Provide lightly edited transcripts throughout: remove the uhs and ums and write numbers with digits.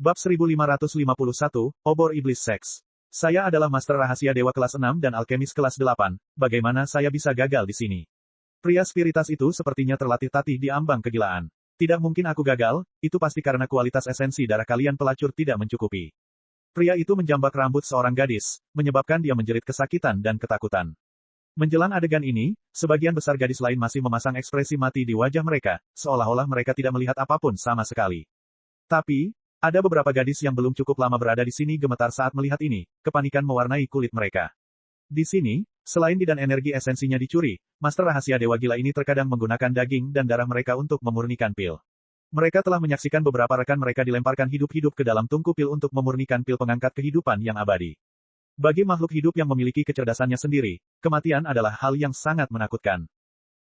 Bab 1551, Obor Iblis Seks. Saya adalah Master Rahasia Dewa kelas 6 dan Alkemis kelas 8, bagaimana saya bisa gagal di sini? Pria spiritas itu sepertinya terlatih-tatih di ambang kegilaan. Tidak mungkin aku gagal, itu pasti karena kualitas esensi darah kalian pelacur tidak mencukupi. Pria itu menjambak rambut seorang gadis, menyebabkan dia menjerit kesakitan dan ketakutan. Menjelang adegan ini, sebagian besar gadis lain masih memasang ekspresi mati di wajah mereka, seolah-olah mereka tidak melihat apapun sama sekali. Tapi, ada beberapa gadis yang belum cukup lama berada di sini gemetar saat melihat ini, kepanikan mewarnai kulit mereka. Di sini, selain di dan energi esensinya dicuri, Master Rahasia Dewa Gila ini terkadang menggunakan daging dan darah mereka untuk memurnikan pil. Mereka telah menyaksikan beberapa rekan mereka dilemparkan hidup-hidup ke dalam tungku pil untuk memurnikan pil pengangkat kehidupan yang abadi. Bagi makhluk hidup yang memiliki kecerdasannya sendiri, kematian adalah hal yang sangat menakutkan.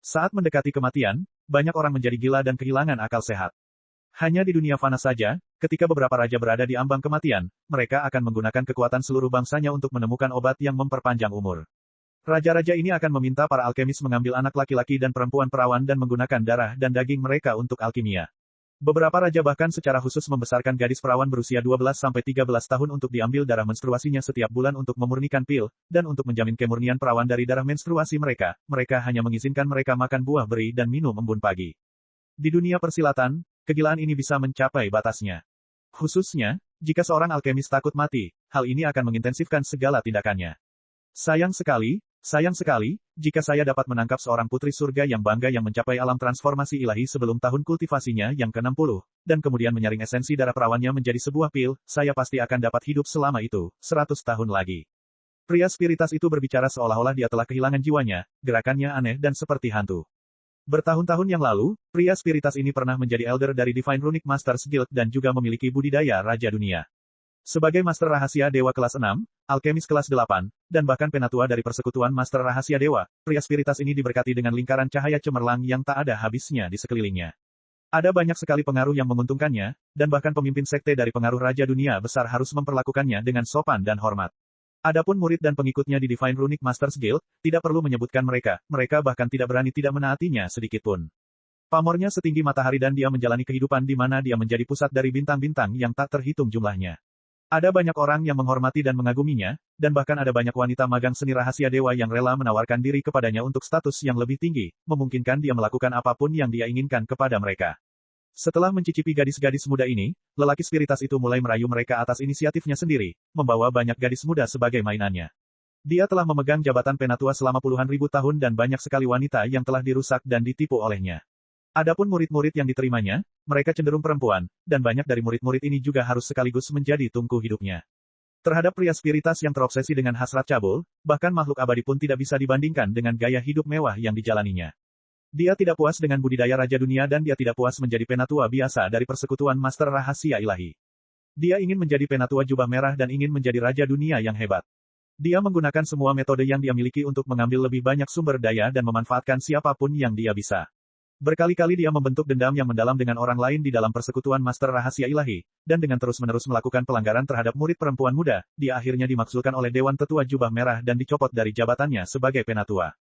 Saat mendekati kematian, banyak orang menjadi gila dan kehilangan akal sehat. Hanya di dunia fana saja, ketika beberapa raja berada di ambang kematian, mereka akan menggunakan kekuatan seluruh bangsanya untuk menemukan obat yang memperpanjang umur. Raja-raja ini akan meminta para alkemis mengambil anak laki-laki dan perempuan perawan dan menggunakan darah dan daging mereka untuk alkimia. Beberapa raja bahkan secara khusus membesarkan gadis perawan berusia 12-13 tahun untuk diambil darah menstruasinya setiap bulan untuk memurnikan pil, dan untuk menjamin kemurnian perawan dari darah menstruasi mereka, mereka hanya mengizinkan mereka makan buah beri dan minum embun pagi. Di dunia persilatan, kegilaan ini bisa mencapai batasnya. Khususnya, jika seorang alkemis takut mati, hal ini akan mengintensifkan segala tindakannya. Sayang sekali, jika saya dapat menangkap seorang putri surga yang bangga yang mencapai alam transformasi ilahi sebelum tahun kultivasinya yang ke-60, dan kemudian menyaring esensi darah perawannya menjadi sebuah pil, saya pasti akan dapat hidup selama itu, 100 tahun lagi. Pria spiritas itu berbicara seolah-olah dia telah kehilangan jiwanya, gerakannya aneh dan seperti hantu. Bertahun-tahun yang lalu, pria spiritas ini pernah menjadi elder dari Divine Runic Masters Guild dan juga memiliki budidaya Raja Dunia. Sebagai Master Rahasia Dewa kelas 6, Alkemis kelas 8, dan bahkan penatua dari persekutuan Master Rahasia Dewa, pria spiritas ini diberkati dengan lingkaran cahaya cemerlang yang tak ada habisnya di sekelilingnya. Ada banyak sekali pengaruh yang menguntungkannya, dan bahkan pemimpin sekte dari pengaruh Raja Dunia besar harus memperlakukannya dengan sopan dan hormat. Adapun murid dan pengikutnya di Divine Runic Masters Guild, tidak perlu menyebutkan mereka bahkan tidak berani tidak menaatinya sedikitpun. Pamornya setinggi matahari dan dia menjalani kehidupan di mana dia menjadi pusat dari bintang-bintang yang tak terhitung jumlahnya. Ada banyak orang yang menghormati dan mengaguminya, dan bahkan ada banyak wanita magang seni rahasia dewa yang rela menawarkan diri kepadanya untuk status yang lebih tinggi, memungkinkan dia melakukan apapun yang dia inginkan kepada mereka. Setelah mencicipi gadis-gadis muda ini, lelaki spiritas itu mulai merayu mereka atas inisiatifnya sendiri, membawa banyak gadis muda sebagai mainannya. Dia telah memegang jabatan penatua selama puluhan ribu tahun dan banyak sekali wanita yang telah dirusak dan ditipu olehnya. Adapun murid-murid yang diterimanya, mereka cenderung perempuan, dan banyak dari murid-murid ini juga harus sekaligus menjadi tungku hidupnya. Terhadap pria spiritas yang terobsesi dengan hasrat cabul, bahkan makhluk abadi pun tidak bisa dibandingkan dengan gaya hidup mewah yang dijalaninya. Dia tidak puas dengan budidaya Raja Dunia dan dia tidak puas menjadi penatua biasa dari persekutuan Master Rahasia Ilahi. Dia ingin menjadi penatua jubah merah dan ingin menjadi Raja Dunia yang hebat. Dia menggunakan semua metode yang dia miliki untuk mengambil lebih banyak sumber daya dan memanfaatkan siapapun yang dia bisa. Berkali-kali dia membentuk dendam yang mendalam dengan orang lain di dalam persekutuan Master Rahasia Ilahi, dan dengan terus-menerus melakukan pelanggaran terhadap murid perempuan muda, dia akhirnya dimakzulkan oleh Dewan Tetua Jubah Merah dan dicopot dari jabatannya sebagai penatua.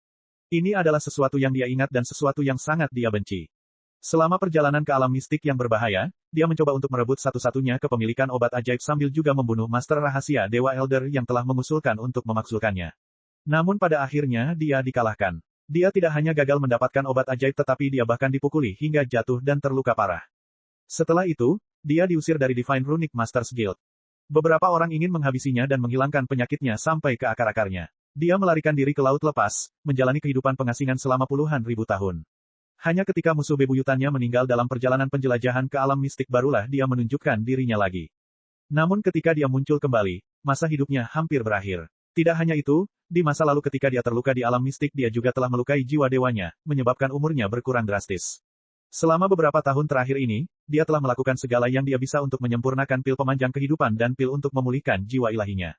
Ini adalah sesuatu yang dia ingat dan sesuatu yang sangat dia benci. Selama perjalanan ke alam mistik yang berbahaya, dia mencoba untuk merebut satu-satunya kepemilikan obat ajaib sambil juga membunuh Master Rahasia Dewa Elder yang telah mengusulkan untuk memakzulkannya. Namun pada akhirnya dia dikalahkan. Dia tidak hanya gagal mendapatkan obat ajaib tetapi dia bahkan dipukuli hingga jatuh dan terluka parah. Setelah itu, dia diusir dari Divine Runic Masters Guild. Beberapa orang ingin menghabisinya dan menghilangkan penyakitnya sampai ke akar-akarnya. Dia melarikan diri ke laut lepas, menjalani kehidupan pengasingan selama puluhan ribu tahun. Hanya ketika musuh bebuyutannya meninggal dalam perjalanan penjelajahan ke alam mistik barulah dia menunjukkan dirinya lagi. Namun ketika dia muncul kembali, masa hidupnya hampir berakhir. Tidak hanya itu, di masa lalu ketika dia terluka di alam mistik dia juga telah melukai jiwa dewanya, menyebabkan umurnya berkurang drastis. Selama beberapa tahun terakhir ini, dia telah melakukan segala yang dia bisa untuk menyempurnakan pil pemanjang kehidupan dan pil untuk memulihkan jiwa ilahinya.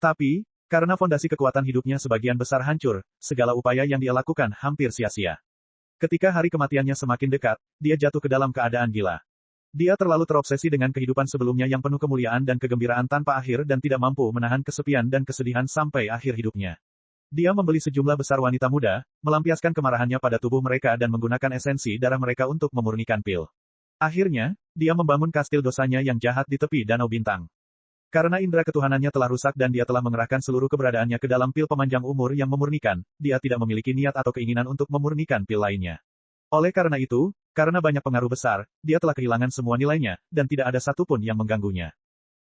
Tapi, karena fondasi kekuatan hidupnya sebagian besar hancur, segala upaya yang dia lakukan hampir sia-sia. Ketika hari kematiannya semakin dekat, dia jatuh ke dalam keadaan gila. Dia terlalu terobsesi dengan kehidupan sebelumnya yang penuh kemuliaan dan kegembiraan tanpa akhir dan tidak mampu menahan kesepian dan kesedihan sampai akhir hidupnya. Dia membeli sejumlah besar wanita muda, melampiaskan kemarahannya pada tubuh mereka dan menggunakan esensi darah mereka untuk memurnikan pil. Akhirnya, dia membangun kastil dosanya yang jahat di tepi Danau Bintang. Karena indera ketuhanannya telah rusak dan dia telah mengerahkan seluruh keberadaannya ke dalam pil pemanjang umur yang memurnikan, dia tidak memiliki niat atau keinginan untuk memurnikan pil lainnya. Oleh karena itu, karena banyak pengaruh besar, dia telah kehilangan semua nilainya, dan tidak ada satupun yang mengganggunya.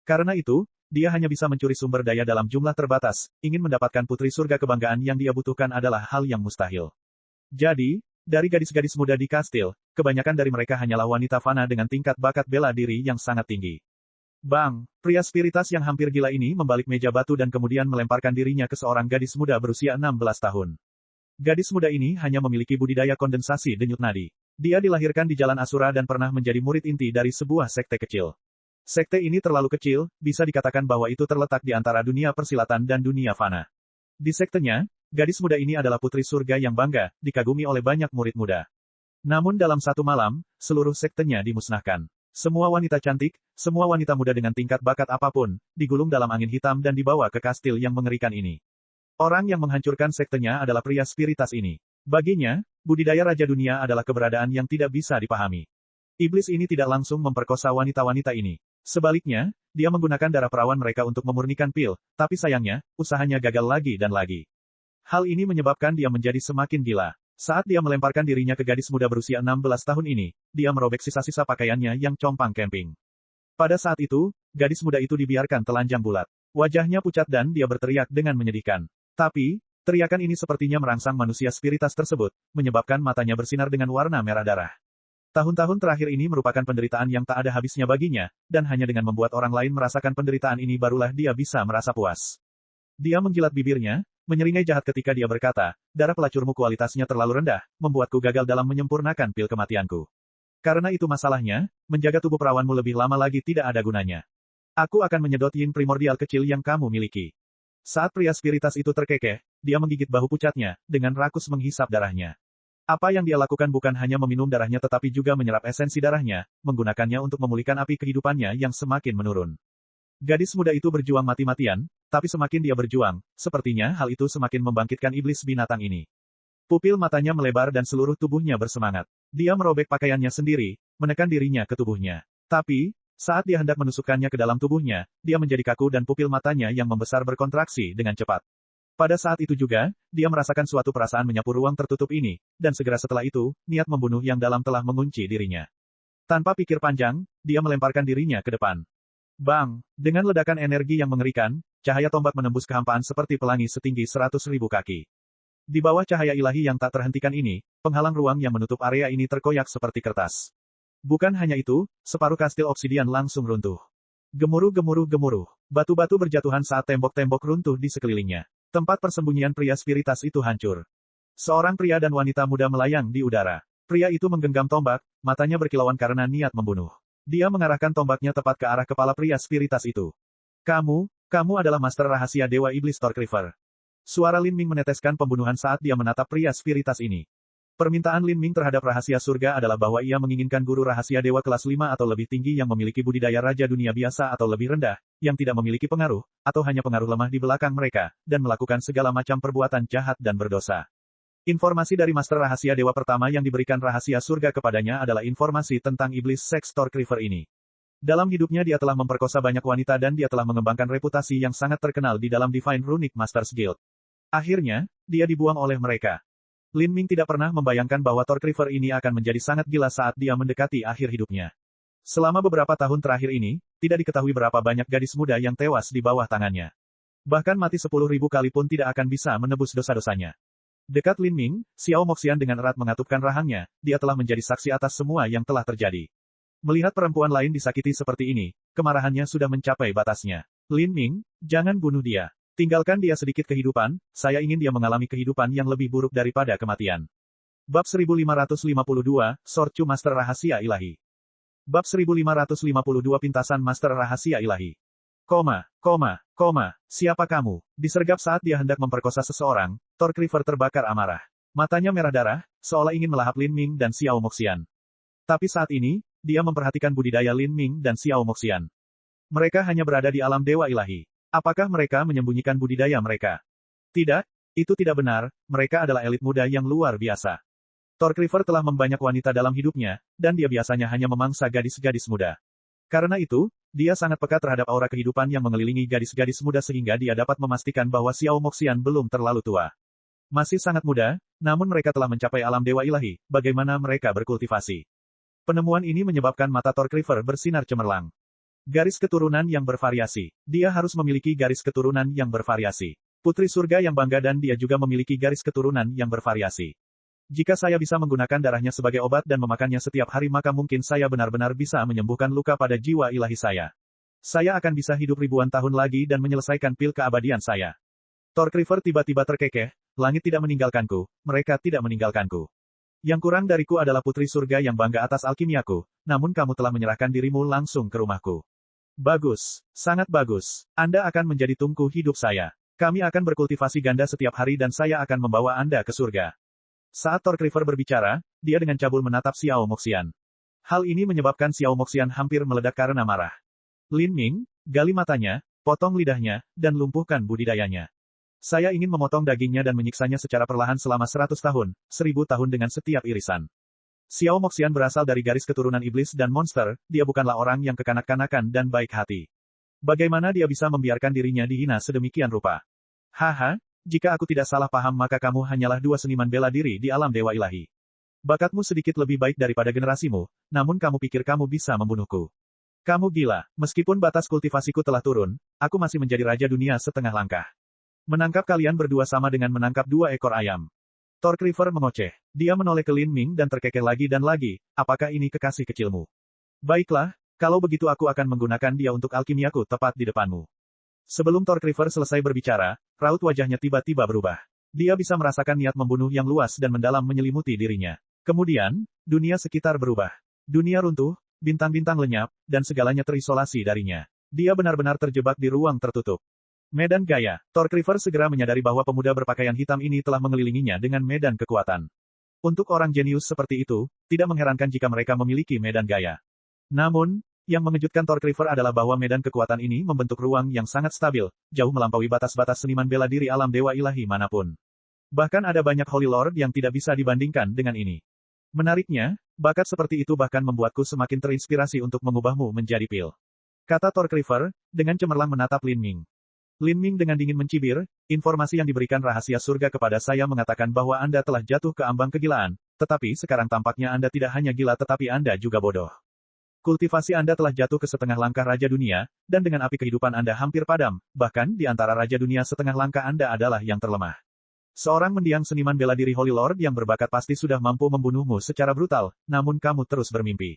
Karena itu, dia hanya bisa mencuri sumber daya dalam jumlah terbatas, ingin mendapatkan putri surga kebanggaan yang dia butuhkan adalah hal yang mustahil. Jadi, dari gadis-gadis muda di kastil, kebanyakan dari mereka hanyalah wanita fana dengan tingkat bakat bela diri yang sangat tinggi. Bang, pria spiritas yang hampir gila ini membalik meja batu dan kemudian melemparkan dirinya ke seorang gadis muda berusia 16 tahun. Gadis muda ini hanya memiliki budidaya kondensasi denyut nadi. Dia dilahirkan di Jalan Asura dan pernah menjadi murid inti dari sebuah sekte kecil. Sekte ini terlalu kecil, bisa dikatakan bahwa itu terletak di antara dunia persilatan dan dunia fana. Di sektenya, gadis muda ini adalah putri surga yang bangga, dikagumi oleh banyak murid muda. Namun dalam satu malam, seluruh sektenya dimusnahkan. Semua wanita cantik, semua wanita muda dengan tingkat bakat apapun, digulung dalam angin hitam dan dibawa ke kastil yang mengerikan ini. Orang yang menghancurkan sektenya adalah pria spiritas ini. Baginya, budidaya Raja Dunia adalah keberadaan yang tidak bisa dipahami. Iblis ini tidak langsung memperkosa wanita-wanita ini. Sebaliknya, dia menggunakan darah perawan mereka untuk memurnikan pil, tapi sayangnya, usahanya gagal lagi dan lagi. Hal ini menyebabkan dia menjadi semakin gila. Saat dia melemparkan dirinya ke gadis muda berusia 16 tahun ini, dia merobek sisa-sisa pakaiannya yang compang camping. Pada saat itu, gadis muda itu dibiarkan telanjang bulat. Wajahnya pucat dan dia berteriak dengan menyedihkan. Tapi, teriakan ini sepertinya merangsang manusia spiritas tersebut, menyebabkan matanya bersinar dengan warna merah darah. Tahun-tahun terakhir ini merupakan penderitaan yang tak ada habisnya baginya, dan hanya dengan membuat orang lain merasakan penderitaan ini barulah dia bisa merasa puas. Dia menggilat bibirnya, menyeringai jahat ketika dia berkata, darah pelacurmu kualitasnya terlalu rendah, membuatku gagal dalam menyempurnakan pil kematianku. Karena itu masalahnya, menjaga tubuh perawanmu lebih lama lagi tidak ada gunanya. Aku akan menyedot yin primordial kecil yang kamu miliki. Saat pria spiritas itu terkekeh, dia menggigit bahu pucatnya, dengan rakus menghisap darahnya. Apa yang dia lakukan bukan hanya meminum darahnya tetapi juga menyerap esensi darahnya, menggunakannya untuk memulihkan api kehidupannya yang semakin menurun. Gadis muda itu berjuang mati-matian, tapi semakin dia berjuang, sepertinya hal itu semakin membangkitkan iblis binatang ini. Pupil matanya melebar dan seluruh tubuhnya bersemangat. Dia merobek pakaiannya sendiri, menekan dirinya ke tubuhnya. Tapi, saat dia hendak menusukkannya ke dalam tubuhnya, dia menjadi kaku dan pupil matanya yang membesar berkontraksi dengan cepat. Pada saat itu juga, dia merasakan suatu perasaan menyapu ruang tertutup ini, dan segera setelah itu, niat membunuh yang dalam telah mengunci dirinya. Tanpa pikir panjang, dia melemparkan dirinya ke depan. Bang! Dengan ledakan energi yang mengerikan, cahaya tombak menembus kehampaan seperti pelangi setinggi 100.000 kaki. Di bawah cahaya ilahi yang tak terhentikan ini, penghalang ruang yang menutup area ini terkoyak seperti kertas. Bukan hanya itu, separuh kastil obsidian langsung runtuh. Gemuruh-gemuruh-gemuruh. Batu-batu berjatuhan saat tembok-tembok runtuh di sekelilingnya. Tempat persembunyian pria spiritas itu hancur. Seorang pria dan wanita muda melayang di udara. Pria itu menggenggam tombak, matanya berkilauan karena niat membunuh. Dia mengarahkan tombaknya tepat ke arah kepala pria spiritas itu. Kamu adalah master rahasia Dewa Iblis Thorcriver. Suara Lin Ming meneteskan pembunuhan saat dia menatap pria spiritas ini. Permintaan Lin Ming terhadap rahasia surga adalah bahwa ia menginginkan guru rahasia dewa kelas 5 atau lebih tinggi yang memiliki budidaya raja dunia biasa atau lebih rendah, yang tidak memiliki pengaruh, atau hanya pengaruh lemah di belakang mereka, dan melakukan segala macam perbuatan jahat dan berdosa. Informasi dari master rahasia dewa pertama yang diberikan rahasia surga kepadanya adalah informasi tentang iblis seks Thorcriver ini. Dalam hidupnya dia telah memperkosa banyak wanita dan dia telah mengembangkan reputasi yang sangat terkenal di dalam Divine Runic Masters Guild. Akhirnya, dia dibuang oleh mereka. Lin Ming tidak pernah membayangkan bahwa Thorcriver ini akan menjadi sangat gila saat dia mendekati akhir hidupnya. Selama beberapa tahun terakhir ini, tidak diketahui berapa banyak gadis muda yang tewas di bawah tangannya. Bahkan mati 10.000 kali pun tidak akan bisa menebus dosa-dosanya. Dekat Lin Ming, Xiao Moxian dengan erat mengatupkan rahangnya, dia telah menjadi saksi atas semua yang telah terjadi. Melihat perempuan lain disakiti seperti ini, kemarahannya sudah mencapai batasnya. Lin Ming, jangan bunuh dia. Tinggalkan dia sedikit kehidupan, saya ingin dia mengalami kehidupan yang lebih buruk daripada kematian. Bab 1552, Sorcu Master Rahasia Ilahi. Bab 1552 Pintasan Master Rahasia Ilahi. Siapa kamu? Disergap saat dia hendak memperkosa seseorang, Thorcriver terbakar amarah. Matanya merah darah, seolah ingin melahap Lin Ming dan Xiao Moxian. Tapi saat ini, dia memperhatikan budidaya Lin Ming dan Xiao Moxian. Mereka hanya berada di alam dewa ilahi. Apakah mereka menyembunyikan budidaya mereka? Tidak, itu tidak benar, mereka adalah elit muda yang luar biasa. Torque River telah membanyak wanita dalam hidupnya, dan dia biasanya hanya memangsa gadis-gadis muda. Karena itu, dia sangat peka terhadap aura kehidupan yang mengelilingi gadis-gadis muda sehingga dia dapat memastikan bahwa Xiao Moxian belum terlalu tua. Masih sangat muda, namun mereka telah mencapai alam dewa ilahi, bagaimana mereka berkultivasi. Penemuan ini menyebabkan mata Torque River bersinar cemerlang. Garis keturunan yang bervariasi. Dia harus memiliki garis keturunan yang bervariasi. Putri surga yang bangga dan dia juga memiliki garis keturunan yang bervariasi. Jika saya bisa menggunakan darahnya sebagai obat dan memakannya setiap hari maka mungkin saya benar-benar bisa menyembuhkan luka pada jiwa ilahi saya. Saya akan bisa hidup ribuan tahun lagi dan menyelesaikan pil keabadian saya. Torque River tiba-tiba terkekeh, langit tidak meninggalkanku, mereka tidak meninggalkanku. Yang kurang dariku adalah putri surga yang bangga atas alkimiaku, namun kamu telah menyerahkan dirimu langsung ke rumahku. Bagus, sangat bagus. Anda akan menjadi tungku hidup saya. Kami akan berkultivasi ganda setiap hari dan saya akan membawa Anda ke surga. Saat Torque River berbicara, dia dengan cabul menatap Xiao Moxian. Hal ini menyebabkan Xiao Moxian hampir meledak karena marah. Lin Ming, gali matanya, potong lidahnya, dan lumpuhkan budidayanya. Saya ingin memotong dagingnya dan menyiksanya secara perlahan selama 100 tahun, 1000 tahun dengan setiap irisan. Xiao Moxian berasal dari garis keturunan iblis dan monster, dia bukanlah orang yang kekanak-kanakan dan baik hati. Bagaimana dia bisa membiarkan dirinya dihina sedemikian rupa? Haha. Jika aku tidak salah paham maka kamu hanyalah dua seniman bela diri di alam dewa ilahi. Bakatmu sedikit lebih baik daripada generasimu, namun kamu pikir kamu bisa membunuhku. Kamu gila, meskipun batas kultivasiku telah turun, aku masih menjadi raja dunia setengah langkah. Menangkap kalian berdua sama dengan menangkap 2 ekor ayam. Torque River mengoceh. Dia menoleh ke Lin Ming dan terkekeh lagi dan lagi, apakah ini kekasih kecilmu? Baiklah, kalau begitu aku akan menggunakan dia untuk alkimiaku tepat di depanmu. Sebelum Torque River selesai berbicara, raut wajahnya tiba-tiba berubah. Dia bisa merasakan niat membunuh yang luas dan mendalam menyelimuti dirinya. Kemudian, dunia sekitar berubah. Dunia runtuh, bintang-bintang lenyap, dan segalanya terisolasi darinya. Dia benar-benar terjebak di ruang tertutup. Medan gaya. Torque River segera menyadari bahwa pemuda berpakaian hitam ini telah mengelilinginya dengan medan kekuatan. Untuk orang jenius seperti itu, tidak mengherankan jika mereka memiliki medan gaya. Namun, yang mengejutkan Torque River adalah bahwa medan kekuatan ini membentuk ruang yang sangat stabil, jauh melampaui batas-batas seniman bela diri alam dewa ilahi manapun. Bahkan ada banyak Holy Lord yang tidak bisa dibandingkan dengan ini. Menariknya, bakat seperti itu bahkan membuatku semakin terinspirasi untuk mengubahmu menjadi pil. Kata Torque River, dengan cemerlang menatap Lin Ming. Lin Ming dengan dingin mencibir, informasi yang diberikan rahasia surga kepada saya mengatakan bahwa Anda telah jatuh ke ambang kegilaan, tetapi sekarang tampaknya Anda tidak hanya gila tetapi Anda juga bodoh. Kultivasi Anda telah jatuh ke setengah langkah Raja Dunia, dan dengan api kehidupan Anda hampir padam, bahkan di antara Raja Dunia setengah langkah Anda adalah yang terlemah. Seorang mendiang seniman bela diri Holy Lord yang berbakat pasti sudah mampu membunuhmu secara brutal, namun kamu terus bermimpi.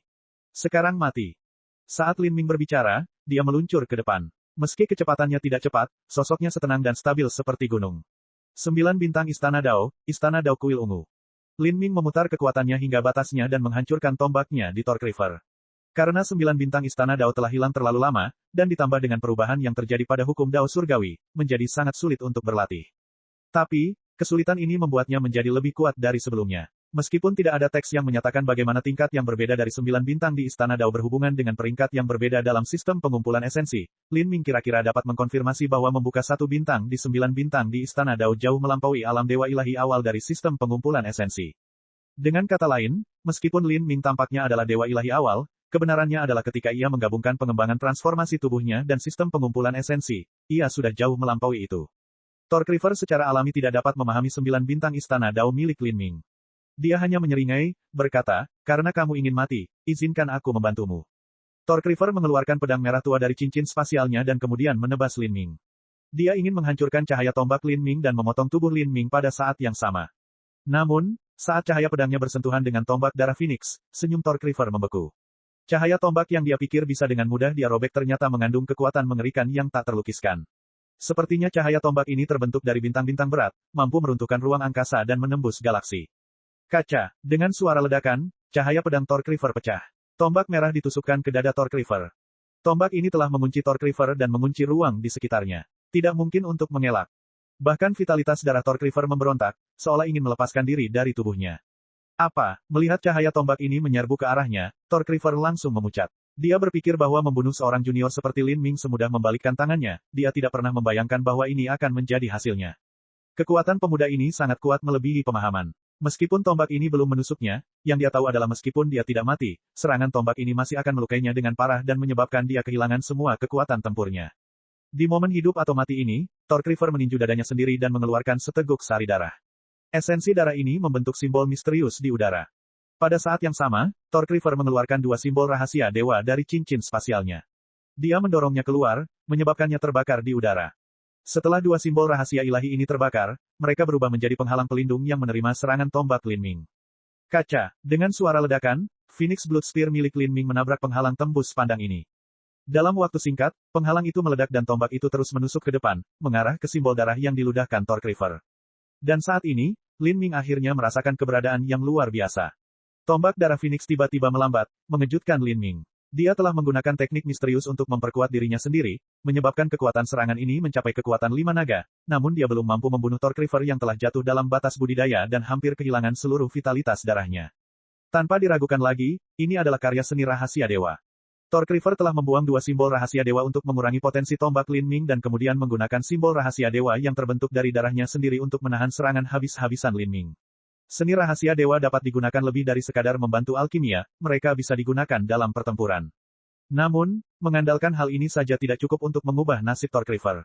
Sekarang mati. Saat Lin Ming berbicara, dia meluncur ke depan. Meski kecepatannya tidak cepat, sosoknya setenang dan stabil seperti gunung. 9 bintang Istana Dao Kuil Ungu. Lin Ming memutar kekuatannya hingga batasnya dan menghancurkan tombaknya di Torque River. Karena 9 bintang Istana Dao telah hilang terlalu lama, dan ditambah dengan perubahan yang terjadi pada hukum Dao surgawi, menjadi sangat sulit untuk berlatih. Tapi, kesulitan ini membuatnya menjadi lebih kuat dari sebelumnya. Meskipun tidak ada teks yang menyatakan bagaimana tingkat yang berbeda dari 9 bintang di Istana Dao berhubungan dengan peringkat yang berbeda dalam sistem pengumpulan esensi, Lin Ming kira-kira dapat mengkonfirmasi bahwa membuka 1 bintang di 9 bintang di Istana Dao jauh melampaui alam dewa ilahi awal dari sistem pengumpulan esensi. Dengan kata lain, meskipun Lin Ming tampaknya adalah dewa ilahi awal, kebenarannya adalah ketika ia menggabungkan pengembangan transformasi tubuhnya dan sistem pengumpulan esensi, ia sudah jauh melampaui itu. Torque River secara alami tidak dapat memahami 9 bintang Istana Dao milik Lin Ming. Dia hanya menyeringai, berkata, karena kamu ingin mati, izinkan aku membantumu. Torque River mengeluarkan pedang merah tua dari cincin spasialnya dan kemudian menebas Lin Ming. Dia ingin menghancurkan cahaya tombak Lin Ming dan memotong tubuh Lin Ming pada saat yang sama. Namun, saat cahaya pedangnya bersentuhan dengan tombak darah Phoenix, senyum Torque River membeku. Cahaya tombak yang dia pikir bisa dengan mudah dia robek ternyata mengandung kekuatan mengerikan yang tak terlukiskan. Sepertinya cahaya tombak ini terbentuk dari bintang-bintang berat, mampu meruntuhkan ruang angkasa dan menembus galaksi. Kaca. Dengan suara ledakan, cahaya pedang Torque River pecah. Tombak merah ditusukkan ke dada Torque River. Tombak ini telah mengunci Torque River dan mengunci ruang di sekitarnya. Tidak mungkin untuk mengelak. Bahkan vitalitas darah Torque River memberontak, seolah ingin melepaskan diri dari tubuhnya. Apa? Melihat cahaya tombak ini menyerbu ke arahnya, Torque River langsung memucat. Dia berpikir bahwa membunuh seorang junior seperti Lin Ming semudah membalikkan tangannya, dia tidak pernah membayangkan bahwa ini akan menjadi hasilnya. Kekuatan pemuda ini sangat kuat melebihi pemahaman. Meskipun tombak ini belum menusuknya, yang dia tahu adalah meskipun dia tidak mati, serangan tombak ini masih akan melukainya dengan parah dan menyebabkan dia kehilangan semua kekuatan tempurnya. Di momen hidup atau mati ini, Thorkriver meninju dadanya sendiri dan mengeluarkan seteguk sari darah. Esensi darah ini membentuk simbol misterius di udara. Pada saat yang sama, Thorkriver mengeluarkan dua simbol rahasia dewa dari cincin spasialnya. Dia mendorongnya keluar, menyebabkannya terbakar di udara. Setelah dua simbol rahasia ilahi ini terbakar, mereka berubah menjadi penghalang pelindung yang menerima serangan tombak Lin Ming. Kaca, dengan suara ledakan, Phoenix Blood Spear milik Lin Ming menabrak penghalang tembus pandang ini. Dalam waktu singkat, penghalang itu meledak dan tombak itu terus menusuk ke depan, mengarah ke simbol darah yang diludahkan Thorkriver. Dan saat ini, Lin Ming akhirnya merasakan keberadaan yang luar biasa. Tombak darah Phoenix tiba-tiba melambat, mengejutkan Lin Ming. Dia telah menggunakan teknik misterius untuk memperkuat dirinya sendiri, menyebabkan kekuatan serangan ini mencapai kekuatan 5 naga, namun dia belum mampu membunuh Thorkriver yang telah jatuh dalam batas budidaya dan hampir kehilangan seluruh vitalitas darahnya. Tanpa diragukan lagi, ini adalah karya seni rahasia dewa. Thorkriver telah membuang dua simbol rahasia dewa untuk mengurangi potensi tombak Lin Ming dan kemudian menggunakan simbol rahasia dewa yang terbentuk dari darahnya sendiri untuk menahan serangan habis-habisan Lin Ming. Seni rahasia dewa dapat digunakan lebih dari sekadar membantu alkimia, mereka bisa digunakan dalam pertempuran. Namun, mengandalkan hal ini saja tidak cukup untuk mengubah nasib Thorkriver.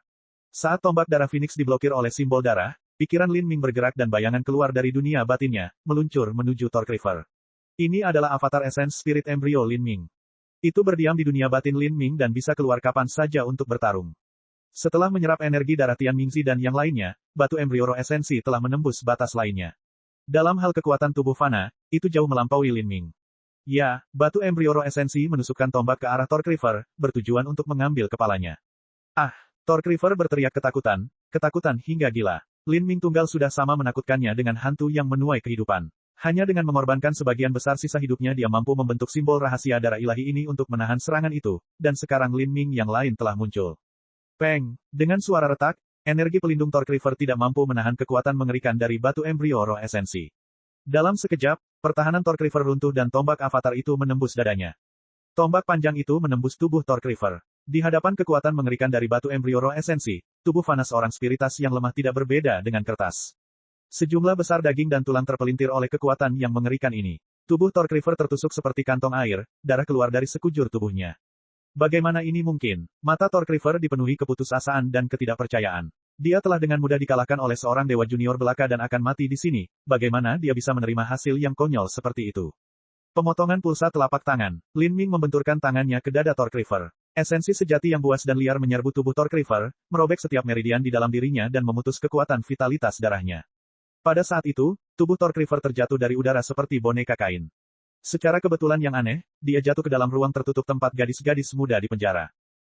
Saat tombak darah Phoenix diblokir oleh simbol darah, pikiran Lin Ming bergerak dan bayangan keluar dari dunia batinnya, meluncur menuju Thorkriver. Ini adalah avatar Essence Spirit Embryo Lin Ming. Itu berdiam di dunia batin Lin Ming dan bisa keluar kapan saja untuk bertarung. Setelah menyerap energi darah Tian Mingzi dan yang lainnya, batu embrio roh esensi telah menembus batas lainnya. Dalam hal kekuatan tubuh fana, itu jauh melampaui Lin Ming. Ya, batu embrio roh esensi menusukkan tombak ke arah Thorkriver, bertujuan untuk mengambil kepalanya. Ah! Thorkriver berteriak ketakutan, ketakutan hingga gila. Lin Ming tunggal sudah sama menakutkannya dengan hantu yang menuai kehidupan. Hanya dengan mengorbankan sebagian besar sisa hidupnya dia mampu membentuk simbol rahasia darah ilahi ini untuk menahan serangan itu, dan sekarang Lin Ming yang lain telah muncul. Peng! Dengan suara retak, energi pelindung Thorkriver tidak mampu menahan kekuatan mengerikan dari batu embrio roh esensi. Dalam sekejap, pertahanan Thorkriver runtuh dan tombak avatar itu menembus dadanya. Tombak panjang itu menembus tubuh Thorkriver. Di hadapan kekuatan mengerikan dari batu embrio roh esensi, tubuh fana seorang spiritas yang lemah tidak berbeda dengan kertas. Sejumlah besar daging dan tulang terpelintir oleh kekuatan yang mengerikan ini. Tubuh Thorkriver tertusuk seperti kantong air, darah keluar dari sekujur tubuhnya. Bagaimana ini mungkin? Mata Thorkriver dipenuhi keputusasaan dan ketidakpercayaan. Dia telah dengan mudah dikalahkan oleh seorang dewa junior belaka dan akan mati di sini. Bagaimana dia bisa menerima hasil yang konyol seperti itu? Pemotongan pulsa telapak tangan. Lin Ming membenturkan tangannya ke dada Thorkriver. Esensi sejati yang buas dan liar menyerbu tubuh Thorkriver, merobek setiap meridian di dalam dirinya dan memutus kekuatan vitalitas darahnya. Pada saat itu, tubuh Thorkriver terjatuh dari udara seperti boneka kain. Secara kebetulan yang aneh, dia jatuh ke dalam ruang tertutup tempat gadis-gadis muda di penjara.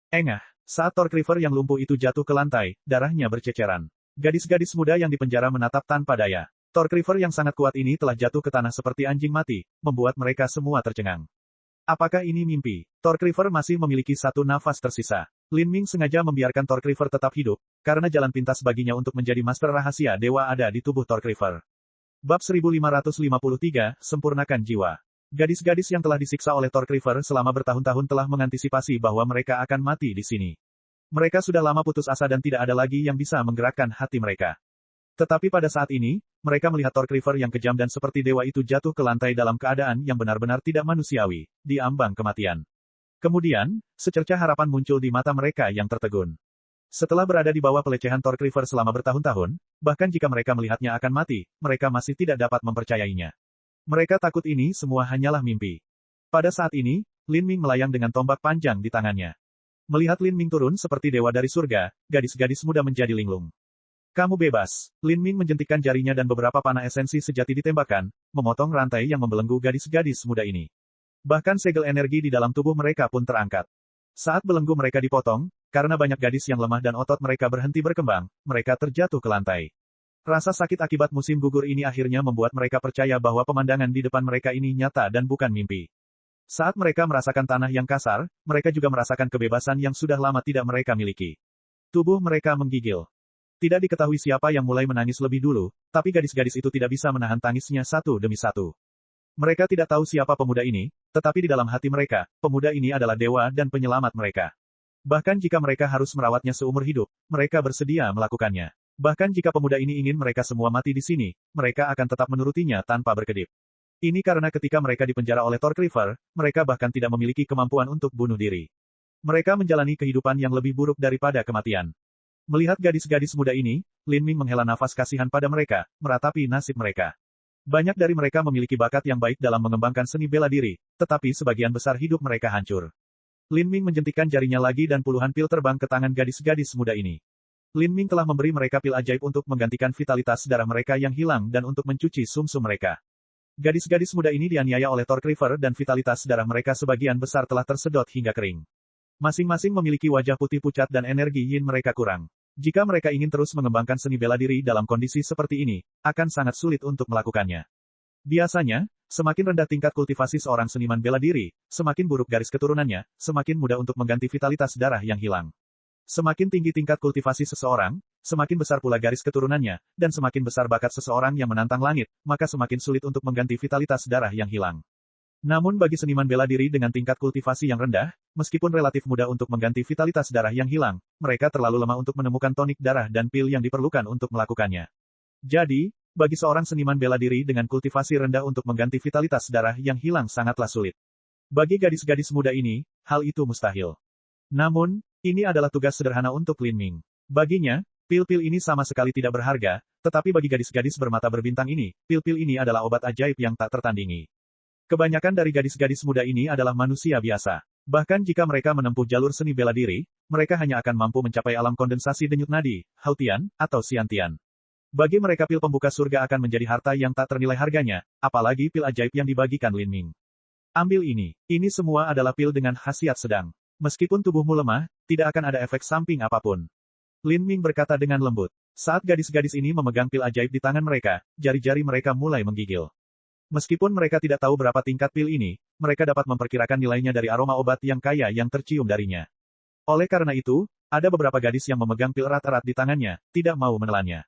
Engah, saat Thorkriver yang lumpuh itu jatuh ke lantai, darahnya berceceran. Gadis-gadis muda yang di penjara menatap tanpa daya. Thorkriver yang sangat kuat ini telah jatuh ke tanah seperti anjing mati, membuat mereka semua tercengang. Apakah ini mimpi? Thorkriver masih memiliki satu nafas tersisa. Lin Ming sengaja membiarkan Thorkriver tetap hidup, karena jalan pintas baginya untuk menjadi master rahasia dewa ada di tubuh Thorkriver. Bab 1553, Sempurnakan Jiwa. Gadis-gadis yang telah disiksa oleh Thorkriver selama bertahun-tahun telah mengantisipasi bahwa mereka akan mati di sini. Mereka sudah lama putus asa dan tidak ada lagi yang bisa menggerakkan hati mereka. Tetapi pada saat ini, mereka melihat Thorkriver yang kejam dan seperti dewa itu jatuh ke lantai dalam keadaan yang benar-benar tidak manusiawi, di ambang kematian. Kemudian, secercah harapan muncul di mata mereka yang tertegun. Setelah berada di bawah pelecehan Thorkriver selama bertahun-tahun, bahkan jika mereka melihatnya akan mati, mereka masih tidak dapat mempercayainya. Mereka takut ini semua hanyalah mimpi. Pada saat ini, Lin Ming melayang dengan tombak panjang di tangannya. Melihat Lin Ming turun seperti dewa dari surga, gadis-gadis muda menjadi linglung. Kamu bebas. Lin Ming menjentikkan jarinya dan beberapa panah esensi sejati ditembakkan, memotong rantai yang membelenggu gadis-gadis muda ini. Bahkan segel energi di dalam tubuh mereka pun terangkat. Saat belenggu mereka dipotong, karena banyak gadis yang lemah dan otot mereka berhenti berkembang, mereka terjatuh ke lantai. Rasa sakit akibat musim gugur ini akhirnya membuat mereka percaya bahwa pemandangan di depan mereka ini nyata dan bukan mimpi. Saat mereka merasakan tanah yang kasar, mereka juga merasakan kebebasan yang sudah lama tidak mereka miliki. Tubuh mereka menggigil. Tidak diketahui siapa yang mulai menangis lebih dulu, tapi gadis-gadis itu tidak bisa menahan tangisnya satu demi satu. Mereka tidak tahu siapa pemuda ini, tetapi di dalam hati mereka, pemuda ini adalah dewa dan penyelamat mereka. Bahkan jika mereka harus merawatnya seumur hidup, mereka bersedia melakukannya. Bahkan jika pemuda ini ingin mereka semua mati di sini, mereka akan tetap menurutinya tanpa berkedip. Ini karena ketika mereka dipenjara oleh Torkriver, mereka bahkan tidak memiliki kemampuan untuk bunuh diri. Mereka menjalani kehidupan yang lebih buruk daripada kematian. Melihat gadis-gadis muda ini, Lin Ming menghela nafas kasihan pada mereka, meratapi nasib mereka. Banyak dari mereka memiliki bakat yang baik dalam mengembangkan seni bela diri, tetapi sebagian besar hidup mereka hancur. Lin Ming menjentikkan jarinya lagi dan puluhan pil terbang ke tangan gadis-gadis muda ini. Lin Ming telah memberi mereka pil ajaib untuk menggantikan vitalitas darah mereka yang hilang dan untuk mencuci sumsum mereka. Gadis-gadis muda ini dianiaya oleh Torkriver dan vitalitas darah mereka sebagian besar telah tersedot hingga kering. Masing-masing memiliki wajah putih pucat dan energi yin mereka kurang. Jika mereka ingin terus mengembangkan seni bela diri dalam kondisi seperti ini, akan sangat sulit untuk melakukannya. Biasanya, semakin rendah tingkat kultivasi seorang seniman bela diri, semakin buruk garis keturunannya, semakin mudah untuk mengganti vitalitas darah yang hilang. Semakin tinggi tingkat kultivasi seseorang, semakin besar pula garis keturunannya, dan semakin besar bakat seseorang yang menantang langit, maka semakin sulit untuk mengganti vitalitas darah yang hilang. Namun bagi seniman bela diri dengan tingkat kultivasi yang rendah, meskipun relatif mudah untuk mengganti vitalitas darah yang hilang, mereka terlalu lemah untuk menemukan tonik darah dan pil yang diperlukan untuk melakukannya. Jadi, bagi seorang seniman bela diri dengan kultivasi rendah untuk mengganti vitalitas darah yang hilang sangatlah sulit. Bagi gadis-gadis muda ini, hal itu mustahil. Namun, ini adalah tugas sederhana untuk Lin Ming. Baginya, pil-pil ini sama sekali tidak berharga, tetapi bagi gadis-gadis bermata berbintang ini, pil-pil ini adalah obat ajaib yang tak tertandingi. Kebanyakan dari gadis-gadis muda ini adalah manusia biasa. Bahkan jika mereka menempuh jalur seni bela diri, mereka hanya akan mampu mencapai alam kondensasi denyut nadi, Hautian, atau Xiantian. Bagi mereka pil pembuka surga akan menjadi harta yang tak ternilai harganya, apalagi pil ajaib yang dibagikan Lin Ming. Ambil ini. Ini semua adalah pil dengan khasiat sedang. Meskipun tubuhmu lemah, tidak akan ada efek samping apapun. Lin Ming berkata dengan lembut. Saat gadis-gadis ini memegang pil ajaib di tangan mereka, jari-jari mereka mulai menggigil. Meskipun mereka tidak tahu berapa tingkat pil ini, mereka dapat memperkirakan nilainya dari aroma obat yang kaya yang tercium darinya. Oleh karena itu, ada beberapa gadis yang memegang pil erat-erat di tangannya, tidak mau menelannya.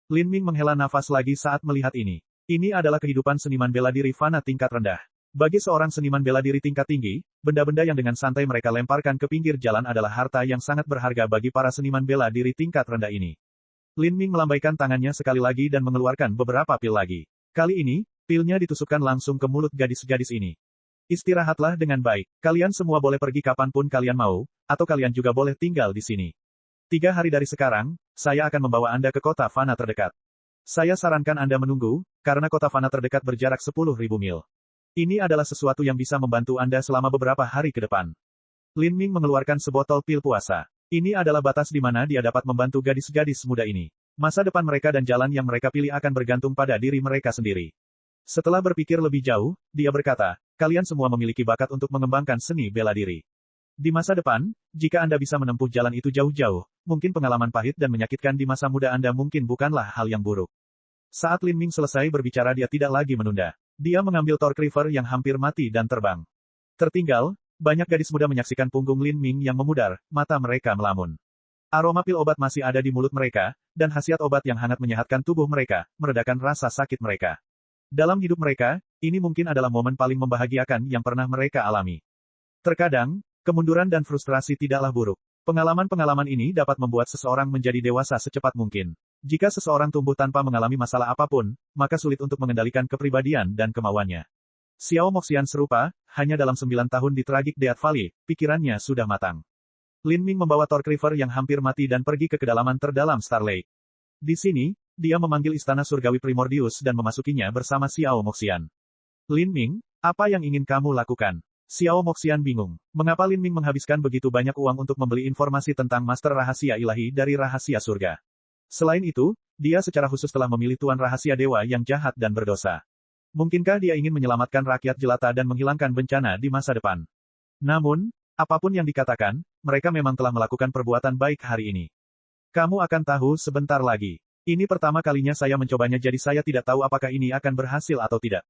Lin Ming menghela nafas lagi saat melihat ini. Ini adalah kehidupan seniman bela diri fana tingkat rendah. Bagi seorang seniman bela diri tingkat tinggi, benda-benda yang dengan santai mereka lemparkan ke pinggir jalan adalah harta yang sangat berharga bagi para seniman bela diri tingkat rendah ini. Lin Ming melambaikan tangannya sekali lagi dan mengeluarkan beberapa pil lagi. Kali ini, pilnya ditusukkan langsung ke mulut gadis-gadis ini. Istirahatlah dengan baik. Kalian semua boleh pergi kapanpun kalian mau, atau kalian juga boleh tinggal di sini. 3 hari dari sekarang, saya akan membawa Anda ke kota fana terdekat. Saya sarankan Anda menunggu, karena kota fana terdekat berjarak 10.000 mil. Ini adalah sesuatu yang bisa membantu Anda selama beberapa hari ke depan. Lin Ming mengeluarkan sebotol pil puasa. Ini adalah batas di mana dia dapat membantu gadis-gadis muda ini. Masa depan mereka dan jalan yang mereka pilih akan bergantung pada diri mereka sendiri. Setelah berpikir lebih jauh, dia berkata, kalian semua memiliki bakat untuk mengembangkan seni bela diri. Di masa depan, jika Anda bisa menempuh jalan itu jauh-jauh, mungkin pengalaman pahit dan menyakitkan di masa muda Anda mungkin bukanlah hal yang buruk. Saat Lin Ming selesai berbicara dia tidak lagi menunda. Dia mengambil Torkriver yang hampir mati dan terbang. Tertinggal, banyak gadis muda menyaksikan punggung Lin Ming yang memudar, mata mereka melamun. Aroma pil obat masih ada di mulut mereka, dan khasiat obat yang hangat menyehatkan tubuh mereka, meredakan rasa sakit mereka. Dalam hidup mereka, ini mungkin adalah momen paling membahagiakan yang pernah mereka alami. Terkadang, kemunduran dan frustrasi tidaklah buruk. Pengalaman-pengalaman ini dapat membuat seseorang menjadi dewasa secepat mungkin. Jika seseorang tumbuh tanpa mengalami masalah apapun, maka sulit untuk mengendalikan kepribadian dan kemauannya. Xiao Moxian serupa, hanya dalam 9 tahun di Tragic Death Valley, pikirannya sudah matang. Lin Ming membawa Torkriver yang hampir mati dan pergi ke kedalaman terdalam Star Lake. Di sini, dia memanggil istana surgawi Primordius dan memasukinya bersama Xiao Moxian. Lin Ming, apa yang ingin kamu lakukan? Xiao Moxian bingung. Mengapa Lin Ming menghabiskan begitu banyak uang untuk membeli informasi tentang Master Rahasia Ilahi dari Rahasia Surga? Selain itu, dia secara khusus telah memilih Tuan Rahasia Dewa yang jahat dan berdosa. Mungkinkah dia ingin menyelamatkan rakyat jelata dan menghilangkan bencana di masa depan? Namun, apapun yang dikatakan, mereka memang telah melakukan perbuatan baik hari ini. Kamu akan tahu sebentar lagi. Ini pertama kalinya saya mencobanya jadi saya tidak tahu apakah ini akan berhasil atau tidak.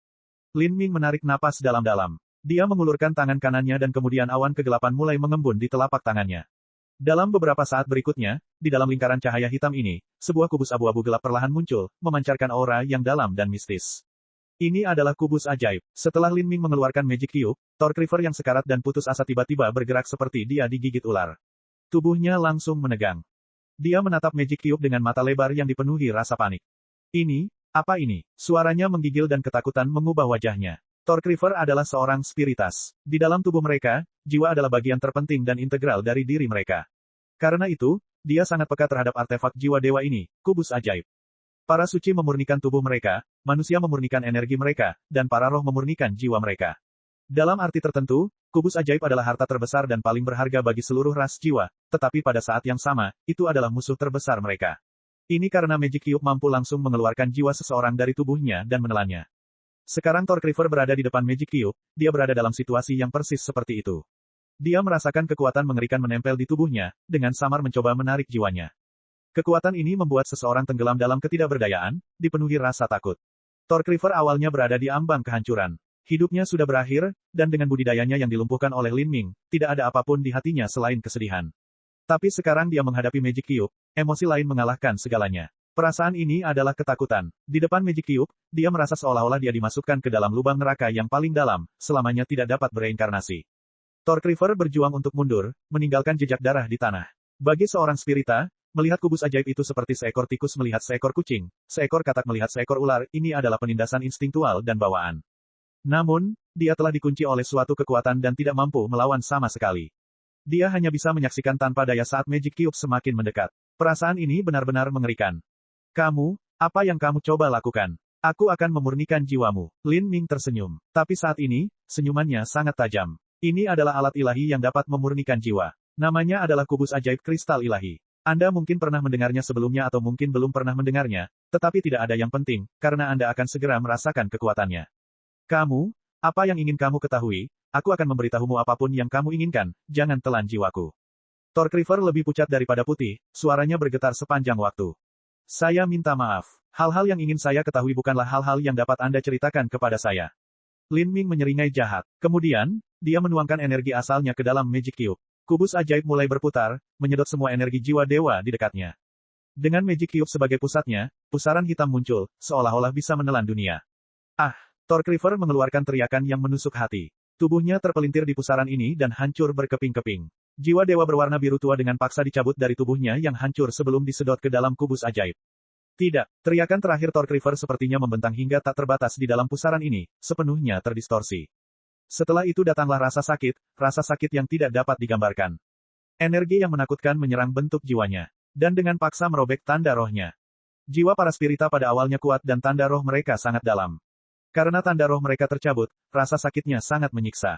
Lin Ming menarik napas dalam-dalam. Dia mengulurkan tangan kanannya dan kemudian awan kegelapan mulai mengembun di telapak tangannya. Dalam beberapa saat berikutnya, di dalam lingkaran cahaya hitam ini, sebuah kubus abu-abu gelap perlahan muncul, memancarkan aura yang dalam dan mistis. Ini adalah kubus ajaib. Setelah Lin Ming mengeluarkan Magic Cube, Torkriver yang sekarat dan putus asa tiba-tiba bergerak seperti dia digigit ular. Tubuhnya langsung menegang. Dia menatap Magic Cube dengan mata lebar yang dipenuhi rasa panik. Ini, apa ini? Suaranya menggigil dan ketakutan mengubah wajahnya. Torkriver adalah seorang spiritas. Di dalam tubuh mereka, jiwa adalah bagian terpenting dan integral dari diri mereka. Karena itu, dia sangat peka terhadap artefak jiwa dewa ini, kubus ajaib. Para suci memurnikan tubuh mereka, manusia memurnikan energi mereka, dan para roh memurnikan jiwa mereka. Dalam arti tertentu, kubus ajaib adalah harta terbesar dan paling berharga bagi seluruh ras jiwa, tetapi pada saat yang sama, itu adalah musuh terbesar mereka. Ini karena Magic Cube mampu langsung mengeluarkan jiwa seseorang dari tubuhnya dan menelannya. Sekarang Torkriver berada di depan Magic Cube, dia berada dalam situasi yang persis seperti itu. Dia merasakan kekuatan mengerikan menempel di tubuhnya, dengan samar mencoba menarik jiwanya. Kekuatan ini membuat seseorang tenggelam dalam ketidakberdayaan, dipenuhi rasa takut. Torkriver awalnya berada di ambang kehancuran. Hidupnya sudah berakhir, dan dengan budidayanya yang dilumpuhkan oleh Lin Ming, tidak ada apapun di hatinya selain kesedihan. Tapi sekarang dia menghadapi Magic Cube, emosi lain mengalahkan segalanya. Perasaan ini adalah ketakutan. Di depan Magic Cube, dia merasa seolah-olah dia dimasukkan ke dalam lubang neraka yang paling dalam, selamanya tidak dapat bereinkarnasi. Torkriver berjuang untuk mundur, meninggalkan jejak darah di tanah. Bagi seorang spirita, melihat kubus ajaib itu seperti seekor tikus melihat seekor kucing, seekor katak melihat seekor ular, ini adalah penindasan instingtual dan bawaan. Namun, dia telah dikunci oleh suatu kekuatan dan tidak mampu melawan sama sekali. Dia hanya bisa menyaksikan tanpa daya saat Magic Cube semakin mendekat. Perasaan ini benar-benar mengerikan. Kamu, apa yang kamu coba lakukan? Aku akan memurnikan jiwamu. Lin Ming tersenyum. Tapi saat ini, senyumannya sangat tajam. Ini adalah alat ilahi yang dapat memurnikan jiwa. Namanya adalah kubus ajaib kristal ilahi. Anda mungkin pernah mendengarnya sebelumnya atau mungkin belum pernah mendengarnya, tetapi tidak ada yang penting, karena Anda akan segera merasakan kekuatannya. Kamu, apa yang ingin kamu ketahui? Aku akan memberitahumu apapun yang kamu inginkan, jangan telan jiwaku. Torkriver lebih pucat daripada putih, suaranya bergetar sepanjang waktu. Saya minta maaf. Hal-hal yang ingin saya ketahui bukanlah hal-hal yang dapat Anda ceritakan kepada saya. Lin Ming menyeringai jahat. Kemudian, dia menuangkan energi asalnya ke dalam Magic Cube. Kubus ajaib mulai berputar, menyedot semua energi jiwa dewa di dekatnya. Dengan Magic Cube sebagai pusatnya, pusaran hitam muncul, seolah-olah bisa menelan dunia. Ah! Torkriver mengeluarkan teriakan yang menusuk hati. Tubuhnya terpelintir di pusaran ini dan hancur berkeping-keping. Jiwa dewa berwarna biru tua dengan paksa dicabut dari tubuhnya yang hancur sebelum disedot ke dalam kubus ajaib. Tidak, teriakan terakhir Torkriver sepertinya membentang hingga tak terbatas di dalam pusaran ini, sepenuhnya terdistorsi. Setelah itu datanglah rasa sakit yang tidak dapat digambarkan. Energi yang menakutkan menyerang bentuk jiwanya, dan dengan paksa merobek tanda rohnya. Jiwa para spirita pada awalnya kuat dan tanda roh mereka sangat dalam. Karena tanda roh mereka tercabut, rasa sakitnya sangat menyiksa.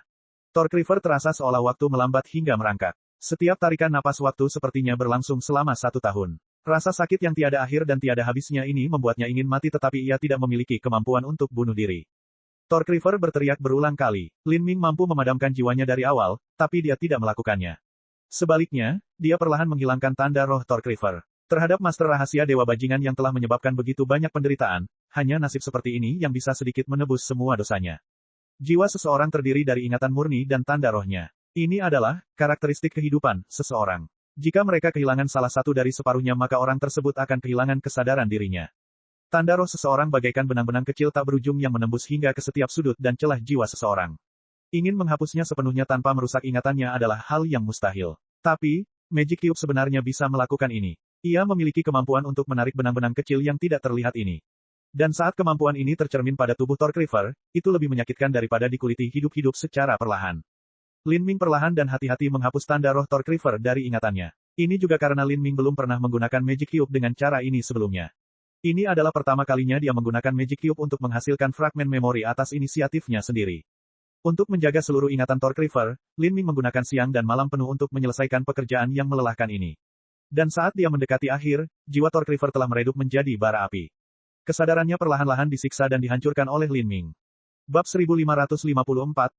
Torkriver terasa seolah waktu melambat hingga merangkak. Setiap tarikan napas waktu sepertinya berlangsung selama 1 tahun. Rasa sakit yang tiada akhir dan tiada habisnya ini membuatnya ingin mati tetapi ia tidak memiliki kemampuan untuk bunuh diri. Torkriver berteriak berulang kali. Lin Ming mampu memadamkan jiwanya dari awal, tapi dia tidak melakukannya. Sebaliknya, dia perlahan menghilangkan tanda roh Torkriver. Terhadap Master Rahasia Dewa Bajingan yang telah menyebabkan begitu banyak penderitaan, hanya nasib seperti ini yang bisa sedikit menebus semua dosanya. Jiwa seseorang terdiri dari ingatan murni dan tanda rohnya. Ini adalah karakteristik kehidupan seseorang. Jika mereka kehilangan salah satu dari separuhnya maka orang tersebut akan kehilangan kesadaran dirinya. Tanda roh seseorang bagaikan benang-benang kecil tak berujung yang menembus hingga ke setiap sudut dan celah jiwa seseorang. Ingin menghapusnya sepenuhnya tanpa merusak ingatannya adalah hal yang mustahil. Tapi, Magic Cube sebenarnya bisa melakukan ini. Ia memiliki kemampuan untuk menarik benang-benang kecil yang tidak terlihat ini. Dan saat kemampuan ini tercermin pada tubuh Torkriver, itu lebih menyakitkan daripada dikuliti hidup-hidup secara perlahan. Lin Ming perlahan dan hati-hati menghapus tanda roh Torkriver dari ingatannya. Ini juga karena Lin Ming belum pernah menggunakan Magic Cube dengan cara ini sebelumnya. Ini adalah pertama kalinya dia menggunakan Magic Cube untuk menghasilkan fragmen memori atas inisiatifnya sendiri. Untuk menjaga seluruh ingatan Torkriver, Lin Ming menggunakan siang dan malam penuh untuk menyelesaikan pekerjaan yang melelahkan ini. Dan saat dia mendekati akhir, jiwa Torkriver telah meredup menjadi bara api. Kesadarannya perlahan-lahan disiksa dan dihancurkan oleh Lin Ming. Bab 1554,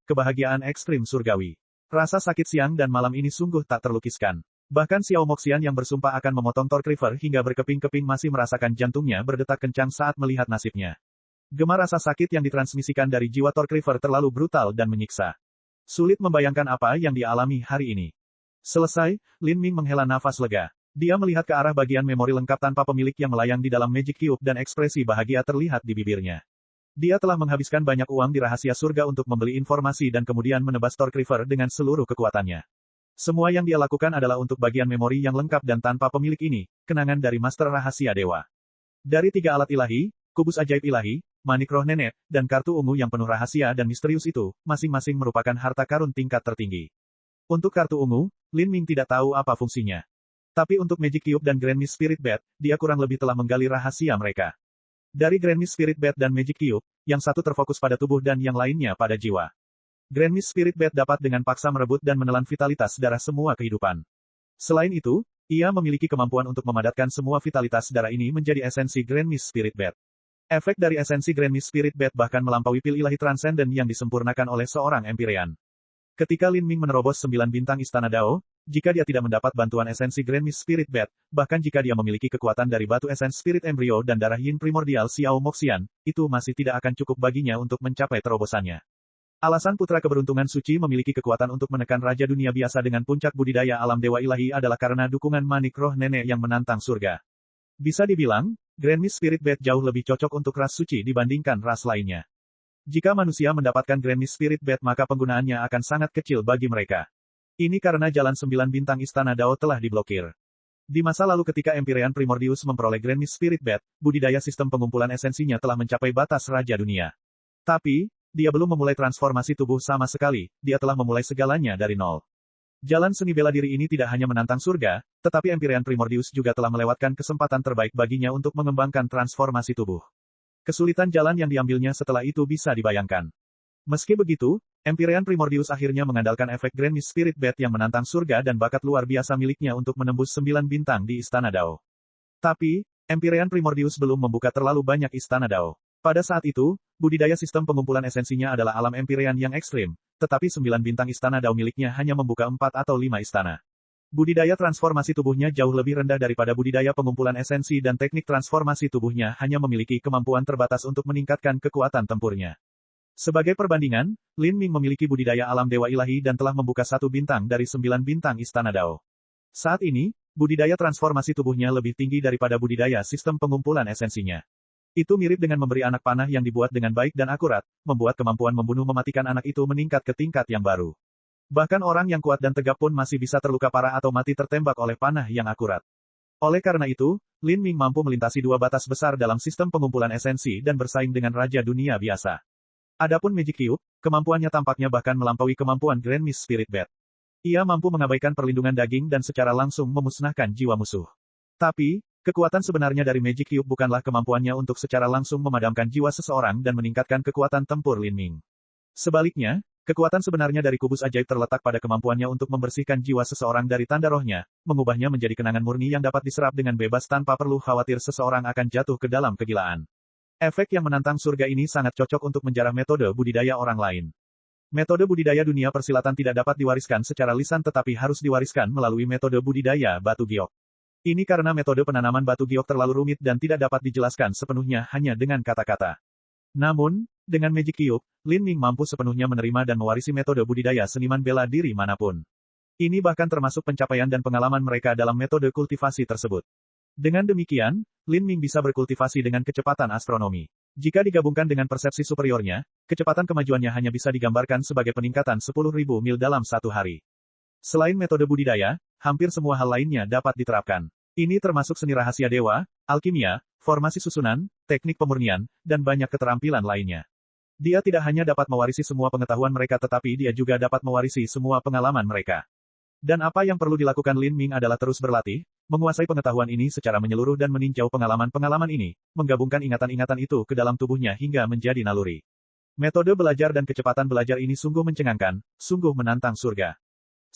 Kebahagiaan Ekstrim Surgawi. Rasa sakit siang dan malam ini sungguh tak terlukiskan. Bahkan Xiao Moxian yang bersumpah akan memotong Torkriver hingga berkeping-keping masih merasakan jantungnya berdetak kencang saat melihat nasibnya. Gema rasa sakit yang ditransmisikan dari jiwa Torkriver terlalu brutal dan menyiksa. Sulit membayangkan apa yang dia alami hari ini. Selesai, Lin Ming menghela nafas lega. Dia melihat ke arah bagian memori lengkap tanpa pemilik yang melayang di dalam Magic Cube dan ekspresi bahagia terlihat di bibirnya. Dia telah menghabiskan banyak uang di rahasia surga untuk membeli informasi dan kemudian menebas Torkriver dengan seluruh kekuatannya. Semua yang dia lakukan adalah untuk bagian memori yang lengkap dan tanpa pemilik ini, kenangan dari Master Rahasia Dewa. Dari 3 alat ilahi, kubus ajaib ilahi, manik roh nenek, dan kartu ungu yang penuh rahasia dan misterius itu, masing-masing merupakan harta karun tingkat tertinggi. Untuk kartu ungu, Lin Ming tidak tahu apa fungsinya. Tapi untuk Magic Cube dan Grand Mist Spirit Bat, dia kurang lebih telah menggali rahasia mereka. Dari Grand Mist Spirit Bat dan Magic Cube, yang satu terfokus pada tubuh dan yang lainnya pada jiwa. Grand Mist Spirit Bat dapat dengan paksa merebut dan menelan vitalitas darah semua kehidupan. Selain itu, ia memiliki kemampuan untuk memadatkan semua vitalitas darah ini menjadi esensi Grand Mist Spirit Bat. Efek dari esensi Grand Mist Spirit Bat bahkan melampaui pil ilahi transenden yang disempurnakan oleh seorang Empyrean. Ketika Lin Ming menerobos 9 bintang Istana Dao, jika dia tidak mendapat bantuan esensi Grand Mist Spirit Bat, bahkan jika dia memiliki kekuatan dari batu esens Spirit Embryo dan darah Yin Primordial Xiao Moxian, itu masih tidak akan cukup baginya untuk mencapai terobosannya. Alasan Putra Keberuntungan Suci memiliki kekuatan untuk menekan Raja Dunia Biasa dengan puncak budidaya alam Dewa Ilahi adalah karena dukungan manik roh nenek yang menantang surga. Bisa dibilang, Grand Mist Spirit Bat jauh lebih cocok untuk ras suci dibandingkan ras lainnya. Jika manusia mendapatkan Grand Mist Spirit Bat maka penggunaannya akan sangat kecil bagi mereka. Ini karena jalan 9 bintang Istana Dao telah diblokir. Di masa lalu ketika Empyrean Primordius memperoleh Grand Mist Spirit Bat, budidaya sistem pengumpulan esensinya telah mencapai batas Raja Dunia. Tapi, dia belum memulai transformasi tubuh sama sekali, dia telah memulai segalanya dari nol. Jalan seni bela diri ini tidak hanya menantang surga, tetapi Empyrean Primordius juga telah melewatkan kesempatan terbaik baginya untuk mengembangkan transformasi tubuh. Kesulitan jalan yang diambilnya setelah itu bisa dibayangkan. Meski begitu, Empyrean Primordius akhirnya mengandalkan efek Grand Mist Spirit Bat yang menantang surga dan bakat luar biasa miliknya untuk menembus 9 bintang di Istana Dao. Tapi, Empyrean Primordius belum membuka terlalu banyak Istana Dao. Pada saat itu, budidaya sistem pengumpulan esensinya adalah alam Empyrean yang ekstrim, tetapi 9 bintang Istana Dao miliknya hanya membuka 4 atau 5 istana. Budidaya transformasi tubuhnya jauh lebih rendah daripada budidaya pengumpulan esensi dan teknik transformasi tubuhnya hanya memiliki kemampuan terbatas untuk meningkatkan kekuatan tempurnya. Sebagai perbandingan, Lin Ming memiliki budidaya alam Dewa Ilahi dan telah membuka 1 bintang dari 9 bintang Istana Dao. Saat ini, budidaya transformasi tubuhnya lebih tinggi daripada budidaya sistem pengumpulan esensinya. Itu mirip dengan memberi anak panah yang dibuat dengan baik dan akurat, membuat kemampuan membunuh mematikan anak itu meningkat ke tingkat yang baru. Bahkan orang yang kuat dan tegap pun masih bisa terluka parah atau mati tertembak oleh panah yang akurat. Oleh karena itu, Lin Ming mampu melintasi 2 batas besar dalam sistem pengumpulan esensi dan bersaing dengan Raja Dunia Biasa. Adapun Magic Cube, kemampuannya tampaknya bahkan melampaui kemampuan Grand Mist Spirit Bat. Ia mampu mengabaikan perlindungan daging dan secara langsung memusnahkan jiwa musuh. Tapi, kekuatan sebenarnya dari Magic Cube bukanlah kemampuannya untuk secara langsung memadamkan jiwa seseorang dan meningkatkan kekuatan tempur Lin Ming. Sebaliknya, kekuatan sebenarnya dari kubus ajaib terletak pada kemampuannya untuk membersihkan jiwa seseorang dari tanda rohnya, mengubahnya menjadi kenangan murni yang dapat diserap dengan bebas tanpa perlu khawatir seseorang akan jatuh ke dalam kegilaan. Efek yang menantang surga ini sangat cocok untuk menjarah metode budidaya orang lain. Metode budidaya dunia persilatan tidak dapat diwariskan secara lisan tetapi harus diwariskan melalui metode budidaya batu giok. Ini karena metode penanaman batu giok terlalu rumit dan tidak dapat dijelaskan sepenuhnya hanya dengan kata-kata. Namun, dengan Magic Cube, Lin Ming mampu sepenuhnya menerima dan mewarisi metode budidaya seniman bela diri manapun. Ini bahkan termasuk pencapaian dan pengalaman mereka dalam metode kultivasi tersebut. Dengan demikian, Lin Ming bisa berkultivasi dengan kecepatan astronomi. Jika digabungkan dengan persepsi superiornya, kecepatan kemajuannya hanya bisa digambarkan sebagai peningkatan 10.000 mil dalam 1 hari. Selain metode budidaya, hampir semua hal lainnya dapat diterapkan. Ini termasuk seni rahasia dewa, alkimia, formasi susunan, teknik pemurnian, dan banyak keterampilan lainnya. Dia tidak hanya dapat mewarisi semua pengetahuan mereka tetapi dia juga dapat mewarisi semua pengalaman mereka. Dan apa yang perlu dilakukan Lin Ming adalah terus berlatih, menguasai pengetahuan ini secara menyeluruh dan meninjau pengalaman-pengalaman ini, menggabungkan ingatan-ingatan itu ke dalam tubuhnya hingga menjadi naluri. Metode belajar dan kecepatan belajar ini sungguh mencengangkan, sungguh menantang surga.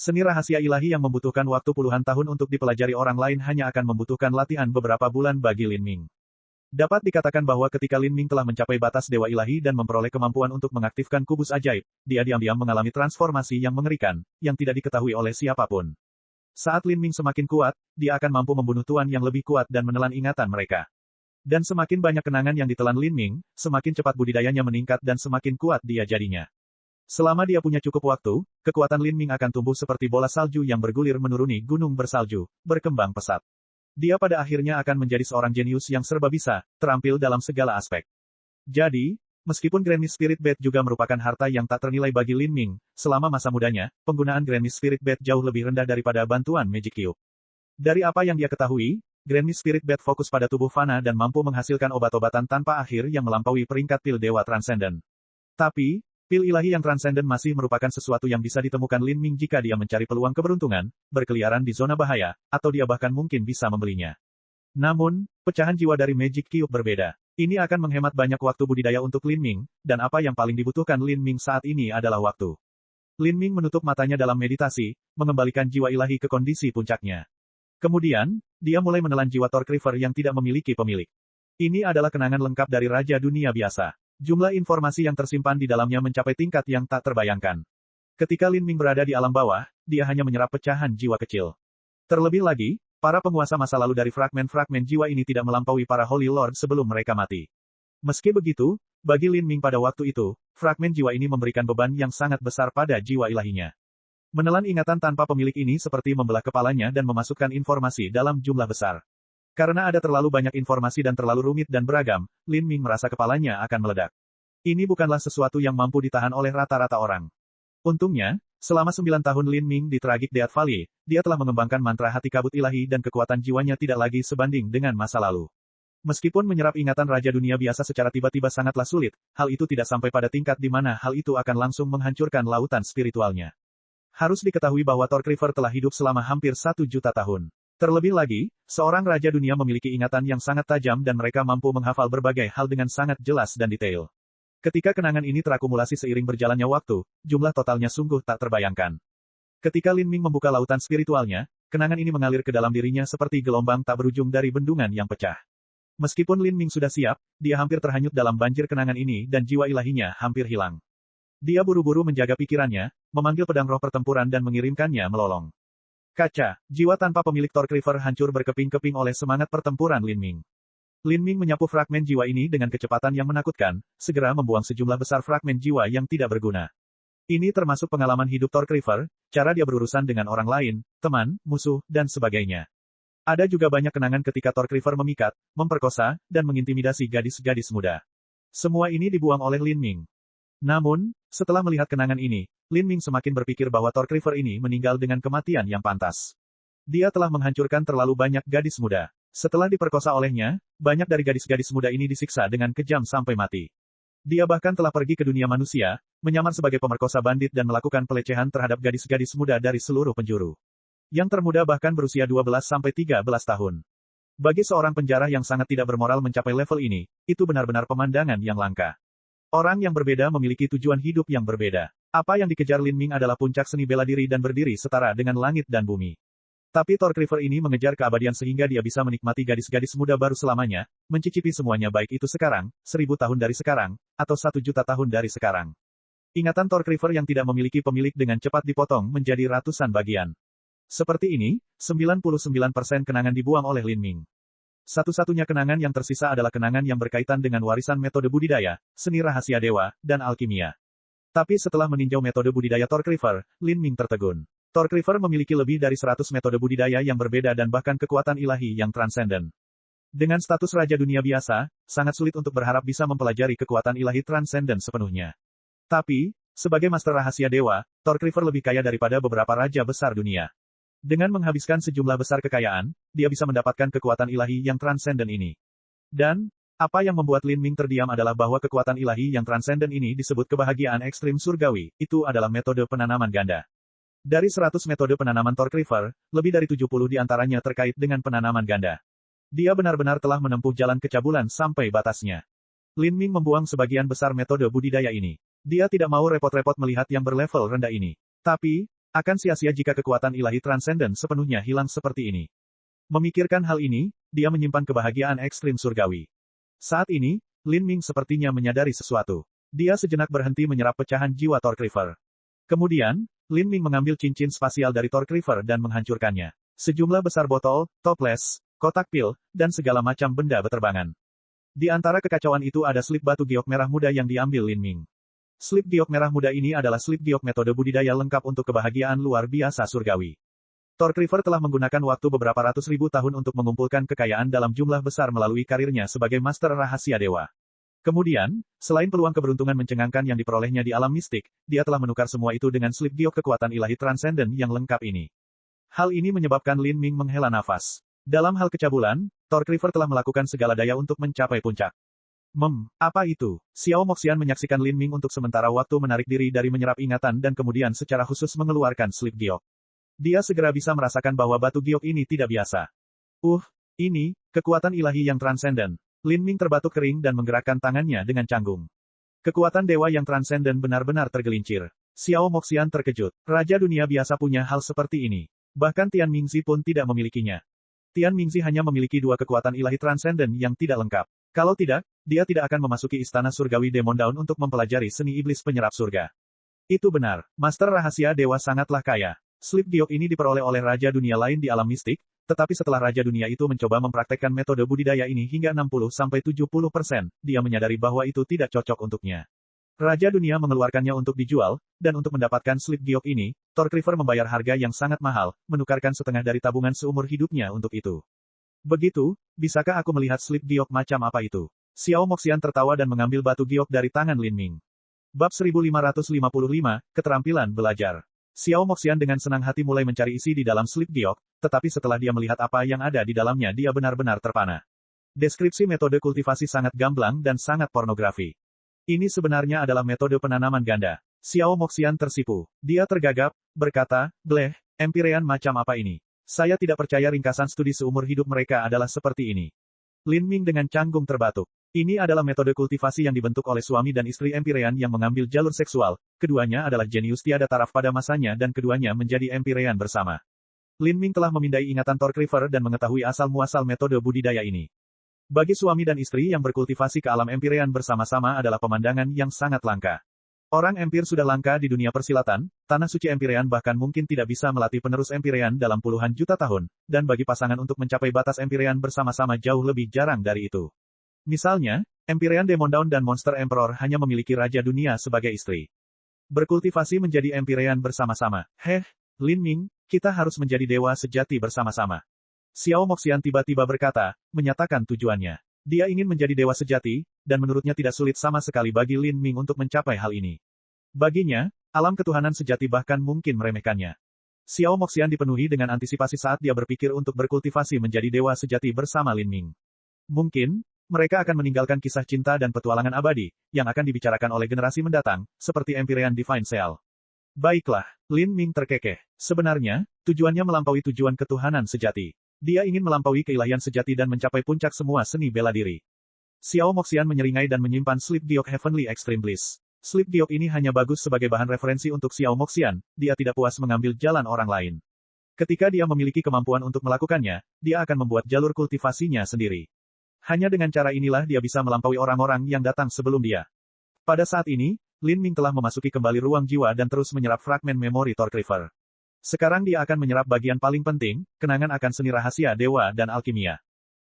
Seni rahasia ilahi yang membutuhkan waktu puluhan tahun untuk dipelajari orang lain hanya akan membutuhkan latihan beberapa bulan bagi Lin Ming. Dapat dikatakan bahwa ketika Lin Ming telah mencapai batas dewa ilahi dan memperoleh kemampuan untuk mengaktifkan kubus ajaib, dia diam-diam mengalami transformasi yang mengerikan, yang tidak diketahui oleh siapapun. Saat Lin Ming semakin kuat, dia akan mampu membunuh tuan yang lebih kuat dan menelan ingatan mereka. Dan semakin banyak kenangan yang ditelan Lin Ming, semakin cepat budidayanya meningkat dan semakin kuat dia jadinya. Selama dia punya cukup waktu, kekuatan Lin Ming akan tumbuh seperti bola salju yang bergulir menuruni gunung bersalju, berkembang pesat. Dia pada akhirnya akan menjadi seorang jenius yang serba bisa, terampil dalam segala aspek. Jadi, Meskipun Grand Mist Spirit Bed juga merupakan harta yang tak ternilai bagi Lin Ming, selama masa mudanya, penggunaan Grand Mist Spirit Bed jauh lebih rendah daripada bantuan Magic Cube. Dari apa yang dia ketahui, Grand Mist Spirit Bed fokus pada tubuh fana dan mampu menghasilkan obat-obatan tanpa akhir yang melampaui peringkat pil Dewa Transcendent. Tapi, pil ilahi yang transenden masih merupakan sesuatu yang bisa ditemukan Lin Ming jika dia mencari peluang keberuntungan, berkeliaran di zona bahaya, atau dia bahkan mungkin bisa membelinya. Namun, pecahan jiwa dari Magic Cube berbeda. Ini akan menghemat banyak waktu budidaya untuk Lin Ming, dan apa yang paling dibutuhkan Lin Ming saat ini adalah waktu. Lin Ming menutup matanya dalam meditasi, mengembalikan jiwa ilahi ke kondisi puncaknya. Kemudian, dia mulai menelan jiwa Torque River yang tidak memiliki pemilik. Ini adalah kenangan lengkap dari Raja Dunia Biasa. Jumlah informasi yang tersimpan di dalamnya mencapai tingkat yang tak terbayangkan. Ketika Lin Ming berada di alam bawah, dia hanya menyerap pecahan jiwa kecil. Terlebih lagi, para penguasa masa lalu dari fragmen-fragmen jiwa ini tidak melampaui para Holy Lord sebelum mereka mati. Meski begitu, bagi Lin Ming pada waktu itu, fragmen jiwa ini memberikan beban yang sangat besar pada jiwa ilahinya. Menelan ingatan tanpa pemilik ini seperti membelah kepalanya dan memasukkan informasi dalam jumlah besar. Karena ada terlalu banyak informasi dan terlalu rumit dan beragam, Lin Ming merasa kepalanya akan meledak. Ini bukanlah sesuatu yang mampu ditahan oleh rata-rata orang. Untungnya, selama 9 tahun Lin Ming di Tragic Death Valley, dia telah mengembangkan mantra hati kabut ilahi dan kekuatan jiwanya tidak lagi sebanding dengan masa lalu. Meskipun menyerap ingatan Raja Dunia Biasa secara tiba-tiba sangatlah sulit, hal itu tidak sampai pada tingkat di mana hal itu akan langsung menghancurkan lautan spiritualnya. Harus diketahui bahwa Torque River telah hidup selama hampir 1 juta tahun. Terlebih lagi, seorang Raja Dunia memiliki ingatan yang sangat tajam dan mereka mampu menghafal berbagai hal dengan sangat jelas dan detail. Ketika kenangan ini terakumulasi seiring berjalannya waktu, jumlah totalnya sungguh tak terbayangkan. Ketika Lin Ming membuka lautan spiritualnya, kenangan ini mengalir ke dalam dirinya seperti gelombang tak berujung dari bendungan yang pecah. Meskipun Lin Ming sudah siap, dia hampir terhanyut dalam banjir kenangan ini dan jiwa ilahinya hampir hilang. Dia buru-buru menjaga pikirannya, memanggil pedang roh pertempuran dan mengirimkannya melolong. Kaca, jiwa tanpa pemilik Torque River hancur berkeping-keping oleh semangat pertempuran Lin Ming. Lin Ming menyapu fragmen jiwa ini dengan kecepatan yang menakutkan, segera membuang sejumlah besar fragmen jiwa yang tidak berguna. Ini termasuk pengalaman hidup Torque River, cara dia berurusan dengan orang lain, teman, musuh, dan sebagainya. Ada juga banyak kenangan ketika Torque River memikat, memperkosa, dan mengintimidasi gadis-gadis muda. Semua ini dibuang oleh Lin Ming. Namun, setelah melihat kenangan ini, Lin Ming semakin berpikir bahwa Torque River ini meninggal dengan kematian yang pantas. Dia telah menghancurkan terlalu banyak gadis muda. Setelah diperkosa olehnya, banyak dari gadis-gadis muda ini disiksa dengan kejam sampai mati. Dia bahkan telah pergi ke dunia manusia, menyamar sebagai pemerkosa bandit dan melakukan pelecehan terhadap gadis-gadis muda dari seluruh penjuru. Yang termuda bahkan berusia 12-13 tahun. Bagi seorang penjara yang sangat tidak bermoral mencapai level ini, itu benar-benar pemandangan yang langka. Orang yang berbeda memiliki tujuan hidup yang berbeda. Apa yang dikejar Lin Ming adalah puncak seni bela diri dan berdiri setara dengan langit dan bumi. Tapi Torque River ini mengejar keabadian sehingga dia bisa menikmati gadis-gadis muda baru selamanya, mencicipi semuanya baik itu sekarang, 1000 tahun dari sekarang, atau 1 juta tahun dari sekarang. Ingatan Torque River yang tidak memiliki pemilik dengan cepat dipotong menjadi ratusan bagian. Seperti ini, 99% kenangan dibuang oleh Lin Ming. Satu-satunya kenangan yang tersisa adalah kenangan yang berkaitan dengan warisan metode budidaya, seni rahasia dewa, dan alkimia. Tapi setelah meninjau metode budidaya Torque River, Lin Ming tertegun. Torque River memiliki lebih dari 100 metode budidaya yang berbeda dan bahkan kekuatan ilahi yang transenden. Dengan status Raja Dunia Biasa, sangat sulit untuk berharap bisa mempelajari kekuatan ilahi transenden sepenuhnya. Tapi, sebagai Master Rahasia Dewa, Torque River lebih kaya daripada beberapa raja besar dunia. Dengan menghabiskan sejumlah besar kekayaan, dia bisa mendapatkan kekuatan ilahi yang transenden ini. Dan, apa yang membuat Lin Ming terdiam adalah bahwa kekuatan ilahi yang transenden ini disebut kebahagiaan ekstrim surgawi, itu adalah metode penanaman ganda. Dari 100 metode penanaman Torque River, lebih dari 70 di antaranya terkait dengan penanaman ganda. Dia benar-benar telah menempuh jalan kecabulan sampai batasnya. Lin Ming membuang sebagian besar metode budidaya ini. Dia tidak mau repot-repot melihat yang berlevel rendah ini. Tapi, akan sia-sia jika kekuatan ilahi transenden sepenuhnya hilang seperti ini. Memikirkan hal ini, dia menyimpan kebahagiaan ekstrim surgawi. Saat ini, Lin Ming sepertinya menyadari sesuatu. Dia sejenak berhenti menyerap pecahan jiwa Torque River. Kemudian, Lin Ming mengambil cincin spasial dari Torque River dan menghancurkannya. Sejumlah besar botol, toples, kotak pil, dan segala macam benda beterbangan. Di antara kekacauan itu ada slip batu giok merah muda yang diambil Lin Ming. Slip giok merah muda ini adalah slip giok metode budidaya lengkap untuk kebahagiaan luar biasa surgawi. Torque River telah menggunakan waktu beberapa ratus ribu tahun untuk mengumpulkan kekayaan dalam jumlah besar melalui karirnya sebagai Master Rahasia Dewa. Kemudian, selain peluang keberuntungan mencengangkan yang diperolehnya di alam mistik, dia telah menukar semua itu dengan slip giok kekuatan ilahi transenden yang lengkap ini. Hal ini menyebabkan Lin Ming menghela nafas. Dalam hal kecabulan, Torchriver telah melakukan segala daya untuk mencapai puncak. Apa itu? Xiao Moxian menyaksikan Lin Ming untuk sementara waktu menarik diri dari menyerap ingatan dan kemudian secara khusus mengeluarkan slip giok. Dia segera bisa merasakan bahwa batu giok ini tidak biasa. Ini, kekuatan ilahi yang transenden. Lin Ming terbatuk kering dan menggerakkan tangannya dengan canggung. Kekuatan dewa yang transenden benar-benar tergelincir. Xiao Moxian terkejut. Raja dunia biasa punya hal seperti ini. Bahkan Tian Mingzi pun tidak memilikinya. Tian Mingzi hanya memiliki dua kekuatan ilahi transenden yang tidak lengkap. Kalau tidak, dia tidak akan memasuki istana surgawi Demon Dawn untuk mempelajari seni iblis penyerap surga. Itu benar, Master Rahasia Dewa sangatlah kaya. Slip giok ini diperoleh oleh Raja Dunia lain di alam mistik, tetapi setelah Raja Dunia itu mencoba mempraktekkan metode budidaya ini hingga 60-70%, dia menyadari bahwa itu tidak cocok untuknya. Raja Dunia mengeluarkannya untuk dijual, dan untuk mendapatkan slip giok ini, Torchriver membayar harga yang sangat mahal, menukarkan setengah dari tabungan seumur hidupnya untuk itu. Begitu, bisakah aku melihat slip giok macam apa itu? Xiao Moxian tertawa dan mengambil batu giok dari tangan Lin Ming. Bab 1555, Keterampilan Belajar. Xiao Moxian dengan senang hati mulai mencari isi di dalam slip giok, tetapi setelah dia melihat apa yang ada di dalamnya dia benar-benar terpana. Deskripsi metode kultivasi sangat gamblang dan sangat pornografi. Ini sebenarnya adalah metode penanaman ganda. Xiao Moxian tersipu. Dia tergagap, berkata, "Bleh, empirean macam apa ini? Saya tidak percaya ringkasan studi seumur hidup mereka adalah seperti ini." Lin Ming dengan canggung terbatuk. Ini adalah metode kultivasi yang dibentuk oleh suami dan istri empirean yang mengambil jalur seksual. Keduanya adalah jenius tiada taraf pada masanya dan keduanya menjadi empirean bersama. Lin Ming telah memindai ingatan Torchriver dan mengetahui asal-muasal metode budidaya ini. Bagi suami dan istri yang berkultivasi ke alam empirean bersama-sama adalah pemandangan yang sangat langka. Orang empir sudah langka di dunia persilatan, tanah suci empirean bahkan mungkin tidak bisa melatih penerus empirean dalam puluhan juta tahun, dan bagi pasangan untuk mencapai batas empirean bersama-sama jauh lebih jarang dari itu. Misalnya, empirean Demon Dawn dan Monster Emperor hanya memiliki Raja Dunia sebagai istri. Berkultivasi menjadi empirean bersama-sama. Lin Ming, kita harus menjadi dewa sejati bersama-sama. Xiao Moxian tiba-tiba berkata, menyatakan tujuannya. Dia ingin menjadi dewa sejati, dan menurutnya tidak sulit sama sekali bagi Lin Ming untuk mencapai hal ini. Baginya, alam ketuhanan sejati bahkan mungkin meremehkannya. Xiao Moxian dipenuhi dengan antisipasi saat dia berpikir untuk berkultivasi menjadi dewa sejati bersama Lin Ming. Mungkin, mereka akan meninggalkan kisah cinta dan petualangan abadi, yang akan dibicarakan oleh generasi mendatang, seperti Empyrean Divine Seal. Baiklah, Lin Ming terkekeh. Sebenarnya, tujuannya melampaui tujuan ketuhanan sejati. Dia ingin melampaui keilahian sejati dan mencapai puncak semua seni bela diri. Xiao Moxian menyeringai dan menyimpan slip giok Heavenly Extreme Bliss. Slip giok ini hanya bagus sebagai bahan referensi untuk Xiao Moxian, dia tidak puas mengambil jalan orang lain. Ketika dia memiliki kemampuan untuk melakukannya, dia akan membuat jalur kultivasinya sendiri. Hanya dengan cara inilah dia bisa melampaui orang-orang yang datang sebelum dia. Pada saat ini, Lin Ming telah memasuki kembali ruang jiwa dan terus menyerap fragmen memori Torchriver. Sekarang dia akan menyerap bagian paling penting, kenangan akan seni rahasia dewa dan alkimia.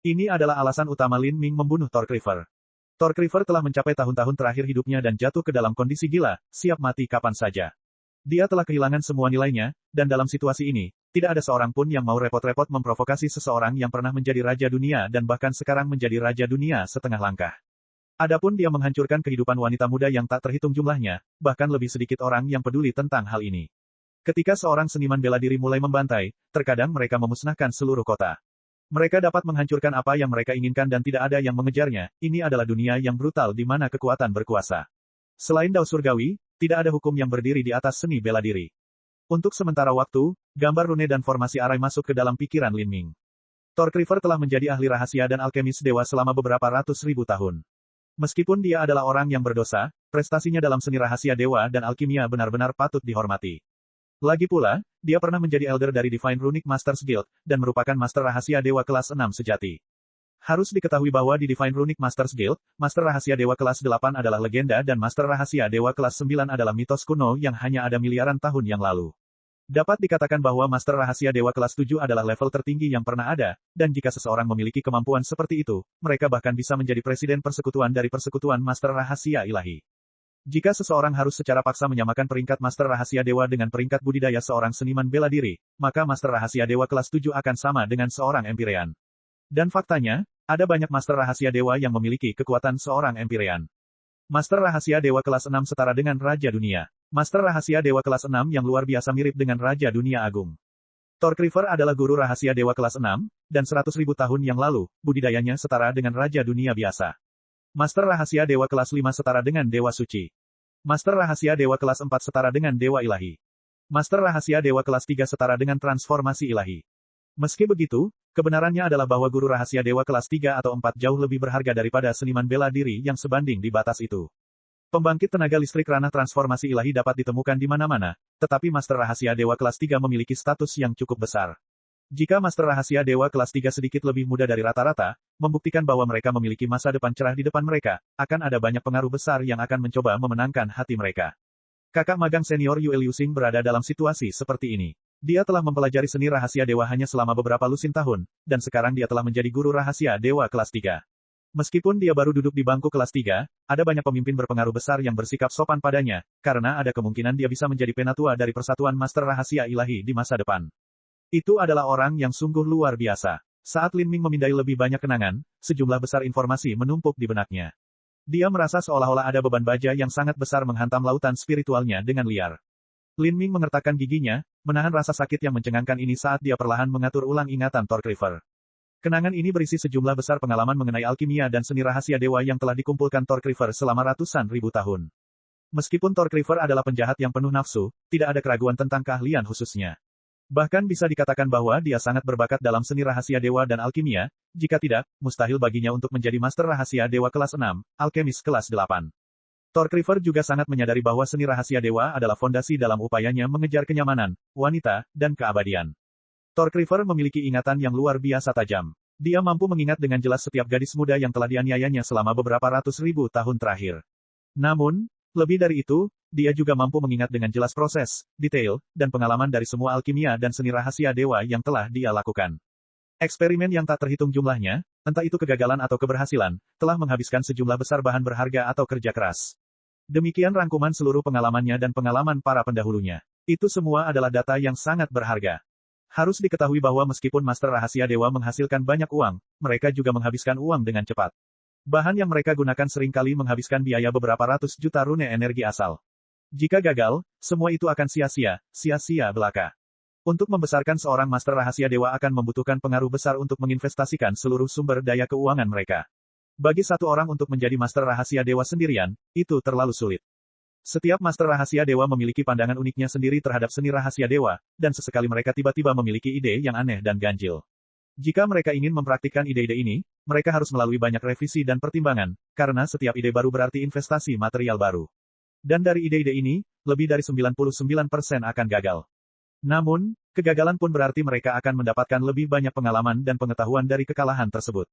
Ini adalah alasan utama Lin Ming membunuh Torchriver. Torchriver telah mencapai tahun-tahun terakhir hidupnya dan jatuh ke dalam kondisi gila, siap mati kapan saja. Dia telah kehilangan semua nilainya, dan dalam situasi ini, tidak ada seorang pun yang mau repot-repot memprovokasi seseorang yang pernah menjadi Raja Dunia dan bahkan sekarang menjadi Raja Dunia setengah langkah. Adapun dia menghancurkan kehidupan wanita muda yang tak terhitung jumlahnya, bahkan lebih sedikit orang yang peduli tentang hal ini. Ketika seorang seniman bela diri mulai membantai, terkadang mereka memusnahkan seluruh kota. Mereka dapat menghancurkan apa yang mereka inginkan dan tidak ada yang mengejarnya. Ini adalah dunia yang brutal di mana kekuatan berkuasa. Selain Dao Surgawi, tidak ada hukum yang berdiri di atas seni bela diri. Untuk sementara waktu, gambar rune dan formasi arai masuk ke dalam pikiran Lin Ming. Torchriver telah menjadi ahli rahasia dan alkemis dewa selama beberapa ratus ribu tahun. Meskipun dia adalah orang yang berdosa, prestasinya dalam seni rahasia dewa dan alkimia benar-benar patut dihormati. Lagi pula, dia pernah menjadi elder dari Divine Runic Masters Guild, dan merupakan master rahasia dewa kelas 6 sejati. Harus diketahui bahwa di Divine Runic Masters Guild, master rahasia dewa kelas 8 adalah legenda dan master rahasia dewa kelas 9 adalah mitos kuno yang hanya ada miliaran tahun yang lalu. Dapat dikatakan bahwa master rahasia dewa kelas 7 adalah level tertinggi yang pernah ada, dan jika seseorang memiliki kemampuan seperti itu, mereka bahkan bisa menjadi presiden persekutuan dari persekutuan master rahasia ilahi. Jika seseorang harus secara paksa menyamakan peringkat master rahasia dewa dengan peringkat budidaya seorang seniman bela diri, maka master rahasia dewa kelas 7 akan sama dengan seorang empirean. Dan faktanya, Ada banyak master rahasia dewa yang memiliki kekuatan seorang Empyrean. Master rahasia dewa kelas 6 setara dengan Raja Dunia. Master rahasia dewa kelas 6 yang luar biasa mirip dengan Raja Dunia Agung. Thorkriver adalah guru rahasia dewa kelas 6, dan 100.000 tahun yang lalu, budidayanya setara dengan Raja Dunia biasa. Master rahasia dewa kelas 5 setara dengan Dewa Suci. Master rahasia dewa kelas 4 setara dengan Dewa Ilahi. Master rahasia dewa kelas 3 setara dengan transformasi ilahi. Meski begitu, kebenarannya adalah bahwa guru rahasia dewa kelas 3 atau 4 jauh lebih berharga daripada seniman bela diri yang sebanding di batas itu. Pembangkit tenaga listrik ranah transformasi ilahi dapat ditemukan di mana-mana, tetapi master rahasia dewa kelas 3 memiliki status yang cukup besar. Jika master rahasia dewa kelas 3 sedikit lebih muda dari rata-rata, membuktikan bahwa mereka memiliki masa depan cerah di depan mereka, akan ada banyak pengaruh besar yang akan mencoba memenangkan hati mereka. Kakak magang senior Yue Liusing berada dalam situasi seperti ini. Dia telah mempelajari seni rahasia dewa hanya selama beberapa lusin tahun, dan sekarang dia telah menjadi guru rahasia dewa kelas 3. Meskipun dia baru duduk di bangku kelas 3, ada banyak pemimpin berpengaruh besar yang bersikap sopan padanya, karena ada kemungkinan dia bisa menjadi penatua dari persatuan master rahasia ilahi di masa depan. Itu adalah orang yang sungguh luar biasa. Saat Lin Ming memindai lebih banyak kenangan, sejumlah besar informasi menumpuk di benaknya. Dia merasa seolah-olah ada beban baja yang sangat besar menghantam lautan spiritualnya dengan liar. Lin Ming mengertakkan giginya, menahan rasa sakit yang mencengangkan ini saat dia perlahan mengatur ulang ingatan Thorkriver. Kenangan ini berisi sejumlah besar pengalaman mengenai alkimia dan seni rahasia dewa yang telah dikumpulkan Thorkriver selama ratusan ribu tahun. Meskipun Thorkriver adalah penjahat yang penuh nafsu, tidak ada keraguan tentang keahlian khususnya. Bahkan bisa dikatakan bahwa dia sangat berbakat dalam seni rahasia dewa dan alkimia, jika tidak, mustahil baginya untuk menjadi master rahasia dewa kelas 6, alkemis kelas 8. Thorkriver juga sangat menyadari bahwa seni rahasia dewa adalah fondasi dalam upayanya mengejar kenyamanan, wanita, dan keabadian. Thorkriver memiliki ingatan yang luar biasa tajam. Dia mampu mengingat dengan jelas setiap gadis muda yang telah dianiayanya selama beberapa ratus ribu tahun terakhir. Namun, lebih dari itu, dia juga mampu mengingat dengan jelas proses, detail, dan pengalaman dari semua alkimia dan seni rahasia dewa yang telah dia lakukan. Eksperimen yang tak terhitung jumlahnya, entah itu kegagalan atau keberhasilan, telah menghabiskan sejumlah besar bahan berharga atau kerja keras. Demikian rangkuman seluruh pengalamannya dan pengalaman para pendahulunya. Itu semua adalah data yang sangat berharga. Harus diketahui bahwa meskipun master rahasia dewa menghasilkan banyak uang, mereka juga menghabiskan uang dengan cepat. Bahan yang mereka gunakan seringkali menghabiskan biaya beberapa ratus juta rune energi asal. Jika gagal, semua itu akan sia-sia belaka. Untuk membesarkan seorang master rahasia dewa akan membutuhkan pengaruh besar untuk menginvestasikan seluruh sumber daya keuangan mereka. Bagi satu orang untuk menjadi master rahasia dewa sendirian, itu terlalu sulit. Setiap master rahasia dewa memiliki pandangan uniknya sendiri terhadap seni rahasia dewa, dan sesekali mereka tiba-tiba memiliki ide yang aneh dan ganjil. Jika mereka ingin mempraktikkan ide-ide ini, mereka harus melalui banyak revisi dan pertimbangan, karena setiap ide baru berarti investasi material baru. Dan dari ide-ide ini, lebih dari 99% akan gagal. Namun, kegagalan pun berarti mereka akan mendapatkan lebih banyak pengalaman dan pengetahuan dari kekalahan tersebut.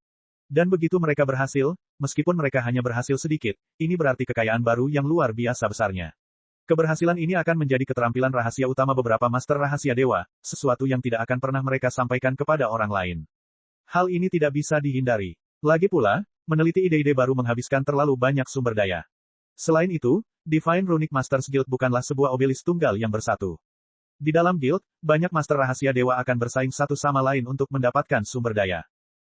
Dan begitu mereka berhasil, meskipun mereka hanya berhasil sedikit, ini berarti kekayaan baru yang luar biasa besarnya. Keberhasilan ini akan menjadi keterampilan rahasia utama beberapa master rahasia dewa, sesuatu yang tidak akan pernah mereka sampaikan kepada orang lain. Hal ini tidak bisa dihindari. Lagi pula, meneliti ide-ide baru menghabiskan terlalu banyak sumber daya. Selain itu, Divine Runic Masters Guild bukanlah sebuah obelis tunggal yang bersatu. Di dalam guild, banyak master rahasia dewa akan bersaing satu sama lain untuk mendapatkan sumber daya.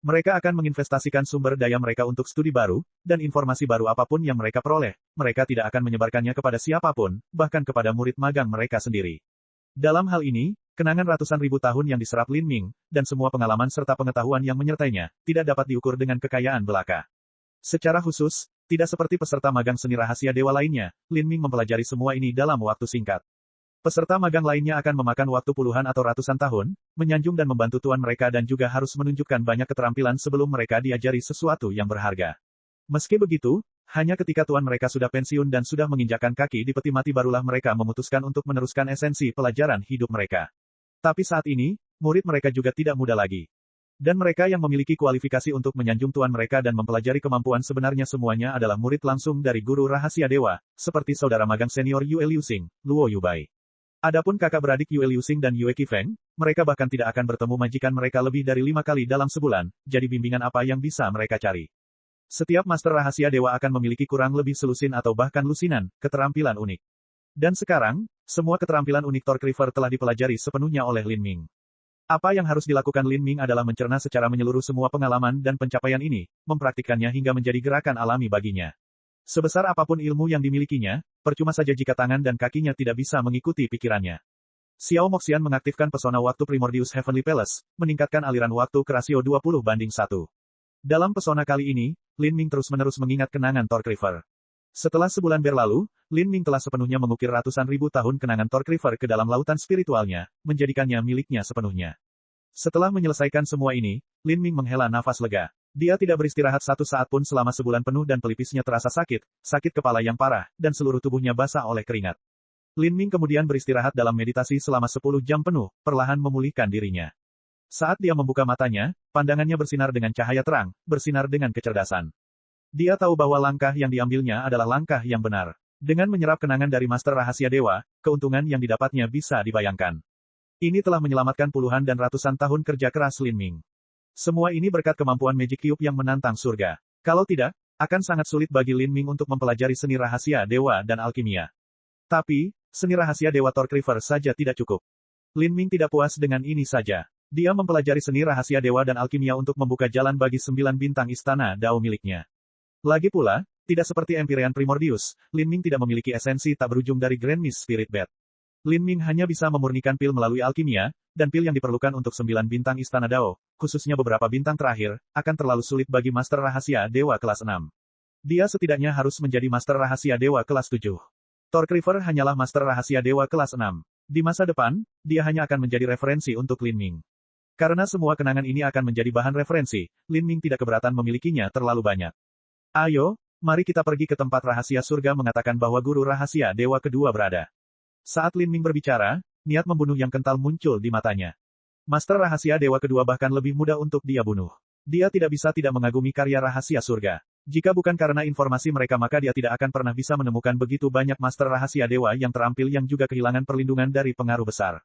Mereka akan menginvestasikan sumber daya mereka untuk studi baru, dan informasi baru apapun yang mereka peroleh, mereka tidak akan menyebarkannya kepada siapapun, bahkan kepada murid magang mereka sendiri. Dalam hal ini, kenangan ratusan ribu tahun yang diserap Lin Ming, dan semua pengalaman serta pengetahuan yang menyertainya, tidak dapat diukur dengan kekayaan belaka. Secara khusus, tidak seperti peserta magang seni rahasia dewa lainnya, Lin Ming mempelajari semua ini dalam waktu singkat. Peserta magang lainnya akan memakan waktu puluhan atau ratusan tahun, menyanjung dan membantu tuan mereka dan juga harus menunjukkan banyak keterampilan sebelum mereka diajari sesuatu yang berharga. Meski begitu, hanya ketika tuan mereka sudah pensiun dan sudah menginjakkan kaki di peti mati barulah mereka memutuskan untuk meneruskan esensi pelajaran hidup mereka. Tapi saat ini, murid mereka juga tidak muda lagi. Dan mereka yang memiliki kualifikasi untuk menyanjung tuan mereka dan mempelajari kemampuan sebenarnya semuanya adalah murid langsung dari guru rahasia dewa, seperti saudara magang senior Yue Liusing, Luo Yubai. Adapun kakak beradik Yue Liusing dan Yue Qifeng, mereka bahkan tidak akan bertemu majikan mereka lebih dari 5 kali dalam sebulan, jadi bimbingan apa yang bisa mereka cari. Setiap master rahasia dewa akan memiliki kurang lebih selusin atau bahkan lusinan, keterampilan unik. Dan sekarang, semua keterampilan unik Thorkriver telah dipelajari sepenuhnya oleh Lin Ming. Apa yang harus dilakukan Lin Ming adalah mencerna secara menyeluruh semua pengalaman dan pencapaian ini, mempraktikkannya hingga menjadi gerakan alami baginya. Sebesar apapun ilmu yang dimilikinya, percuma saja jika tangan dan kakinya tidak bisa mengikuti pikirannya. Xiao Moxian mengaktifkan pesona waktu Primordius Heavenly Palace, meningkatkan aliran waktu ke rasio 20:1. Dalam pesona kali ini, Lin Ming terus-menerus mengingat kenangan Torque River. Setelah sebulan berlalu, Lin Ming telah sepenuhnya mengukir ratusan ribu tahun kenangan Torque River ke dalam lautan spiritualnya, menjadikannya miliknya sepenuhnya. Setelah menyelesaikan semua ini, Lin Ming menghela nafas lega. Dia tidak beristirahat satu saat pun selama sebulan penuh dan pelipisnya terasa sakit, sakit kepala yang parah, dan seluruh tubuhnya basah oleh keringat. Lin Ming kemudian beristirahat dalam meditasi selama 10 jam penuh, perlahan memulihkan dirinya. Saat dia membuka matanya, pandangannya bersinar dengan cahaya terang, bersinar dengan kecerdasan. Dia tahu bahwa langkah yang diambilnya adalah langkah yang benar. Dengan menyerap kenangan dari Master Rahasia Dewa, keuntungan yang didapatnya bisa dibayangkan. Ini telah menyelamatkan puluhan dan ratusan tahun kerja keras Lin Ming. Semua ini berkat kemampuan Magic Cube yang menantang surga. Kalau tidak, akan sangat sulit bagi Lin Ming untuk mempelajari seni rahasia dewa dan alkimia. Tapi, seni rahasia dewa Torque River saja tidak cukup. Lin Ming tidak puas dengan ini saja. Dia mempelajari seni rahasia dewa dan alkimia untuk membuka jalan bagi 9 bintang istana Dao miliknya. Lagi pula, tidak seperti Empyrean Primordius, Lin Ming tidak memiliki esensi tak berujung dari Grand Mist Spirit Bed. Lin Ming hanya bisa memurnikan pil melalui alkimia, dan pil yang diperlukan untuk 9 bintang istana Dao, khususnya beberapa bintang terakhir, akan terlalu sulit bagi Master Rahasia Dewa kelas 6. Dia setidaknya harus menjadi Master Rahasia Dewa kelas 7. Torque River hanyalah Master Rahasia Dewa kelas 6. Di masa depan, dia hanya akan menjadi referensi untuk Lin Ming. Karena semua kenangan ini akan menjadi bahan referensi, Lin Ming tidak keberatan memilikinya terlalu banyak. Ayo, mari kita pergi ke tempat rahasia surga mengatakan bahwa guru rahasia dewa kedua berada. Saat Lin Ming berbicara, niat membunuh yang kental muncul di matanya. Master rahasia dewa kedua bahkan lebih mudah untuk dia bunuh. Dia tidak bisa tidak mengagumi karya rahasia surga. Jika bukan karena informasi mereka maka dia tidak akan pernah bisa menemukan begitu banyak master rahasia dewa yang terampil yang juga kehilangan perlindungan dari pengaruh besar.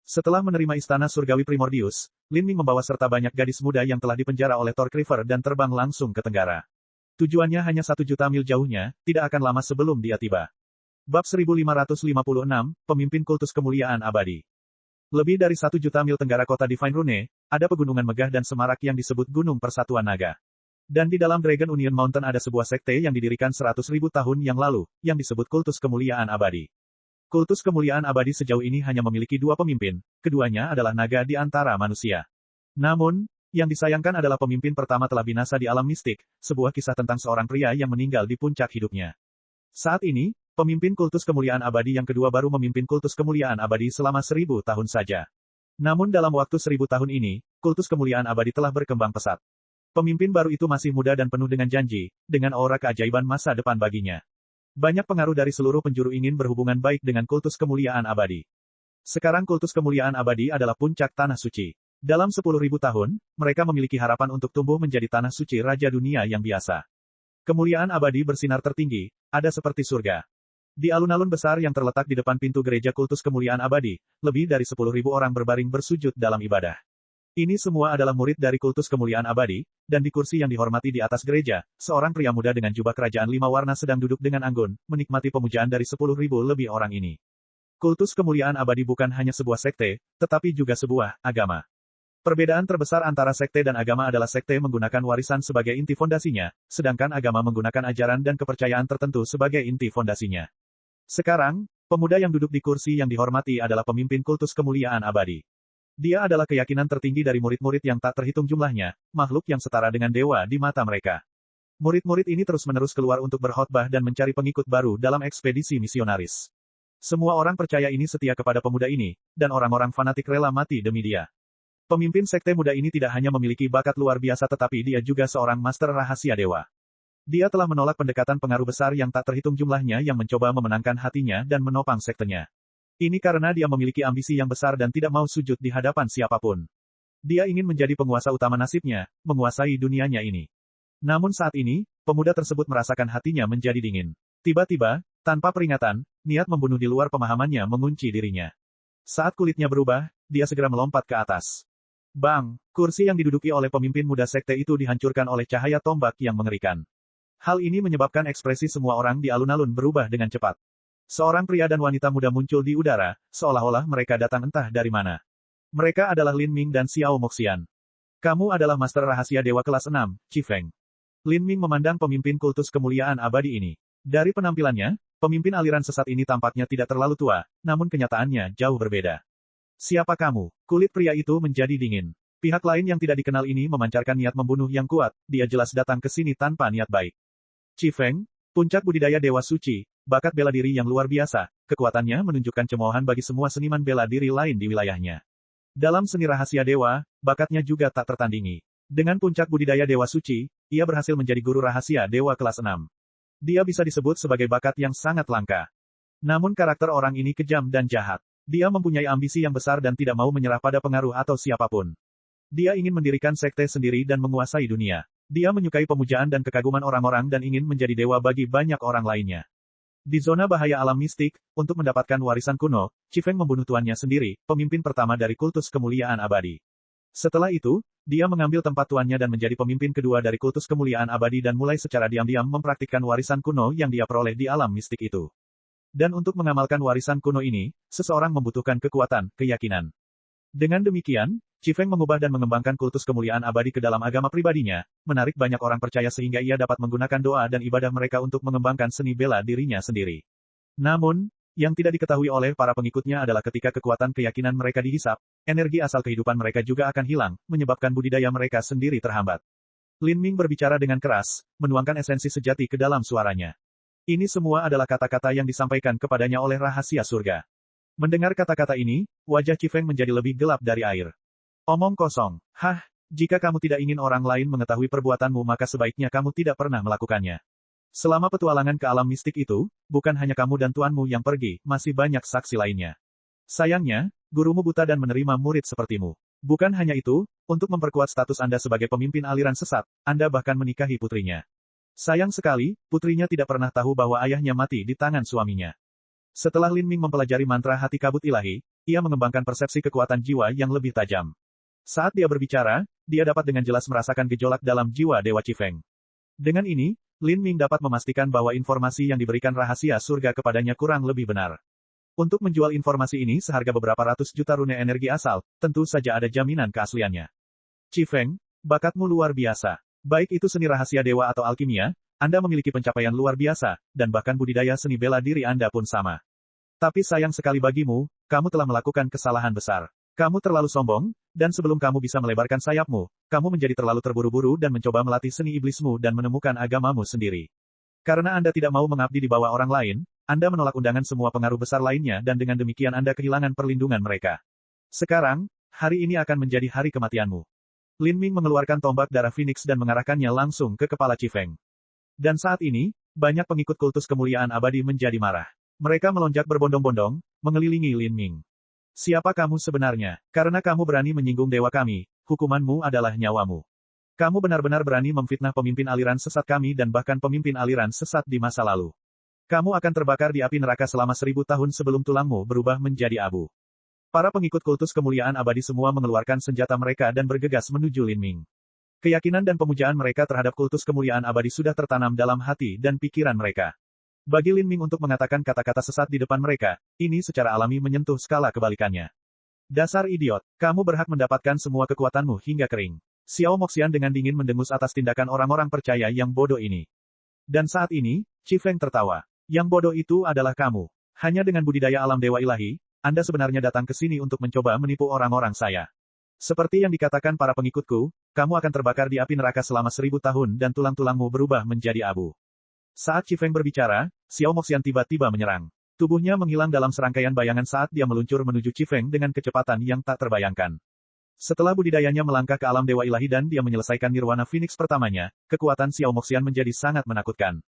Setelah menerima istana surgawi Primordius, Lin Ming membawa serta banyak gadis muda yang telah dipenjara oleh Torque River dan terbang langsung ke tenggara. Tujuannya hanya 1 juta mil jauhnya, tidak akan lama sebelum dia tiba. Bab 1556, Pemimpin Kultus Kemuliaan Abadi. Lebih dari 1 juta mil tenggara kota Divine Rune, ada pegunungan megah dan semarak yang disebut Gunung Persatuan Naga. Dan di dalam Dragon Union Mountain ada sebuah sekte yang didirikan 100.000 tahun yang lalu, yang disebut Kultus Kemuliaan Abadi. Kultus Kemuliaan Abadi sejauh ini hanya memiliki 2 pemimpin, keduanya adalah naga di antara manusia. Namun, yang disayangkan adalah pemimpin pertama telah binasa di alam mistik, sebuah kisah tentang seorang pria yang meninggal di puncak hidupnya. Saat ini, pemimpin Kultus Kemuliaan Abadi yang kedua baru memimpin Kultus Kemuliaan Abadi selama 1000 tahun saja. Namun dalam waktu 1000 tahun ini, Kultus Kemuliaan Abadi telah berkembang pesat. Pemimpin baru itu masih muda dan penuh dengan janji, dengan aura keajaiban masa depan baginya. Banyak pengaruh dari seluruh penjuru ingin berhubungan baik dengan Kultus Kemuliaan Abadi. Sekarang Kultus Kemuliaan Abadi adalah puncak tanah suci. Dalam 10.000 tahun, mereka memiliki harapan untuk tumbuh menjadi tanah suci Raja Dunia yang biasa. Kemuliaan abadi bersinar tertinggi, ada seperti surga. Di alun-alun besar yang terletak di depan pintu gereja Kultus Kemuliaan Abadi, lebih dari 10.000 orang berbaring bersujud dalam ibadah. Ini semua adalah murid dari Kultus Kemuliaan Abadi, dan di kursi yang dihormati di atas gereja, seorang pria muda dengan jubah kerajaan 5 warna sedang duduk dengan anggun, menikmati pemujaan dari 10.000 lebih orang ini. Kultus Kemuliaan Abadi bukan hanya sebuah sekte, tetapi juga sebuah agama. Perbedaan terbesar antara sekte dan agama adalah sekte menggunakan warisan sebagai inti fondasinya, sedangkan agama menggunakan ajaran dan kepercayaan tertentu sebagai inti fondasinya. Sekarang, pemuda yang duduk di kursi yang dihormati adalah pemimpin Kultus Kemuliaan Abadi. Dia adalah keyakinan tertinggi dari murid-murid yang tak terhitung jumlahnya, makhluk yang setara dengan dewa di mata mereka. Murid-murid ini terus-menerus keluar untuk berkhotbah dan mencari pengikut baru dalam ekspedisi misionaris. Semua orang percaya ini setia kepada pemuda ini, dan orang-orang fanatik rela mati demi dia. Pemimpin sekte muda ini tidak hanya memiliki bakat luar biasa tetapi dia juga seorang master rahasia dewa. Dia telah menolak pendekatan pengaruh besar yang tak terhitung jumlahnya yang mencoba memenangkan hatinya dan menopang sektenya. Ini karena dia memiliki ambisi yang besar dan tidak mau sujud di hadapan siapapun. Dia ingin menjadi penguasa utama nasibnya, menguasai dunianya ini. Namun saat ini, pemuda tersebut merasakan hatinya menjadi dingin. Tiba-tiba, tanpa peringatan, niat membunuh di luar pemahamannya mengunci dirinya. Saat kulitnya berubah, dia segera melompat ke atas. Bang, kursi yang diduduki oleh pemimpin muda sekte itu dihancurkan oleh cahaya tombak yang mengerikan. Hal ini menyebabkan ekspresi semua orang di alun-alun berubah dengan cepat. Seorang pria dan wanita muda muncul di udara, seolah-olah mereka datang entah dari mana. Mereka adalah Lin Ming dan Xiao Moxian. Kamu adalah Master Rahasia Dewa kelas 6, Qifeng. Lin Ming memandang pemimpin kultus kemuliaan abadi ini. Dari penampilannya, pemimpin aliran sesat ini tampaknya tidak terlalu tua, namun kenyataannya jauh berbeda. Siapa kamu? Kulit pria itu menjadi dingin. Pihak lain yang tidak dikenal ini memancarkan niat membunuh yang kuat, dia jelas datang ke sini tanpa niat baik. Qifeng, puncak budidaya Dewa Suci, bakat bela diri yang luar biasa, kekuatannya menunjukkan cemoohan bagi semua seniman bela diri lain di wilayahnya. Dalam seni rahasia dewa, bakatnya juga tak tertandingi. Dengan puncak budidaya Dewa Suci, ia berhasil menjadi guru rahasia Dewa kelas 6. Dia bisa disebut sebagai bakat yang sangat langka. Namun karakter orang ini kejam dan jahat. Dia mempunyai ambisi yang besar dan tidak mau menyerah pada pengaruh atau siapapun. Dia ingin mendirikan sekte sendiri dan menguasai dunia. Dia menyukai pemujaan dan kekaguman orang-orang dan ingin menjadi dewa bagi banyak orang lainnya. Di zona bahaya alam mistik, untuk mendapatkan warisan kuno, Qifeng membunuh tuannya sendiri, pemimpin pertama dari kultus kemuliaan abadi. Setelah itu, dia mengambil tempat tuannya dan menjadi pemimpin kedua dari kultus kemuliaan abadi dan mulai secara diam-diam mempraktikkan warisan kuno yang dia peroleh di alam mistik itu. Dan untuk mengamalkan warisan kuno ini, seseorang membutuhkan kekuatan, keyakinan. Dengan demikian, Qifeng mengubah dan mengembangkan kultus kemuliaan abadi ke dalam agama pribadinya, menarik banyak orang percaya sehingga ia dapat menggunakan doa dan ibadah mereka untuk mengembangkan seni bela dirinya sendiri. Namun, yang tidak diketahui oleh para pengikutnya adalah ketika kekuatan keyakinan mereka dihisap, energi asal kehidupan mereka juga akan hilang, menyebabkan budidaya mereka sendiri terhambat. Lin Ming berbicara dengan keras, menuangkan esensi sejati ke dalam suaranya. Ini semua adalah kata-kata yang disampaikan kepadanya oleh rahasia surga. Mendengar kata-kata ini, wajah Qifeng menjadi lebih gelap dari air. Omong kosong. Hah, jika kamu tidak ingin orang lain mengetahui perbuatanmu maka sebaiknya kamu tidak pernah melakukannya. Selama petualangan ke alam mistik itu, bukan hanya kamu dan tuanmu yang pergi, masih banyak saksi lainnya. Sayangnya, gurumu buta dan menerima murid sepertimu. Bukan hanya itu, untuk memperkuat status Anda sebagai pemimpin aliran sesat, Anda bahkan menikahi putrinya. Sayang sekali, putrinya tidak pernah tahu bahwa ayahnya mati di tangan suaminya. Setelah Lin Ming mempelajari mantra hati kabut ilahi, ia mengembangkan persepsi kekuatan jiwa yang lebih tajam. Saat dia berbicara, dia dapat dengan jelas merasakan gejolak dalam jiwa Dewa Qifeng. Dengan ini, Lin Ming dapat memastikan bahwa informasi yang diberikan rahasia surga kepadanya kurang lebih benar. Untuk menjual informasi ini seharga beberapa ratus juta rune energi asal, tentu saja ada jaminan keasliannya. Qifeng, bakatmu luar biasa. Baik itu seni rahasia dewa atau alkimia, Anda memiliki pencapaian luar biasa, dan bahkan budidaya seni bela diri Anda pun sama. Tapi sayang sekali bagimu, kamu telah melakukan kesalahan besar. Kamu terlalu sombong, dan sebelum kamu bisa melebarkan sayapmu, kamu menjadi terlalu terburu-buru dan mencoba melatih seni iblismu dan menemukan agamamu sendiri. Karena Anda tidak mau mengabdi di bawah orang lain, Anda menolak undangan semua pengaruh besar lainnya dan dengan demikian Anda kehilangan perlindungan mereka. Sekarang, hari ini akan menjadi hari kematianmu. Lin Ming mengeluarkan tombak darah Phoenix dan mengarahkannya langsung ke kepala Qifeng. Dan saat ini, banyak pengikut kultus kemuliaan abadi menjadi marah. Mereka melonjak berbondong-bondong, mengelilingi Lin Ming. Siapa kamu sebenarnya? Karena kamu berani menyinggung dewa kami, hukumanmu adalah nyawamu. Kamu benar-benar berani memfitnah pemimpin aliran sesat kami dan bahkan pemimpin aliran sesat di masa lalu. Kamu akan terbakar di api neraka selama 1000 tahun sebelum tulangmu berubah menjadi abu. Para pengikut kultus kemuliaan abadi semua mengeluarkan senjata mereka dan bergegas menuju Lin Ming. Keyakinan dan pemujaan mereka terhadap kultus kemuliaan abadi sudah tertanam dalam hati dan pikiran mereka. Bagi Lin Ming untuk mengatakan kata-kata sesat di depan mereka, ini secara alami menyentuh skala kebalikannya. Dasar idiot, kamu berhak mendapatkan semua kekuatanmu hingga kering. Xiao Moxian dengan dingin mendengus atas tindakan orang-orang percaya yang bodoh ini. Dan saat ini, Qifeng tertawa. Yang bodoh itu adalah kamu. Hanya dengan budidaya alam dewa ilahi, Anda sebenarnya datang ke sini untuk mencoba menipu orang-orang saya. Seperti yang dikatakan para pengikutku, kamu akan terbakar di api neraka selama 1000 tahun dan tulang-tulangmu berubah menjadi abu. Saat Qifeng berbicara, Xiao Moxian tiba-tiba menyerang. Tubuhnya menghilang dalam serangkaian bayangan saat dia meluncur menuju Qifeng dengan kecepatan yang tak terbayangkan. Setelah budidayanya melangkah ke alam dewa ilahi dan dia menyelesaikan nirwana Phoenix pertamanya, kekuatan Xiao Moxian menjadi sangat menakutkan.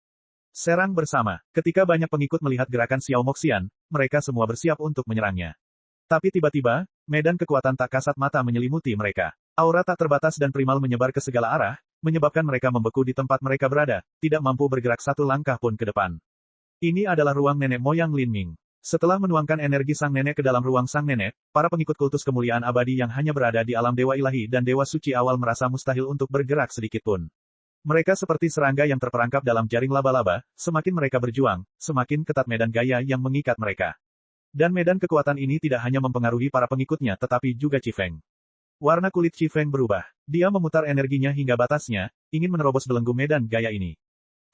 Serang bersama. Ketika banyak pengikut melihat gerakan Xiao Moxian, mereka semua bersiap untuk menyerangnya. Tapi tiba-tiba, medan kekuatan tak kasat mata menyelimuti mereka. Aura tak terbatas dan primal menyebar ke segala arah, menyebabkan mereka membeku di tempat mereka berada, tidak mampu bergerak satu langkah pun ke depan. Ini adalah ruang nenek moyang Lin Ming. Setelah menuangkan energi sang nenek ke dalam ruang sang nenek, para pengikut kultus kemuliaan abadi yang hanya berada di alam dewa ilahi dan dewa suci awal merasa mustahil untuk bergerak sedikit pun. Mereka seperti serangga yang terperangkap dalam jaring laba-laba, semakin mereka berjuang, semakin ketat medan gaya yang mengikat mereka. Dan medan kekuatan ini tidak hanya mempengaruhi para pengikutnya tetapi juga Chifeng. Warna kulit Chifeng berubah. Dia memutar energinya hingga batasnya, ingin menerobos belenggu medan gaya ini.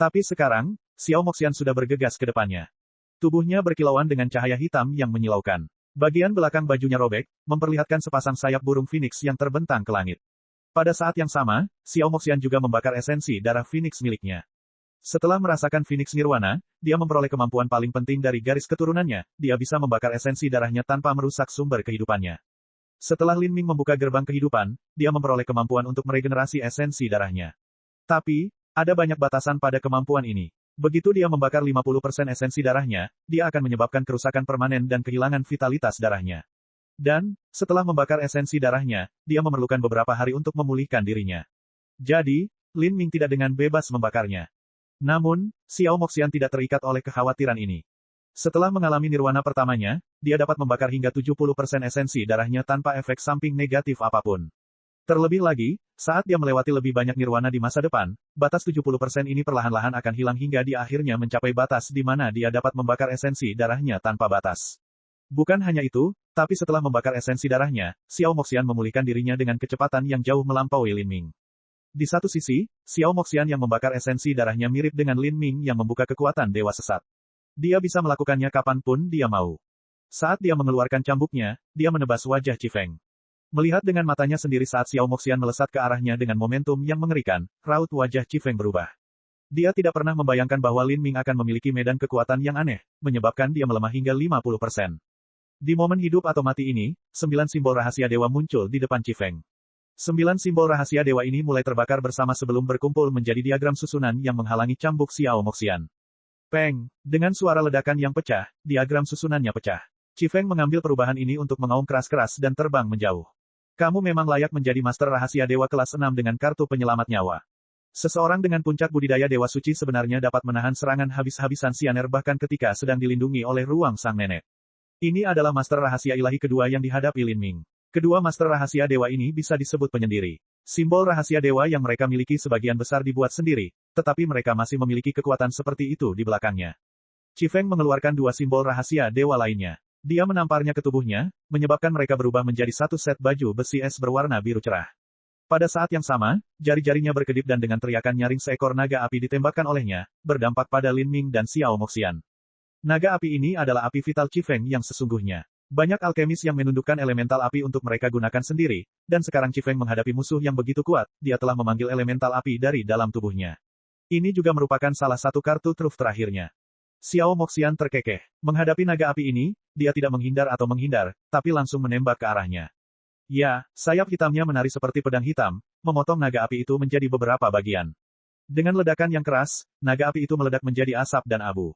Tapi sekarang, Xiao Moxian sudah bergegas ke depannya. Tubuhnya berkilauan dengan cahaya hitam yang menyilaukan. Bagian belakang bajunya robek, memperlihatkan sepasang sayap burung phoenix yang terbentang ke langit. Pada saat yang sama, Xiao Moxian juga membakar esensi darah phoenix miliknya. Setelah merasakan Phoenix Nirwana, dia memperoleh kemampuan paling penting dari garis keturunannya, dia bisa membakar esensi darahnya tanpa merusak sumber kehidupannya. Setelah Lin Ming membuka gerbang kehidupan, dia memperoleh kemampuan untuk meregenerasi esensi darahnya. Tapi, ada banyak batasan pada kemampuan ini. Begitu dia membakar 50% esensi darahnya, dia akan menyebabkan kerusakan permanen dan kehilangan vitalitas darahnya. Dan, setelah membakar esensi darahnya, dia memerlukan beberapa hari untuk memulihkan dirinya. Jadi, Lin Ming tidak dengan bebas membakarnya. Namun, Xiao Moxian tidak terikat oleh kekhawatiran ini. Setelah mengalami nirwana pertamanya, dia dapat membakar hingga 70% esensi darahnya tanpa efek samping negatif apapun. Terlebih lagi, saat dia melewati lebih banyak nirwana di masa depan, batas 70% ini perlahan-lahan akan hilang hingga dia akhirnya mencapai batas di mana dia dapat membakar esensi darahnya tanpa batas. Bukan hanya itu, tapi setelah membakar esensi darahnya, Xiao Moxian memulihkan dirinya dengan kecepatan yang jauh melampaui Lin Ming. Di satu sisi, Xiao Moxian yang membakar esensi darahnya mirip dengan Lin Ming yang membuka kekuatan Dewa Sesat. Dia bisa melakukannya kapanpun dia mau. Saat dia mengeluarkan cambuknya, dia menebas wajah Chifeng. Melihat dengan matanya sendiri saat Xiao Moxian melesat ke arahnya dengan momentum yang mengerikan, raut wajah Chifeng berubah. Dia tidak pernah membayangkan bahwa Lin Ming akan memiliki medan kekuatan yang aneh, menyebabkan dia melemah hingga 50%. Di momen hidup atau mati ini, 9 simbol rahasia dewa muncul di depan Chifeng. 9 simbol rahasia dewa ini mulai terbakar bersama sebelum berkumpul menjadi diagram susunan yang menghalangi cambuk Xiao Moxian. Peng! Dengan suara ledakan yang pecah, diagram susunannya pecah. Chifeng mengambil perubahan ini untuk mengaum keras-keras dan terbang menjauh. Kamu memang layak menjadi master rahasia dewa kelas 6 dengan kartu penyelamat nyawa. Seseorang dengan puncak budidaya dewa suci sebenarnya dapat menahan serangan habis-habisan Sianer bahkan ketika sedang dilindungi oleh ruang sang nenek. Ini adalah master rahasia ilahi kedua yang dihadapi Lin Ming. Kedua master rahasia dewa ini bisa disebut penyendiri. Simbol rahasia dewa yang mereka miliki sebagian besar dibuat sendiri, tetapi mereka masih memiliki kekuatan seperti itu di belakangnya. Chifeng mengeluarkan 2 simbol rahasia dewa lainnya. Dia menamparnya ke tubuhnya, menyebabkan mereka berubah menjadi satu set baju besi es berwarna biru cerah. Pada saat yang sama, jari-jarinya berkedip dan dengan teriakan nyaring seekor naga api ditembakkan olehnya, berdampak pada Lin Ming dan Xiao Moxian. Naga api ini adalah api vital Chifeng yang sesungguhnya. Banyak alkemis yang menundukkan elemental api untuk mereka gunakan sendiri, dan sekarang Chifeng menghadapi musuh yang begitu kuat, dia telah memanggil elemental api dari dalam tubuhnya. Ini juga merupakan salah satu kartu truf terakhirnya. Xiao Moxian terkekeh. Menghadapi naga api ini, dia tidak menghindar atau menghindar, tapi langsung menembak ke arahnya. Ya, sayap hitamnya menari seperti pedang hitam, memotong naga api itu menjadi beberapa bagian. Dengan ledakan yang keras, naga api itu meledak menjadi asap dan abu.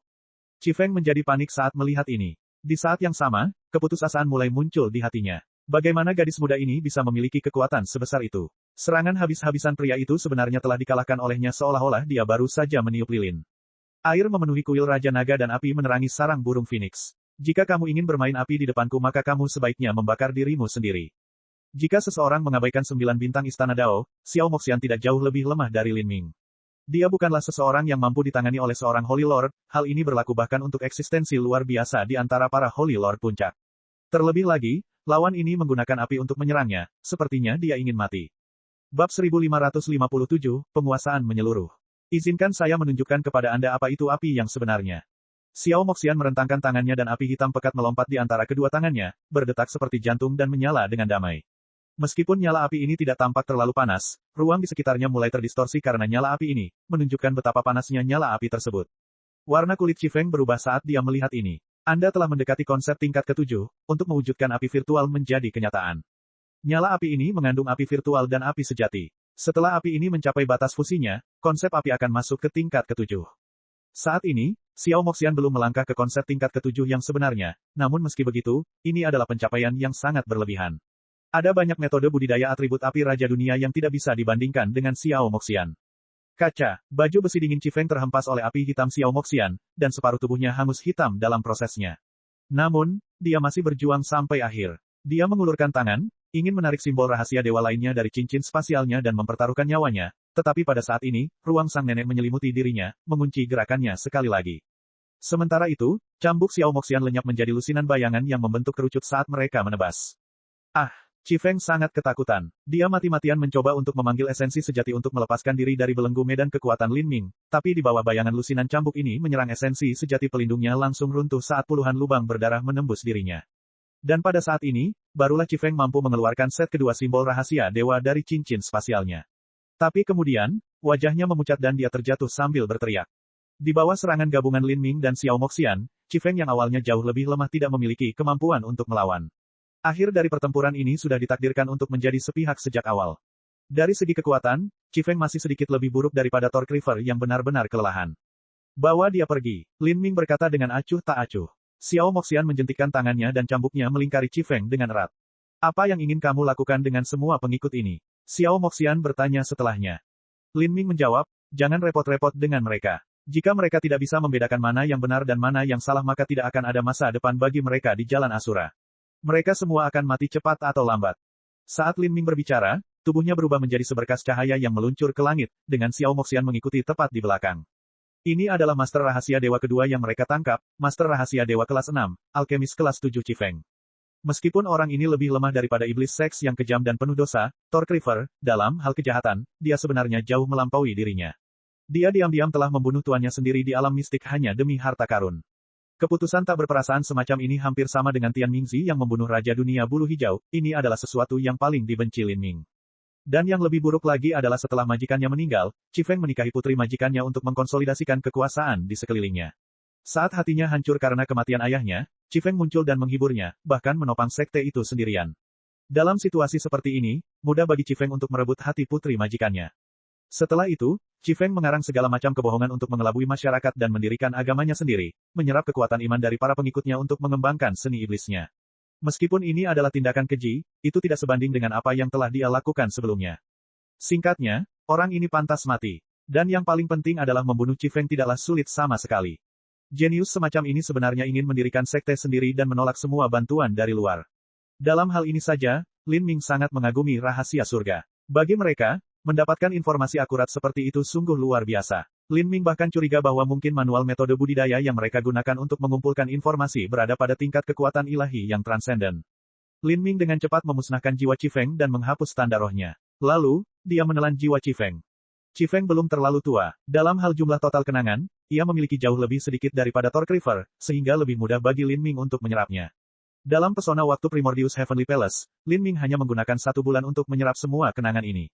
Chifeng menjadi panik saat melihat ini. Di saat yang sama, keputusasaan mulai muncul di hatinya. Bagaimana gadis muda ini bisa memiliki kekuatan sebesar itu? Serangan habis-habisan pria itu sebenarnya telah dikalahkan olehnya seolah-olah dia baru saja meniup lilin. Air memenuhi kuil Raja Naga dan api menerangi sarang burung phoenix. Jika kamu ingin bermain api di depanku maka kamu sebaiknya membakar dirimu sendiri. Jika seseorang mengabaikan 9 bintang Istana Dao, Xiao Moxian tidak jauh lebih lemah dari Lin Ming. Dia bukanlah seseorang yang mampu ditangani oleh seorang Holy Lord, hal ini berlaku bahkan untuk eksistensi luar biasa di antara para Holy Lord puncak. Terlebih lagi, lawan ini menggunakan api untuk menyerangnya, sepertinya dia ingin mati. Bab 1557, Penguasaan Menyeluruh. Izinkan saya menunjukkan kepada Anda apa itu api yang sebenarnya. Xiao Moxian merentangkan tangannya dan api hitam pekat melompat di antara kedua tangannya, berdetak seperti jantung dan menyala dengan damai. Meskipun nyala api ini tidak tampak terlalu panas, ruang di sekitarnya mulai terdistorsi karena nyala api ini, menunjukkan betapa panasnya nyala api tersebut. Warna kulit Chifeng berubah saat dia melihat ini. Anda telah mendekati konsep tingkat ke-7, untuk mewujudkan api virtual menjadi kenyataan. Nyala api ini mengandung api virtual dan api sejati. Setelah api ini mencapai batas fusinya, konsep api akan masuk ke tingkat ke-7. Saat ini, Xiao Moxian belum melangkah ke konsep tingkat ke-7 yang sebenarnya, namun meski begitu, ini adalah pencapaian yang sangat berlebihan. Ada banyak metode budidaya atribut api Raja Dunia yang tidak bisa dibandingkan dengan Xiao Moxian. Kaca, baju besi dingin Chifeng terhempas oleh api hitam Xiao Moxian, dan separuh tubuhnya hangus hitam dalam prosesnya. Namun, dia masih berjuang sampai akhir. Dia mengulurkan tangan, ingin menarik simbol rahasia dewa lainnya dari cincin spasialnya dan mempertaruhkan nyawanya, tetapi pada saat ini, ruang sang nenek menyelimuti dirinya, mengunci gerakannya sekali lagi. Sementara itu, cambuk Xiao Moxian lenyap menjadi lusinan bayangan yang membentuk kerucut saat mereka menebas. Ah! Chifeng sangat ketakutan. Dia mati-matian mencoba untuk memanggil esensi sejati untuk melepaskan diri dari belenggu medan kekuatan Lin Ming, tapi di bawah bayangan lusinan cambuk ini menyerang esensi sejati pelindungnya langsung runtuh saat puluhan lubang berdarah menembus dirinya. Dan pada saat ini, barulah Chifeng mampu mengeluarkan set kedua simbol rahasia dewa dari cincin spasialnya. Tapi kemudian, wajahnya memucat dan dia terjatuh sambil berteriak. Di bawah serangan gabungan Lin Ming dan Xiao Moxian, Chifeng yang awalnya jauh lebih lemah tidak memiliki kemampuan untuk melawan. Akhir dari pertempuran ini sudah ditakdirkan untuk menjadi sepihak sejak awal. Dari segi kekuatan, Chifeng masih sedikit lebih buruk daripada Torque River yang benar-benar kelelahan. Bawa dia pergi, Lin Ming berkata dengan acuh tak acuh. Xiao Moxian menjentikkan tangannya dan cambuknya melingkari Chifeng dengan erat. Apa yang ingin kamu lakukan dengan semua pengikut ini? Xiao Moxian bertanya setelahnya. Lin Ming menjawab, jangan repot-repot dengan mereka. Jika mereka tidak bisa membedakan mana yang benar dan mana yang salah maka tidak akan ada masa depan bagi mereka di jalan Asura. Mereka semua akan mati cepat atau lambat. Saat Lin Ming berbicara, tubuhnya berubah menjadi seberkas cahaya yang meluncur ke langit, dengan Xiao Moxian mengikuti tepat di belakang. Ini adalah Master Rahasia Dewa kedua yang mereka tangkap, Master Rahasia Dewa kelas 6, Alkemis kelas 7 Chifeng. Meskipun orang ini lebih lemah daripada iblis seks yang kejam dan penuh dosa, Torque River, dalam hal kejahatan, dia sebenarnya jauh melampaui dirinya. Dia diam-diam telah membunuh tuannya sendiri di alam mistik hanya demi harta karun. Keputusan tak berperasaan semacam ini hampir sama dengan Tian Mingzi yang membunuh Raja Dunia Bulu Hijau, ini adalah sesuatu yang paling dibenci Lin Ming. Dan yang lebih buruk lagi adalah setelah majikannya meninggal, Chifeng menikahi putri majikannya untuk mengkonsolidasikan kekuasaan di sekelilingnya. Saat hatinya hancur karena kematian ayahnya, Chifeng muncul dan menghiburnya, bahkan menopang sekte itu sendirian. Dalam situasi seperti ini, mudah bagi Chifeng untuk merebut hati putri majikannya. Setelah itu, Chifeng mengarang segala macam kebohongan untuk mengelabui masyarakat dan mendirikan agamanya sendiri, menyerap kekuatan iman dari para pengikutnya untuk mengembangkan seni iblisnya. Meskipun ini adalah tindakan keji, itu tidak sebanding dengan apa yang telah dia lakukan sebelumnya. Singkatnya, orang ini pantas mati. Dan yang paling penting adalah membunuh Chifeng tidaklah sulit sama sekali. Jenius semacam ini sebenarnya ingin mendirikan sekte sendiri dan menolak semua bantuan dari luar. Dalam hal ini saja, Lin Ming sangat mengagumi rahasia surga. Bagi mereka, mendapatkan informasi akurat seperti itu sungguh luar biasa. Lin Ming bahkan curiga bahwa mungkin manual metode budidaya yang mereka gunakan untuk mengumpulkan informasi berada pada tingkat kekuatan ilahi yang transenden. Lin Ming dengan cepat memusnahkan jiwa Chifeng dan menghapus tanda rohnya. Lalu, dia menelan jiwa Chifeng. Chifeng belum terlalu tua. Dalam hal jumlah total kenangan, ia memiliki jauh lebih sedikit daripada Torque River, sehingga lebih mudah bagi Lin Ming untuk menyerapnya. Dalam pesona waktu Primordius Heavenly Palace, Lin Ming hanya menggunakan 1 bulan untuk menyerap semua kenangan ini.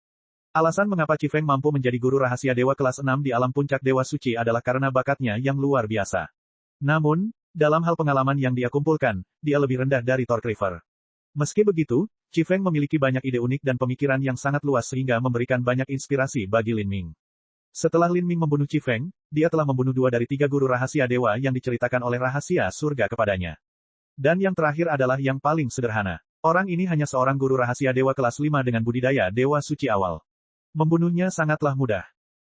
Alasan mengapa Chifeng mampu menjadi guru rahasia dewa kelas 6 di alam puncak dewa suci adalah karena bakatnya yang luar biasa. Namun, dalam hal pengalaman yang dia kumpulkan, dia lebih rendah dari Torque River. Meski begitu, Chifeng memiliki banyak ide unik dan pemikiran yang sangat luas sehingga memberikan banyak inspirasi bagi Lin Ming. Setelah Lin Ming membunuh Chifeng, dia telah membunuh 2 dari 3 guru rahasia dewa yang diceritakan oleh rahasia surga kepadanya. Dan yang terakhir adalah yang paling sederhana. Orang ini hanya seorang guru rahasia dewa kelas 5 dengan budidaya dewa suci awal. Membunuhnya sangatlah mudah.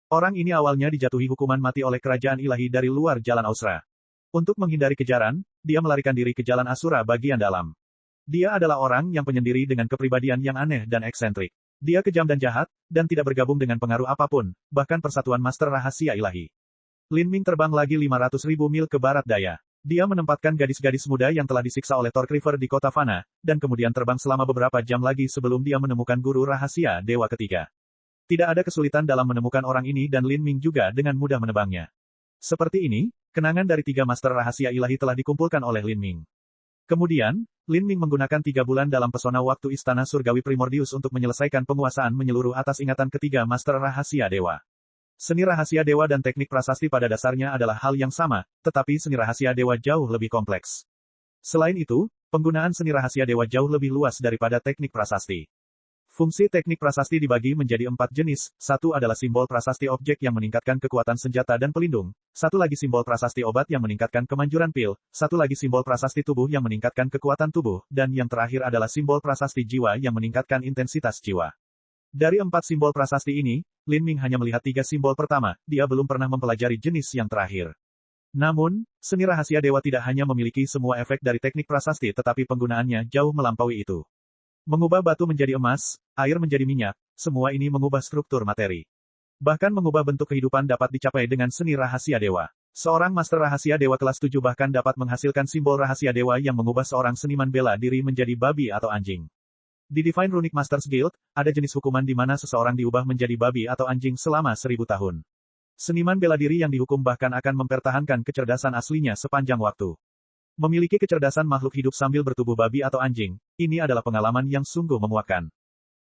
Orang ini awalnya dijatuhi hukuman mati oleh kerajaan ilahi dari luar jalan Ausra. Untuk menghindari kejaran, dia melarikan diri ke jalan Asura bagian dalam. Dia adalah orang yang penyendiri dengan kepribadian yang aneh dan eksentrik. Dia kejam dan jahat, dan tidak bergabung dengan pengaruh apapun, bahkan persatuan master rahasia ilahi. Lin Ming terbang lagi 500.000 mil ke barat daya. Dia menempatkan gadis-gadis muda yang telah disiksa oleh Torque River di kota Fana, dan kemudian terbang selama beberapa jam lagi sebelum dia menemukan guru rahasia dewa ketiga. Tidak ada kesulitan dalam menemukan orang ini dan Lin Ming juga dengan mudah menebangnya. Seperti ini, kenangan dari 3 master rahasia ilahi telah dikumpulkan oleh Lin Ming. Kemudian, Lin Ming menggunakan 3 bulan dalam pesona waktu Istana Surgawi Primordius untuk menyelesaikan penguasaan menyeluruh atas ingatan ketiga master rahasia dewa. Seni rahasia dewa dan teknik prasasti pada dasarnya adalah hal yang sama, tetapi seni rahasia dewa jauh lebih kompleks. Selain itu, penggunaan seni rahasia dewa jauh lebih luas daripada teknik prasasti. Fungsi teknik prasasti dibagi menjadi 4 jenis, 1 adalah simbol prasasti objek yang meningkatkan kekuatan senjata dan pelindung, 1 lagi simbol prasasti obat yang meningkatkan kemanjuran pil, 1 lagi simbol prasasti tubuh yang meningkatkan kekuatan tubuh, dan yang terakhir adalah simbol prasasti jiwa yang meningkatkan intensitas jiwa. Dari 4 simbol prasasti ini, Lin Ming hanya melihat 3 simbol pertama, dia belum pernah mempelajari jenis yang terakhir. Namun, seni rahasia dewa tidak hanya memiliki semua efek dari teknik prasasti tetapi penggunaannya jauh melampaui itu. Mengubah batu menjadi emas, air menjadi minyak, semua ini mengubah struktur materi. Bahkan mengubah bentuk kehidupan dapat dicapai dengan seni rahasia dewa. Seorang Master Rahasia Dewa kelas 7 bahkan dapat menghasilkan simbol rahasia dewa yang mengubah seorang seniman bela diri menjadi babi atau anjing. Di Divine Runic Masters Guild, ada jenis hukuman di mana seseorang diubah menjadi babi atau anjing selama 1000 tahun. Seniman bela diri yang dihukum bahkan akan mempertahankan kecerdasan aslinya sepanjang waktu. Memiliki kecerdasan makhluk hidup sambil bertubuh babi atau anjing, ini adalah pengalaman yang sungguh memuakkan.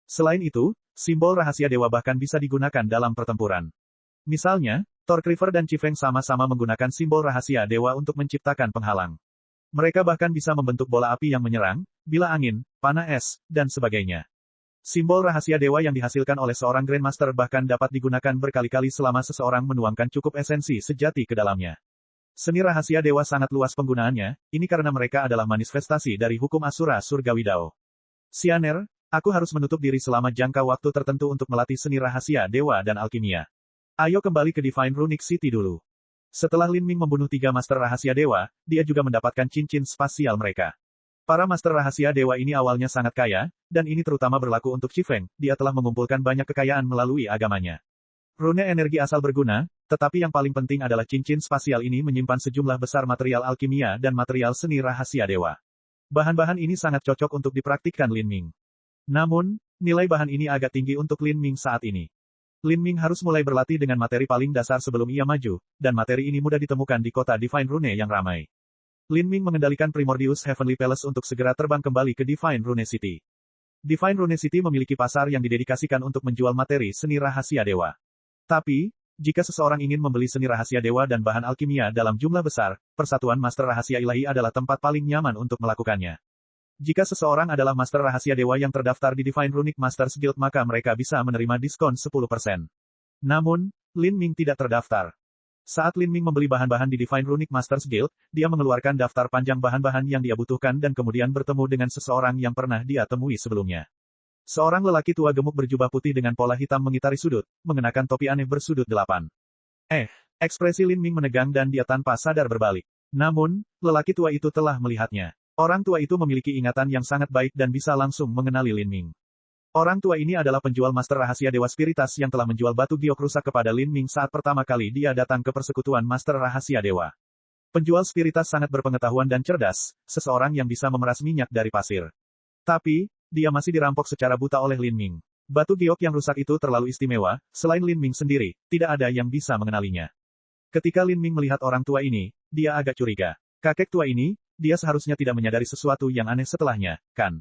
Selain itu, simbol rahasia dewa bahkan bisa digunakan dalam pertempuran. Misalnya, Torcriver dan Chifeng sama-sama menggunakan simbol rahasia dewa untuk menciptakan penghalang. Mereka bahkan bisa membentuk bola api yang menyerang, bila angin, panah es, dan sebagainya. Simbol rahasia dewa yang dihasilkan oleh seorang Grandmaster bahkan dapat digunakan berkali-kali selama seseorang menuangkan cukup esensi sejati ke dalamnya. Seni rahasia dewa sangat luas penggunaannya, ini karena mereka adalah manifestasi dari hukum Asura Surgawi Dao. Sianer, aku harus menutup diri selama jangka waktu tertentu untuk melatih seni rahasia dewa dan alkimia. Ayo kembali ke Divine Runic City dulu. Setelah Lin Ming membunuh 3 Master Rahasia Dewa, dia juga mendapatkan cincin spasial mereka. Para Master Rahasia Dewa ini awalnya sangat kaya, dan ini terutama berlaku untuk Chifeng, dia telah mengumpulkan banyak kekayaan melalui agamanya. Rune energi asal berguna, tetapi yang paling penting adalah cincin spasial ini menyimpan sejumlah besar material alkimia dan material seni rahasia dewa. Bahan-bahan ini sangat cocok untuk dipraktikkan Lin Ming. Namun, nilai bahan ini agak tinggi untuk Lin Ming saat ini. Lin Ming harus mulai berlatih dengan materi paling dasar sebelum ia maju, dan materi ini mudah ditemukan di kota Divine Rune yang ramai. Lin Ming mengendalikan Primordius Heavenly Palace untuk segera terbang kembali ke Divine Rune City. Divine Rune City memiliki pasar yang didedikasikan untuk menjual materi seni rahasia dewa. Tapi, jika seseorang ingin membeli seni rahasia dewa dan bahan alkimia dalam jumlah besar, Persatuan Master Rahasia Ilahi adalah tempat paling nyaman untuk melakukannya. Jika seseorang adalah Master Rahasia Dewa yang terdaftar di Divine Runic Masters Guild maka mereka bisa menerima diskon 10%. Namun, Lin Ming tidak terdaftar. Saat Lin Ming membeli bahan-bahan di Divine Runic Masters Guild, dia mengeluarkan daftar panjang bahan-bahan yang dia butuhkan dan kemudian bertemu dengan seseorang yang pernah dia temui sebelumnya. Seorang lelaki tua gemuk berjubah putih dengan pola hitam mengitari sudut, mengenakan topi aneh bersudut 8. Ekspresi Lin Ming menegang dan dia tanpa sadar berbalik. Namun, lelaki tua itu telah melihatnya. Orang tua itu memiliki ingatan yang sangat baik dan bisa langsung mengenali Lin Ming. Orang tua ini adalah penjual Master Rahasia Dewa Spiritas yang telah menjual batu giok rusak kepada Lin Ming saat pertama kali dia datang ke persekutuan Master Rahasia Dewa. Penjual Spiritas sangat berpengetahuan dan cerdas, seseorang yang bisa memeras minyak dari pasir. Tapi, dia masih dirampok secara buta oleh Lin Ming. Batu giok yang rusak itu terlalu istimewa, selain Lin Ming sendiri, tidak ada yang bisa mengenalinya. Ketika Lin Ming melihat orang tua ini, dia agak curiga. Kakek tua ini, dia seharusnya tidak menyadari sesuatu yang aneh setelahnya, kan?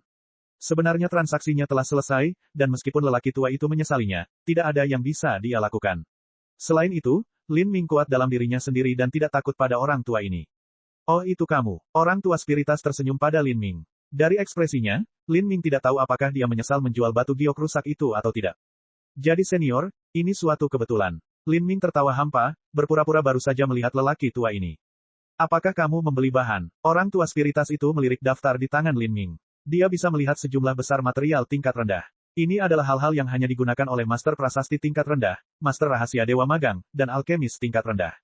Sebenarnya transaksinya telah selesai, dan meskipun lelaki tua itu menyesalinya, tidak ada yang bisa dia lakukan. Selain itu, Lin Ming kuat dalam dirinya sendiri dan tidak takut pada orang tua ini. Oh itu kamu, orang tua Spiritas tersenyum pada Lin Ming. Dari ekspresinya, Lin Ming tidak tahu apakah dia menyesal menjual batu giok rusak itu atau tidak. Jadi senior, ini suatu kebetulan. Lin Ming tertawa hampa, berpura-pura baru saja melihat lelaki tua ini. Apakah kamu membeli bahan? Orang tua Spiritas itu melirik daftar di tangan Lin Ming. Dia bisa melihat sejumlah besar material tingkat rendah. Ini adalah hal-hal yang hanya digunakan oleh Master Prasasti tingkat rendah, Master Rahasia Dewa Magang, dan Alkemis tingkat rendah.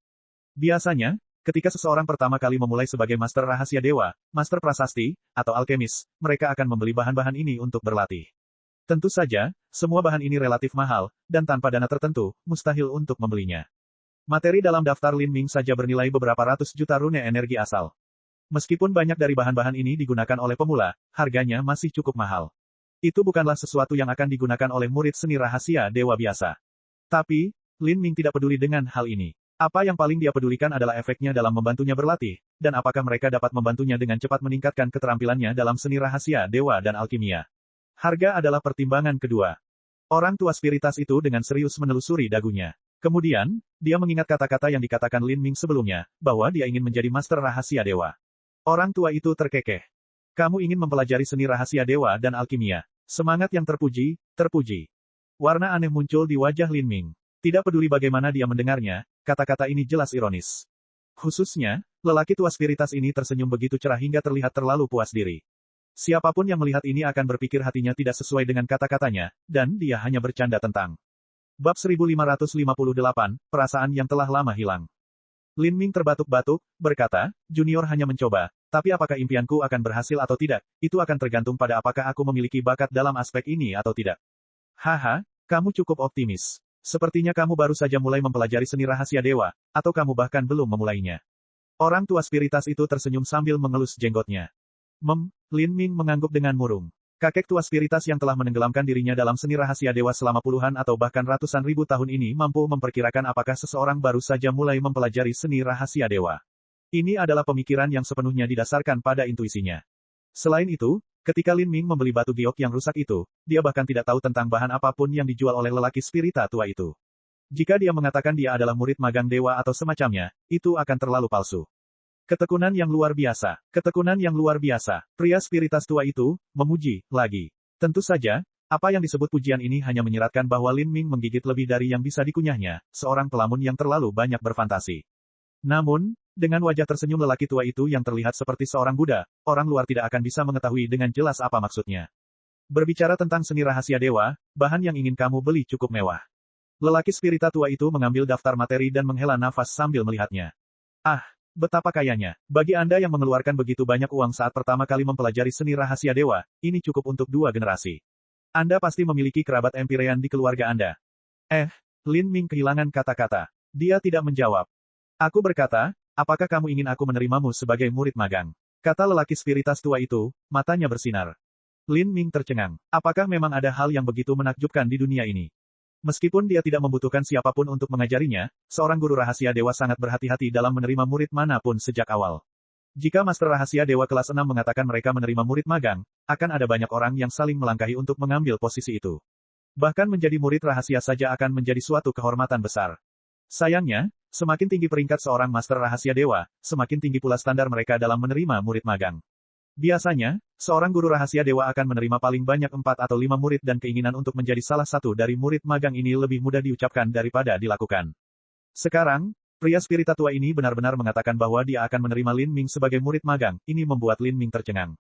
Biasanya, ketika seseorang pertama kali memulai sebagai Master Rahasia Dewa, Master Prasasti, atau Alkemis, mereka akan membeli bahan-bahan ini untuk berlatih. Tentu saja, semua bahan ini relatif mahal, dan tanpa dana tertentu, mustahil untuk membelinya. Materi dalam daftar Lin Ming saja bernilai beberapa ratus juta rune energi asal. Meskipun banyak dari bahan-bahan ini digunakan oleh pemula, harganya masih cukup mahal. Itu bukanlah sesuatu yang akan digunakan oleh murid seni rahasia dewa biasa. Tapi, Lin Ming tidak peduli dengan hal ini. Apa yang paling dia pedulikan adalah efeknya dalam membantunya berlatih, dan apakah mereka dapat membantunya dengan cepat meningkatkan keterampilannya dalam seni rahasia dewa dan alkimia. Harga adalah pertimbangan kedua. Orang tua Spiritas itu dengan serius menelusuri dagunya. Kemudian, dia mengingat kata-kata yang dikatakan Lin Ming sebelumnya, bahwa dia ingin menjadi Master Rahasia Dewa. Orang tua itu terkekeh. Kamu ingin mempelajari seni rahasia dewa dan alkimia. Semangat yang terpuji, terpuji. Warna aneh muncul di wajah Lin Ming. Tidak peduli bagaimana dia mendengarnya, kata-kata ini jelas ironis. Khususnya, lelaki tua Spiritas ini tersenyum begitu cerah hingga terlihat terlalu puas diri. Siapapun yang melihat ini akan berpikir hatinya tidak sesuai dengan kata-katanya, dan dia hanya bercanda tentang. Bab 1558, perasaan yang telah lama hilang. Lin Ming terbatuk-batuk, berkata, junior hanya mencoba, tapi apakah impianku akan berhasil atau tidak, itu akan tergantung pada apakah aku memiliki bakat dalam aspek ini atau tidak. Haha, kamu cukup optimis. Sepertinya kamu baru saja mulai mempelajari seni rahasia dewa, atau kamu bahkan belum memulainya. Orang tua spiritas itu tersenyum sambil mengelus jenggotnya. Lin Ming mengangguk dengan murung. Kakek tua spiritas yang telah menenggelamkan dirinya dalam seni rahasia dewa selama puluhan atau bahkan ratusan ribu tahun ini mampu memperkirakan apakah seseorang baru saja mulai mempelajari seni rahasia dewa. Ini adalah pemikiran yang sepenuhnya didasarkan pada intuisinya. Selain itu, ketika Lin Ming membeli batu giok yang rusak itu, dia bahkan tidak tahu tentang bahan apapun yang dijual oleh lelaki spirita tua itu. Jika dia mengatakan dia adalah murid magang dewa atau semacamnya, itu akan terlalu palsu. Ketekunan yang luar biasa. Ketekunan yang luar biasa. Pria spiritas tua itu, memuji, lagi. Tentu saja, apa yang disebut pujian ini hanya menyiratkan bahwa Lin Ming menggigit lebih dari yang bisa dikunyahnya, seorang pelamun yang terlalu banyak berfantasi. Namun, dengan wajah tersenyum lelaki tua itu yang terlihat seperti seorang Buddha, orang luar tidak akan bisa mengetahui dengan jelas apa maksudnya. Berbicara tentang seni rahasia dewa, bahan yang ingin kamu beli cukup mewah. Lelaki spirita tua itu mengambil daftar materi dan menghela nafas sambil melihatnya. Ah, betapa kayanya. Bagi Anda yang mengeluarkan begitu banyak uang saat pertama kali mempelajari seni rahasia dewa, ini cukup untuk 2 generasi. Anda pasti memiliki kerabat Empyrean di keluarga Anda. Lin Ming kehilangan kata-kata. Dia tidak menjawab. Aku berkata, apakah kamu ingin aku menerimamu sebagai murid magang? Kata lelaki spiritas tua itu, matanya bersinar. Lin Ming tercengang. Apakah memang ada hal yang begitu menakjubkan di dunia ini? Meskipun dia tidak membutuhkan siapapun untuk mengajarinya, seorang guru rahasia dewa sangat berhati-hati dalam menerima murid manapun sejak awal. Jika Master Rahasia Dewa kelas 6 mengatakan mereka menerima murid magang, akan ada banyak orang yang saling melangkahi untuk mengambil posisi itu. Bahkan menjadi murid rahasia saja akan menjadi suatu kehormatan besar. Sayangnya, semakin tinggi peringkat seorang Master Rahasia Dewa, semakin tinggi pula standar mereka dalam menerima murid magang. Biasanya, seorang guru rahasia dewa akan menerima paling banyak 4 atau 5 murid dan keinginan untuk menjadi salah satu dari murid magang ini lebih mudah diucapkan daripada dilakukan. Sekarang, pria spirita tua ini benar-benar mengatakan bahwa dia akan menerima Lin Ming sebagai murid magang, ini membuat Lin Ming tercengang.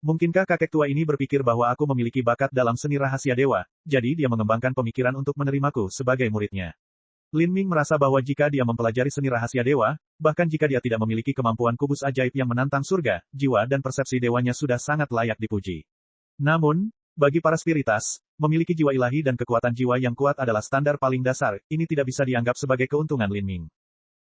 Mungkinkah kakek tua ini berpikir bahwa aku memiliki bakat dalam seni rahasia dewa, jadi dia mengembangkan pemikiran untuk menerimaku sebagai muridnya. Lin Ming merasa bahwa jika dia mempelajari seni rahasia dewa, bahkan jika dia tidak memiliki kemampuan kubus ajaib yang menantang surga, jiwa dan persepsi dewanya sudah sangat layak dipuji. Namun, bagi para spiritas, memiliki jiwa ilahi dan kekuatan jiwa yang kuat adalah standar paling dasar, ini tidak bisa dianggap sebagai keuntungan Lin Ming.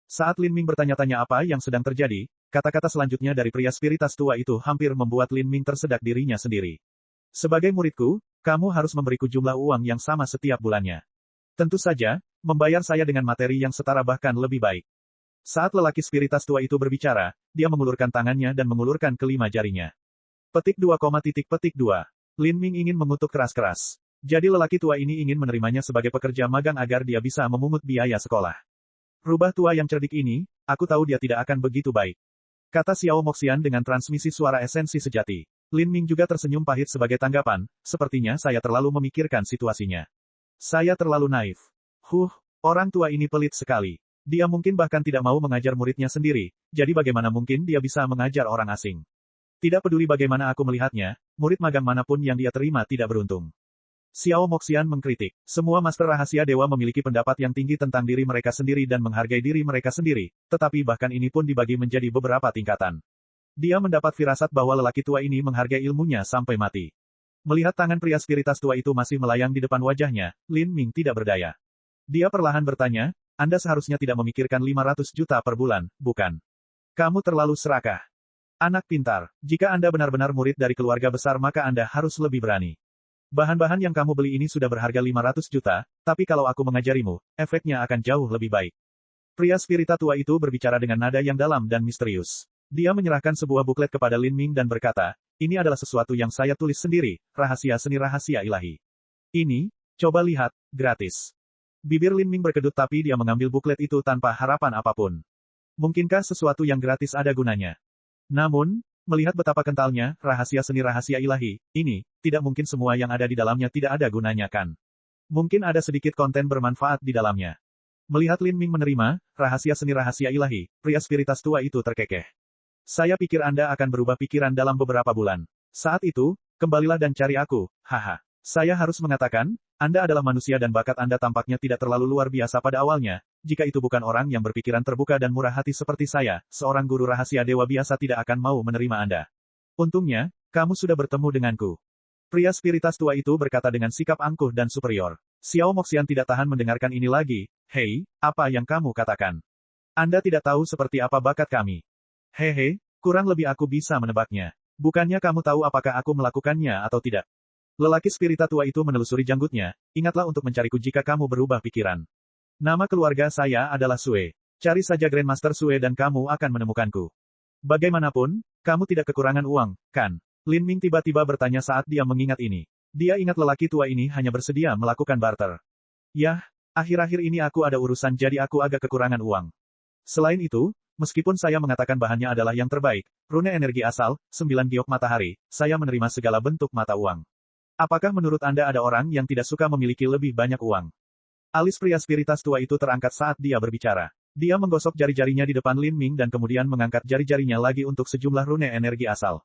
Saat Lin Ming bertanya-tanya apa yang sedang terjadi, kata-kata selanjutnya dari pria spiritas tua itu hampir membuat Lin Ming tersedak dirinya sendiri. Sebagai muridku, kamu harus memberiku jumlah uang yang sama setiap bulannya. Tentu saja, membayar saya dengan materi yang setara bahkan lebih baik. Saat lelaki spiritas tua itu berbicara, dia mengulurkan tangannya dan mengulurkan kelima jarinya. Petik 2, petik 2. Lin Ming ingin mengutuk keras-keras. Jadi lelaki tua ini ingin menerimanya sebagai pekerja magang agar dia bisa memungut biaya sekolah. Rubah tua yang cerdik ini, aku tahu dia tidak akan begitu baik. Kata Xiao Moxian dengan transmisi suara esensi sejati. Lin Ming juga tersenyum pahit sebagai tanggapan, sepertinya saya terlalu memikirkan situasinya. Saya terlalu naif. Orang tua ini pelit sekali. Dia mungkin bahkan tidak mau mengajar muridnya sendiri, jadi bagaimana mungkin dia bisa mengajar orang asing? Tidak peduli bagaimana aku melihatnya, murid magang manapun yang dia terima tidak beruntung. Xiao Moxian mengkritik. Semua Master Rahasia Dewa memiliki pendapat yang tinggi tentang diri mereka sendiri dan menghargai diri mereka sendiri, tetapi bahkan ini pun dibagi menjadi beberapa tingkatan. Dia mendapat firasat bahwa lelaki tua ini menghargai ilmunya sampai mati. Melihat tangan pria spiritas tua itu masih melayang di depan wajahnya, Lin Ming tidak berdaya. Dia perlahan bertanya, Anda seharusnya tidak memikirkan 500 juta per bulan, bukan? Kamu terlalu serakah. Anak pintar, jika Anda benar-benar murid dari keluarga besar maka Anda harus lebih berani. Bahan-bahan yang kamu beli ini sudah berharga 500 juta, tapi kalau aku mengajarimu, efeknya akan jauh lebih baik. Pria spirita tua itu berbicara dengan nada yang dalam dan misterius. Dia menyerahkan sebuah buklet kepada Lin Ming dan berkata, ini adalah sesuatu yang saya tulis sendiri, rahasia seni rahasia ilahi. Ini, coba lihat, gratis. Bibir Lin Ming berkedut tapi dia mengambil buklet itu tanpa harapan apapun. Mungkinkah sesuatu yang gratis ada gunanya? Namun, melihat betapa kentalnya, rahasia seni rahasia ilahi, ini, tidak mungkin semua yang ada di dalamnya tidak ada gunanya kan? Mungkin ada sedikit konten bermanfaat di dalamnya. Melihat Lin Ming menerima, rahasia seni rahasia ilahi, pria spiritas tua itu terkekeh. Saya pikir Anda akan berubah pikiran dalam beberapa bulan. Saat itu, kembalilah dan cari aku, haha. Saya harus mengatakan, Anda adalah manusia dan bakat Anda tampaknya tidak terlalu luar biasa pada awalnya, jika itu bukan orang yang berpikiran terbuka dan murah hati seperti saya, seorang guru rahasia dewa biasa tidak akan mau menerima Anda. Untungnya, kamu sudah bertemu denganku. Pria spiritas tua itu berkata dengan sikap angkuh dan superior. Xiao Moxian tidak tahan mendengarkan ini lagi. Hei, apa yang kamu katakan? Anda tidak tahu seperti apa bakat kami. Hehe, kurang lebih aku bisa menebaknya. Bukannya kamu tahu apakah aku melakukannya atau tidak? Lelaki spirita tua itu menelusuri janggutnya. Ingatlah untuk mencariku jika kamu berubah pikiran. Nama keluarga saya adalah Sue. Cari saja Grandmaster Sue dan kamu akan menemukanku. Bagaimanapun, kamu tidak kekurangan uang, kan? Lin Ming tiba-tiba bertanya saat dia mengingat ini. Dia ingat lelaki tua ini hanya bersedia melakukan barter. Yah, akhir-akhir ini aku ada urusan jadi aku agak kekurangan uang. Selain itu, meskipun saya mengatakan bahannya adalah yang terbaik, rune energi asal, 9 giok matahari, saya menerima segala bentuk mata uang. Apakah menurut Anda ada orang yang tidak suka memiliki lebih banyak uang? Alis pria spiritas tua itu terangkat saat dia berbicara. Dia menggosok jari-jarinya di depan Lin Ming dan kemudian mengangkat jari-jarinya lagi untuk sejumlah rune energi asal.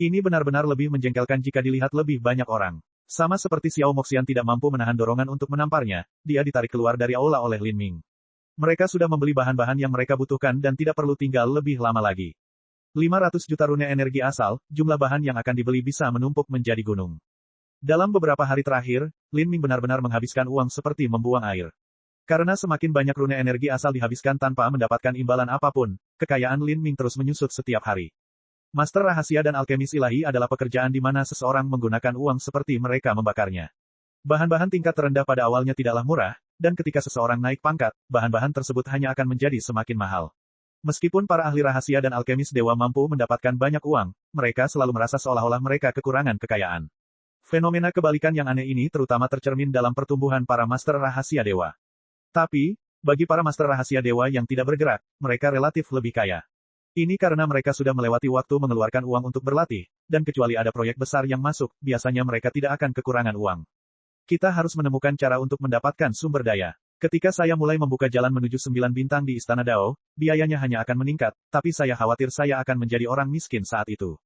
Ini benar-benar lebih menjengkelkan jika dilihat lebih banyak orang. Sama seperti Xiao Moxian tidak mampu menahan dorongan untuk menamparnya, dia ditarik keluar dari aula oleh Lin Ming. Mereka sudah membeli bahan-bahan yang mereka butuhkan dan tidak perlu tinggal lebih lama lagi. 500 juta rune energi asal, jumlah bahan yang akan dibeli bisa menumpuk menjadi gunung. Dalam beberapa hari terakhir, Lin Ming benar-benar menghabiskan uang seperti membuang air. Karena semakin banyak rune energi asal dihabiskan tanpa mendapatkan imbalan apapun, kekayaan Lin Ming terus menyusut setiap hari. Master rahasia dan alkemis ilahi adalah pekerjaan di mana seseorang menggunakan uang seperti mereka membakarnya. Bahan-bahan tingkat terendah pada awalnya tidaklah murah, dan ketika seseorang naik pangkat, bahan-bahan tersebut hanya akan menjadi semakin mahal. Meskipun para ahli rahasia dan alkemis dewa mampu mendapatkan banyak uang, mereka selalu merasa seolah-olah mereka kekurangan kekayaan. Fenomena kebalikan yang aneh ini terutama tercermin dalam pertumbuhan para master rahasia dewa. Tapi, bagi para master rahasia dewa yang tidak bergerak, mereka relatif lebih kaya. Ini karena mereka sudah melewati waktu mengeluarkan uang untuk berlatih, dan kecuali ada proyek besar yang masuk, biasanya mereka tidak akan kekurangan uang. Kita harus menemukan cara untuk mendapatkan sumber daya. Ketika saya mulai membuka jalan menuju 9 bintang di Istana Dao, biayanya hanya akan meningkat, tapi saya khawatir saya akan menjadi orang miskin saat itu.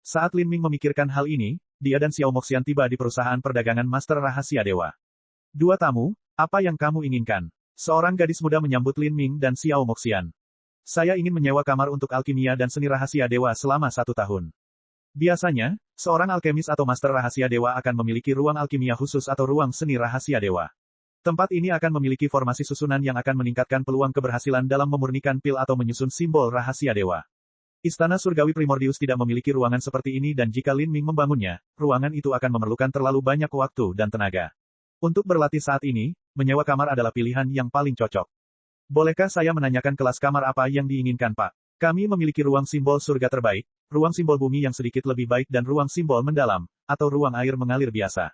Saat Lin Ming memikirkan hal ini, dia dan Xiao Moxian tiba di perusahaan perdagangan Master Rahasia Dewa. Dua tamu, apa yang kamu inginkan? Seorang gadis muda menyambut Lin Ming dan Xiao Moxian. Saya ingin menyewa kamar untuk alkimia dan seni rahasia dewa selama 1 tahun. Biasanya, seorang alkemis atau master rahasia dewa akan memiliki ruang alkimia khusus atau ruang seni rahasia dewa. Tempat ini akan memiliki formasi susunan yang akan meningkatkan peluang keberhasilan dalam memurnikan pil atau menyusun simbol rahasia dewa. Istana Surgawi Primordius tidak memiliki ruangan seperti ini dan jika Lin Ming membangunnya, ruangan itu akan memerlukan terlalu banyak waktu dan tenaga. Untuk berlatih saat ini, menyewa kamar adalah pilihan yang paling cocok. Bolehkah saya menanyakan kelas kamar apa yang diinginkan, Pak? Kami memiliki ruang simbol surga terbaik, ruang simbol bumi yang sedikit lebih baik dan ruang simbol mendalam, atau ruang air mengalir biasa.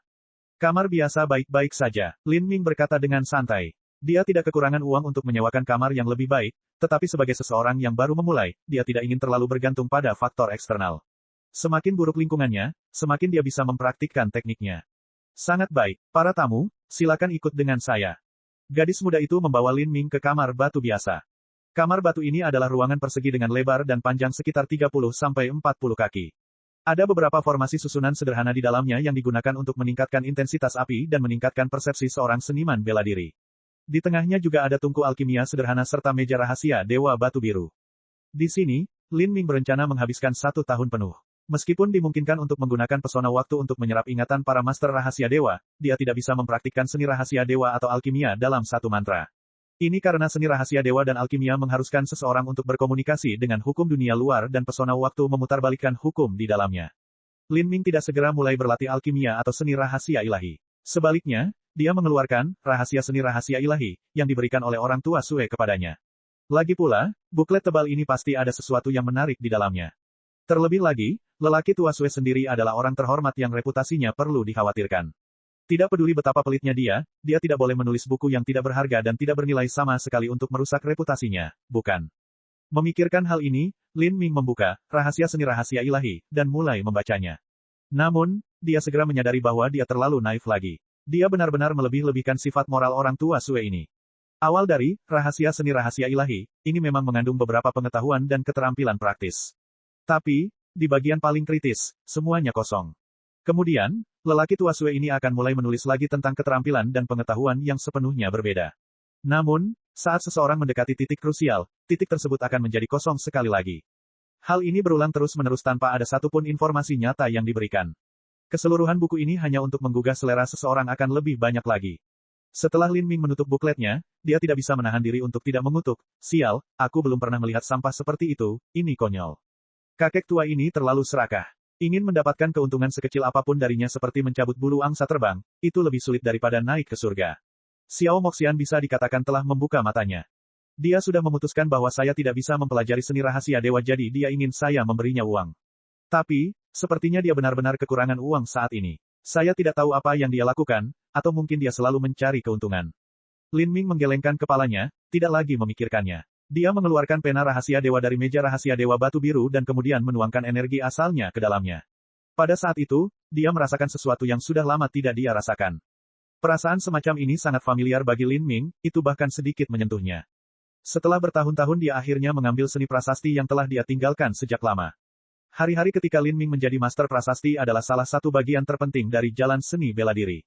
Kamar biasa baik-baik saja, Lin Ming berkata dengan santai. Dia tidak kekurangan uang untuk menyewakan kamar yang lebih baik, tetapi sebagai seseorang yang baru memulai, dia tidak ingin terlalu bergantung pada faktor eksternal. Semakin buruk lingkungannya, semakin dia bisa mempraktikkan tekniknya. Sangat baik, para tamu, silakan ikut dengan saya. Gadis muda itu membawa Lin Ming ke kamar batu biasa. Kamar batu ini adalah ruangan persegi dengan lebar dan panjang sekitar 30-40 kaki. Ada beberapa formasi susunan sederhana di dalamnya yang digunakan untuk meningkatkan intensitas api dan meningkatkan persepsi seorang seniman bela diri. Di tengahnya juga ada tungku alkimia sederhana serta meja rahasia Dewa Batu Biru. Di sini, Lin Ming berencana menghabiskan 1 tahun penuh. Meskipun dimungkinkan untuk menggunakan pesona waktu untuk menyerap ingatan para master rahasia dewa, dia tidak bisa mempraktikkan seni rahasia dewa atau alkimia dalam 1 mantra. Ini karena seni rahasia dewa dan alkimia mengharuskan seseorang untuk berkomunikasi dengan hukum dunia luar dan pesona waktu memutarbalikkan hukum di dalamnya. Lin Ming tidak segera mulai berlatih alkimia atau seni rahasia ilahi. Sebaliknya, dia mengeluarkan rahasia seni rahasia ilahi yang diberikan oleh orang tua Sue kepadanya. Lagi pula, buklet tebal ini pasti ada sesuatu yang menarik di dalamnya. Terlebih lagi, lelaki tua Sue sendiri adalah orang terhormat yang reputasinya perlu dikhawatirkan. Tidak peduli betapa pelitnya dia tidak boleh menulis buku yang tidak berharga dan tidak bernilai sama sekali untuk merusak reputasinya, bukan? Memikirkan hal ini, Lin Ming membuka rahasia seni rahasia ilahi dan mulai membacanya. Namun, dia segera menyadari bahwa dia terlalu naif lagi. Dia benar-benar melebih-lebihkan sifat moral orang tua Sue ini. Awal dari rahasia seni rahasia ilahi, ini memang mengandung beberapa pengetahuan dan keterampilan praktis. Tapi, di bagian paling kritis, semuanya kosong. Kemudian, lelaki tua Sue ini akan mulai menulis lagi tentang keterampilan dan pengetahuan yang sepenuhnya berbeda. Namun, saat seseorang mendekati titik krusial, titik tersebut akan menjadi kosong sekali lagi. Hal ini berulang terus-menerus tanpa ada satupun informasi nyata yang diberikan. Keseluruhan buku ini hanya untuk menggugah selera seseorang akan lebih banyak lagi. Setelah Lin Ming menutup bukletnya, dia tidak bisa menahan diri untuk tidak mengutuk. Sial, aku belum pernah melihat sampah seperti itu, ini konyol. Kakek tua ini terlalu serakah. Ingin mendapatkan keuntungan sekecil apapun darinya seperti mencabut bulu angsa terbang, itu lebih sulit daripada naik ke surga. Xiao Moxian bisa dikatakan telah membuka matanya. Dia sudah memutuskan bahwa saya tidak bisa mempelajari seni rahasia dewa jadi dia ingin saya memberinya uang. Tapi, sepertinya dia benar-benar kekurangan uang saat ini. Saya tidak tahu apa yang dia lakukan, atau mungkin dia selalu mencari keuntungan. Lin Ming menggelengkan kepalanya, tidak lagi memikirkannya. Dia mengeluarkan pena rahasia dewa dari meja rahasia dewa batu biru dan kemudian menuangkan energi asalnya ke dalamnya. Pada saat itu, dia merasakan sesuatu yang sudah lama tidak dia rasakan. Perasaan semacam ini sangat familiar bagi Lin Ming, itu bahkan sedikit menyentuhnya. Setelah bertahun-tahun dia akhirnya mengambil seni prasasti yang telah dia tinggalkan sejak lama. Hari-hari ketika Lin Ming menjadi master prasasti adalah salah satu bagian terpenting dari jalan seni bela diri.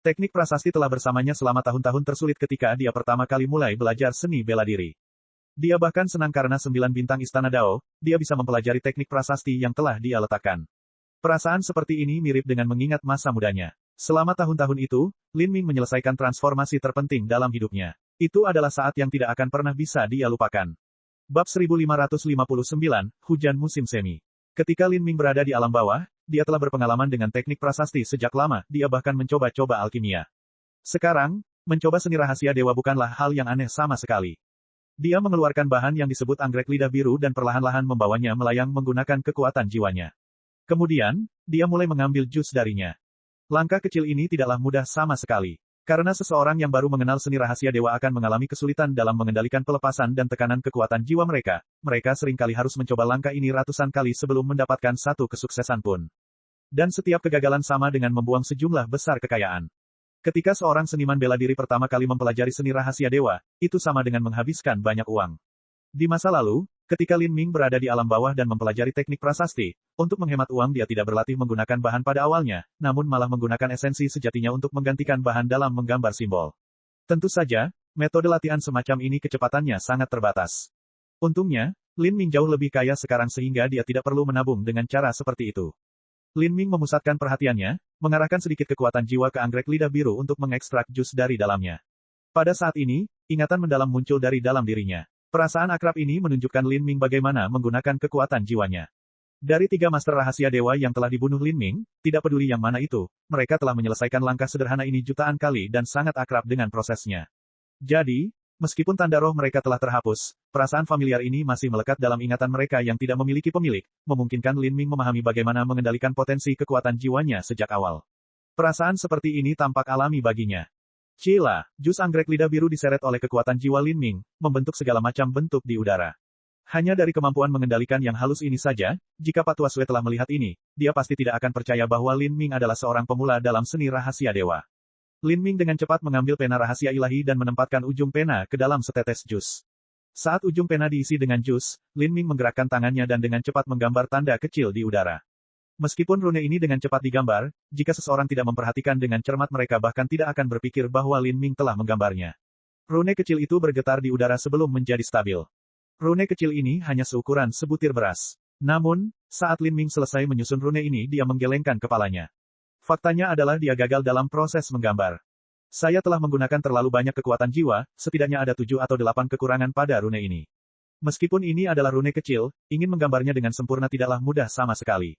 Teknik prasasti telah bersamanya selama tahun-tahun tersulit ketika dia pertama kali mulai belajar seni bela diri. Dia bahkan senang karena 9 bintang Istana Dao, dia bisa mempelajari teknik prasasti yang telah dia letakkan. Perasaan seperti ini mirip dengan mengingat masa mudanya. Selama tahun-tahun itu, Lin Ming menyelesaikan transformasi terpenting dalam hidupnya. Itu adalah saat yang tidak akan pernah bisa dia lupakan. Bab 1559, Hujan Musim Semi. Ketika Lin Ming berada di alam bawah, dia telah berpengalaman dengan teknik prasasti sejak lama, dia bahkan mencoba-coba alkimia. Sekarang, mencoba seni rahasia dewa bukanlah hal yang aneh sama sekali. Dia mengeluarkan bahan yang disebut anggrek lidah biru dan perlahan-lahan membawanya melayang menggunakan kekuatan jiwanya. Kemudian, dia mulai mengambil jus darinya. Langkah kecil ini tidaklah mudah sama sekali. Karena seseorang yang baru mengenal seni rahasia dewa akan mengalami kesulitan dalam mengendalikan pelepasan dan tekanan kekuatan jiwa mereka, mereka seringkali harus mencoba langkah ini ratusan kali sebelum mendapatkan satu kesuksesan pun. Dan setiap kegagalan sama dengan membuang sejumlah besar kekayaan. Ketika seorang seniman bela diri pertama kali mempelajari seni rahasia dewa, itu sama dengan menghabiskan banyak uang. Di masa lalu, ketika Lin Ming berada di alam bawah dan mempelajari teknik prasasti, untuk menghemat uang dia tidak berlatih menggunakan bahan pada awalnya, namun malah menggunakan esensi sejatinya untuk menggantikan bahan dalam menggambar simbol. Tentu saja, metode latihan semacam ini kecepatannya sangat terbatas. Untungnya, Lin Ming jauh lebih kaya sekarang sehingga dia tidak perlu menabung dengan cara seperti itu. Lin Ming memusatkan perhatiannya, mengarahkan sedikit kekuatan jiwa ke anggrek lidah biru untuk mengekstrak jus dari dalamnya. Pada saat ini, ingatan mendalam muncul dari dalam dirinya. Perasaan akrab ini menunjukkan Lin Ming bagaimana menggunakan kekuatan jiwanya. Dari 3 master rahasia dewa yang telah dibunuh Lin Ming, tidak peduli yang mana itu, mereka telah menyelesaikan langkah sederhana ini jutaan kali dan sangat akrab dengan prosesnya. Jadi, meskipun tanda roh mereka telah terhapus, perasaan familiar ini masih melekat dalam ingatan mereka yang tidak memiliki pemilik, memungkinkan Lin Ming memahami bagaimana mengendalikan potensi kekuatan jiwanya sejak awal. Perasaan seperti ini tampak alami baginya. Cila, jus anggrek lidah biru diseret oleh kekuatan jiwa Lin Ming, membentuk segala macam bentuk di udara. Hanya dari kemampuan mengendalikan yang halus ini saja, jika Patua Sue telah melihat ini, dia pasti tidak akan percaya bahwa Lin Ming adalah seorang pemula dalam seni rahasia dewa. Lin Ming dengan cepat mengambil pena rahasia ilahi dan menempatkan ujung pena ke dalam setetes jus. Saat ujung pena diisi dengan jus, Lin Ming menggerakkan tangannya dan dengan cepat menggambar tanda kecil di udara. Meskipun rune ini dengan cepat digambar, jika seseorang tidak memperhatikan dengan cermat mereka bahkan tidak akan berpikir bahwa Lin Ming telah menggambarnya. Rune kecil itu bergetar di udara sebelum menjadi stabil. Rune kecil ini hanya seukuran sebutir beras. Namun, saat Lin Ming selesai menyusun rune ini dia menggelengkan kepalanya. Faktanya adalah dia gagal dalam proses menggambar. Saya telah menggunakan terlalu banyak kekuatan jiwa, setidaknya ada 7 atau 8 kekurangan pada rune ini. Meskipun ini adalah rune kecil, ingin menggambarnya dengan sempurna tidaklah mudah sama sekali.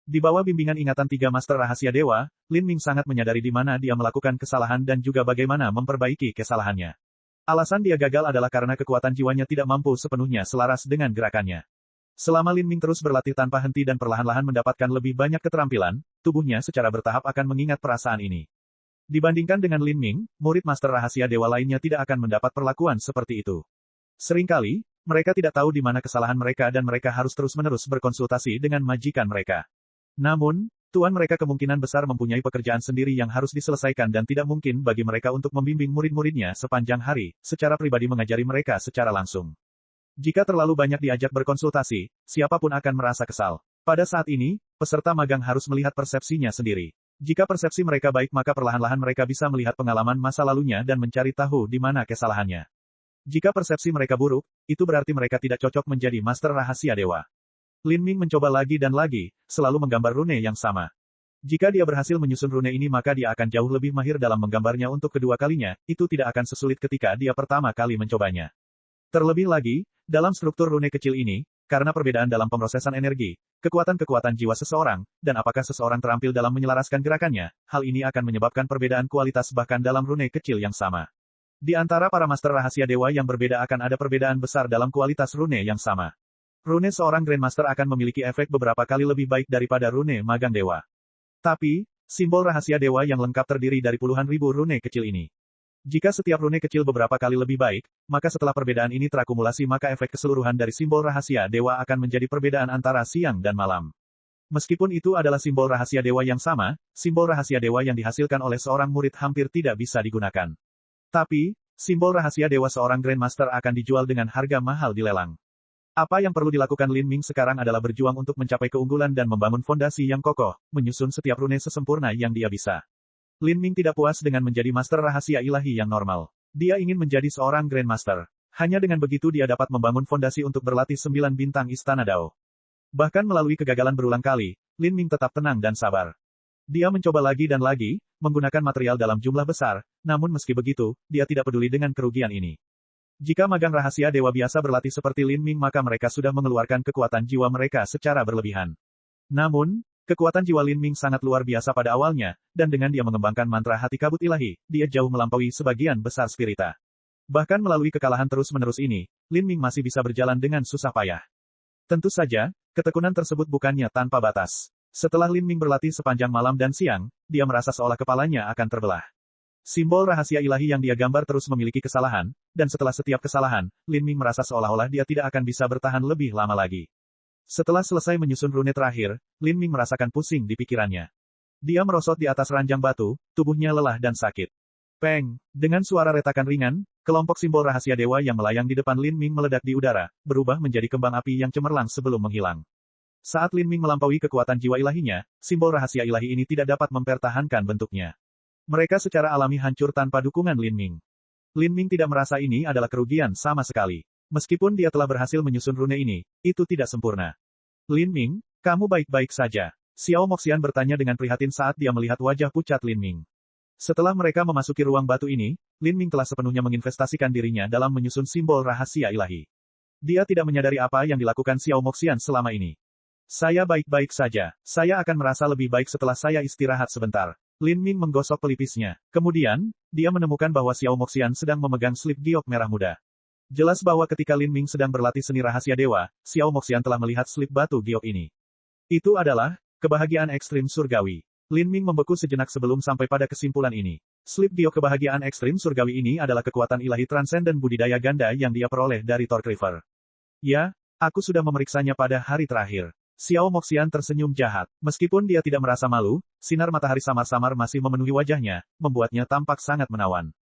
Di bawah bimbingan ingatan 3 master rahasia dewa, Lin Ming sangat menyadari di mana dia melakukan kesalahan dan juga bagaimana memperbaiki kesalahannya. Alasan dia gagal adalah karena kekuatan jiwanya tidak mampu sepenuhnya selaras dengan gerakannya. Selama Lin Ming terus berlatih tanpa henti dan perlahan-lahan mendapatkan lebih banyak keterampilan, tubuhnya secara bertahap akan mengingat perasaan ini. Dibandingkan dengan Lin Ming, murid master rahasia dewa lainnya tidak akan mendapat perlakuan seperti itu. Seringkali, mereka tidak tahu di mana kesalahan mereka dan mereka harus terus-menerus berkonsultasi dengan majikan mereka. Namun, tuan mereka kemungkinan besar mempunyai pekerjaan sendiri yang harus diselesaikan dan tidak mungkin bagi mereka untuk membimbing murid-muridnya sepanjang hari, secara pribadi mengajari mereka secara langsung. Jika terlalu banyak diajak berkonsultasi, siapapun akan merasa kesal. Pada saat ini, peserta magang harus melihat persepsinya sendiri. Jika persepsi mereka baik maka perlahan-lahan mereka bisa melihat pengalaman masa lalunya dan mencari tahu di mana kesalahannya. Jika persepsi mereka buruk, itu berarti mereka tidak cocok menjadi master rahasia dewa. Lin Ming mencoba lagi dan lagi, selalu menggambar rune yang sama. Jika dia berhasil menyusun rune ini maka dia akan jauh lebih mahir dalam menggambarnya untuk kedua kalinya, itu tidak akan sesulit ketika dia pertama kali mencobanya. Terlebih lagi, dalam struktur rune kecil ini, karena perbedaan dalam pemrosesan energi, kekuatan-kekuatan jiwa seseorang, dan apakah seseorang terampil dalam menyelaraskan gerakannya, hal ini akan menyebabkan perbedaan kualitas bahkan dalam rune kecil yang sama. Di antara para master rahasia dewa yang berbeda akan ada perbedaan besar dalam kualitas rune yang sama. Rune seorang Grandmaster akan memiliki efek beberapa kali lebih baik daripada rune magang dewa. Tapi, simbol rahasia dewa yang lengkap terdiri dari puluhan ribu rune kecil ini. Jika setiap rune kecil beberapa kali lebih baik, maka setelah perbedaan ini terakumulasi maka efek keseluruhan dari simbol rahasia dewa akan menjadi perbedaan antara siang dan malam. Meskipun itu adalah simbol rahasia dewa yang sama, simbol rahasia dewa yang dihasilkan oleh seorang murid hampir tidak bisa digunakan. Tapi, simbol rahasia dewa seorang Grandmaster akan dijual dengan harga mahal di lelang. Apa yang perlu dilakukan Lin Ming sekarang adalah berjuang untuk mencapai keunggulan dan membangun fondasi yang kokoh, menyusun setiap rune sesempurna yang dia bisa. Lin Ming tidak puas dengan menjadi master rahasia ilahi yang normal. Dia ingin menjadi seorang Grandmaster. Hanya dengan begitu dia dapat membangun fondasi untuk berlatih 9 bintang Istana Dao. Bahkan melalui kegagalan berulang kali, Lin Ming tetap tenang dan sabar. Dia mencoba lagi dan lagi, menggunakan material dalam jumlah besar, namun meski begitu, dia tidak peduli dengan kerugian ini. Jika magang rahasia dewa biasa berlatih seperti Lin Ming maka mereka sudah mengeluarkan kekuatan jiwa mereka secara berlebihan. Namun, kekuatan jiwa Lin Ming sangat luar biasa pada awalnya, dan dengan dia mengembangkan mantra hati kabut ilahi, dia jauh melampaui sebagian besar spirita. Bahkan melalui kekalahan terus-menerus ini, Lin Ming masih bisa berjalan dengan susah payah. Tentu saja, ketekunan tersebut bukannya tanpa batas. Setelah Lin Ming berlatih sepanjang malam dan siang, dia merasa seolah kepalanya akan terbelah. Simbol rahasia ilahi yang dia gambar terus memiliki kesalahan, dan setelah setiap kesalahan, Lin Ming merasa seolah-olah dia tidak akan bisa bertahan lebih lama lagi. Setelah selesai menyusun rune terakhir, Lin Ming merasakan pusing di pikirannya. Dia merosot di atas ranjang batu, tubuhnya lelah dan sakit. Peng! Dengan suara retakan ringan, kelompok simbol rahasia dewa yang melayang di depan Lin Ming meledak di udara, berubah menjadi kembang api yang cemerlang sebelum menghilang. Saat Lin Ming melampaui kekuatan jiwa ilahinya, simbol rahasia ilahi ini tidak dapat mempertahankan bentuknya. Mereka secara alami hancur tanpa dukungan Lin Ming. Lin Ming tidak merasa ini adalah kerugian sama sekali. Meskipun dia telah berhasil menyusun rune ini, itu tidak sempurna. Lin Ming, kamu baik-baik saja. Xiao Moxian bertanya dengan prihatin saat dia melihat wajah pucat Lin Ming. Setelah mereka memasuki ruang batu ini, Lin Ming telah sepenuhnya menginvestasikan dirinya dalam menyusun simbol rahasia ilahi. Dia tidak menyadari apa yang dilakukan Xiao Moxian selama ini. Saya baik-baik saja. Saya akan merasa lebih baik setelah saya istirahat sebentar. Lin Ming menggosok pelipisnya. Kemudian, dia menemukan bahwa Xiao Moxian sedang memegang slip giok merah muda. Jelas bahwa ketika Lin Ming sedang berlatih seni rahasia dewa, Xiao Moxian telah melihat slip batu giok ini. Itu adalah kebahagiaan ekstrim surgawi. Lin Ming membeku sejenak sebelum sampai pada kesimpulan ini. Slip giok kebahagiaan ekstrim surgawi ini adalah kekuatan ilahi transenden budidaya ganda yang dia peroleh dari Torque River. Ya, aku sudah memeriksanya pada hari terakhir. Xiao Moxian tersenyum jahat. Meskipun dia tidak merasa malu, sinar matahari samar-samar masih memenuhi wajahnya, membuatnya tampak sangat menawan.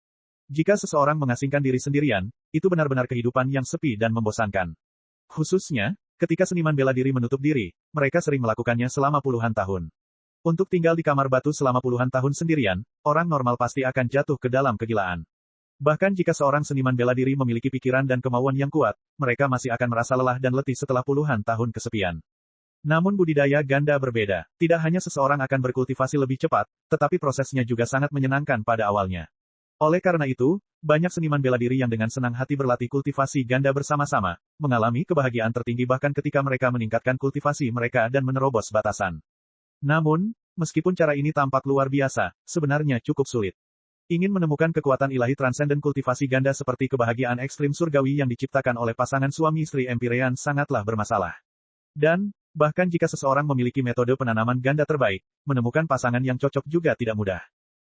Jika seseorang mengasingkan diri sendirian, itu benar-benar kehidupan yang sepi dan membosankan. Khususnya, ketika seniman bela diri menutup diri, mereka sering melakukannya selama puluhan tahun. Untuk tinggal di kamar batu selama puluhan tahun sendirian, orang normal pasti akan jatuh ke dalam kegilaan. Bahkan jika seorang seniman bela diri memiliki pikiran dan kemauan yang kuat, mereka masih akan merasa lelah dan letih setelah puluhan tahun kesepian. Namun budidaya ganda berbeda. Tidak hanya seseorang akan berkultivasi lebih cepat, tetapi prosesnya juga sangat menyenangkan pada awalnya. Oleh karena itu, banyak seniman bela diri yang dengan senang hati berlatih kultivasi ganda bersama-sama, mengalami kebahagiaan tertinggi bahkan ketika mereka meningkatkan kultivasi mereka dan menerobos batasan. Namun, meskipun cara ini tampak luar biasa, sebenarnya cukup sulit. Ingin menemukan kekuatan ilahi transenden kultivasi ganda seperti kebahagiaan ekstrim surgawi yang diciptakan oleh pasangan suami istri Empyrean sangatlah bermasalah. Dan, bahkan jika seseorang memiliki metode penanaman ganda terbaik, menemukan pasangan yang cocok juga tidak mudah.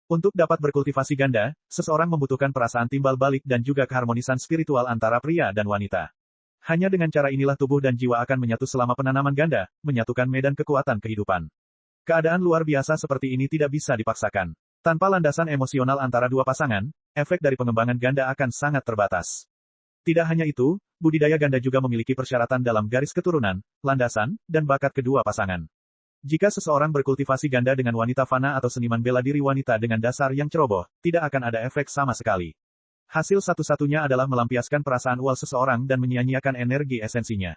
Untuk dapat berkultivasi ganda, seseorang membutuhkan perasaan timbal balik dan juga keharmonisan spiritual antara pria dan wanita. Hanya dengan cara inilah tubuh dan jiwa akan menyatu selama penanaman ganda, menyatukan medan kekuatan kehidupan. Keadaan luar biasa seperti ini tidak bisa dipaksakan. Tanpa landasan emosional antara dua pasangan, efek dari pengembangan ganda akan sangat terbatas. Tidak hanya itu, budidaya ganda juga memiliki persyaratan dalam garis keturunan, landasan, dan bakat kedua pasangan. Jika seseorang berkultivasi ganda dengan wanita fana atau seniman bela diri wanita dengan dasar yang ceroboh, tidak akan ada efek sama sekali. Hasil satu-satunya adalah melampiaskan perasaan ual seseorang dan menyia-nyiakan energi esensinya.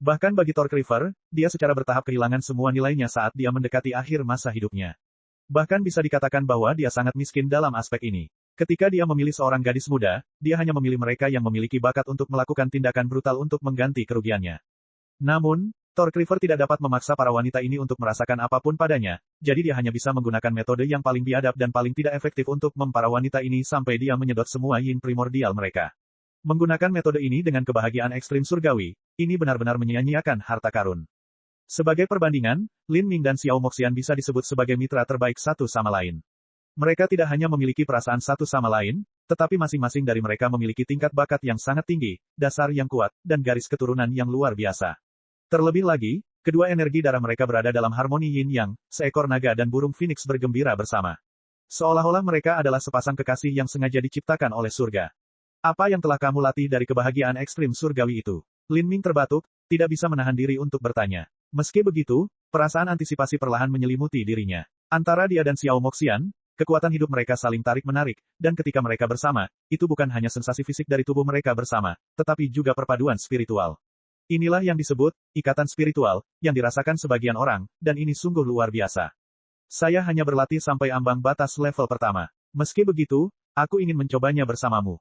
Bahkan bagi Torque River, dia secara bertahap kehilangan semua nilainya saat dia mendekati akhir masa hidupnya. Bahkan bisa dikatakan bahwa dia sangat miskin dalam aspek ini. Ketika dia memilih seorang gadis muda, dia hanya memilih mereka yang memiliki bakat untuk melakukan tindakan brutal untuk mengganti kerugiannya. Namun, Torque River tidak dapat memaksa para wanita ini untuk merasakan apapun padanya, jadi dia hanya bisa menggunakan metode yang paling biadab dan paling tidak efektif untuk para wanita ini sampai dia menyedot semua yin primordial mereka. Menggunakan metode ini dengan kebahagiaan ekstrim surgawi, ini benar-benar menyia-nyiakan harta karun. Sebagai perbandingan, Lin Ming dan Xiao Moxian bisa disebut sebagai mitra terbaik satu sama lain. Mereka tidak hanya memiliki perasaan satu sama lain, tetapi masing-masing dari mereka memiliki tingkat bakat yang sangat tinggi, dasar yang kuat, dan garis keturunan yang luar biasa. Terlebih lagi, kedua energi darah mereka berada dalam harmoni yin-yang, seekor naga dan burung phoenix bergembira bersama. Seolah-olah mereka adalah sepasang kekasih yang sengaja diciptakan oleh surga. Apa yang telah kamu latih dari kebahagiaan ekstrim surgawi itu? Lin Ming terbatuk, tidak bisa menahan diri untuk bertanya. Meski begitu, perasaan antisipasi perlahan menyelimuti dirinya. Antara dia dan Xiao Moxian, kekuatan hidup mereka saling tarik-menarik, dan ketika mereka bersama, itu bukan hanya sensasi fisik dari tubuh mereka bersama, tetapi juga perpaduan spiritual. Inilah yang disebut ikatan spiritual, yang dirasakan sebagian orang, dan ini sungguh luar biasa. Saya hanya berlatih sampai ambang batas level pertama. Meski begitu, aku ingin mencobanya bersamamu.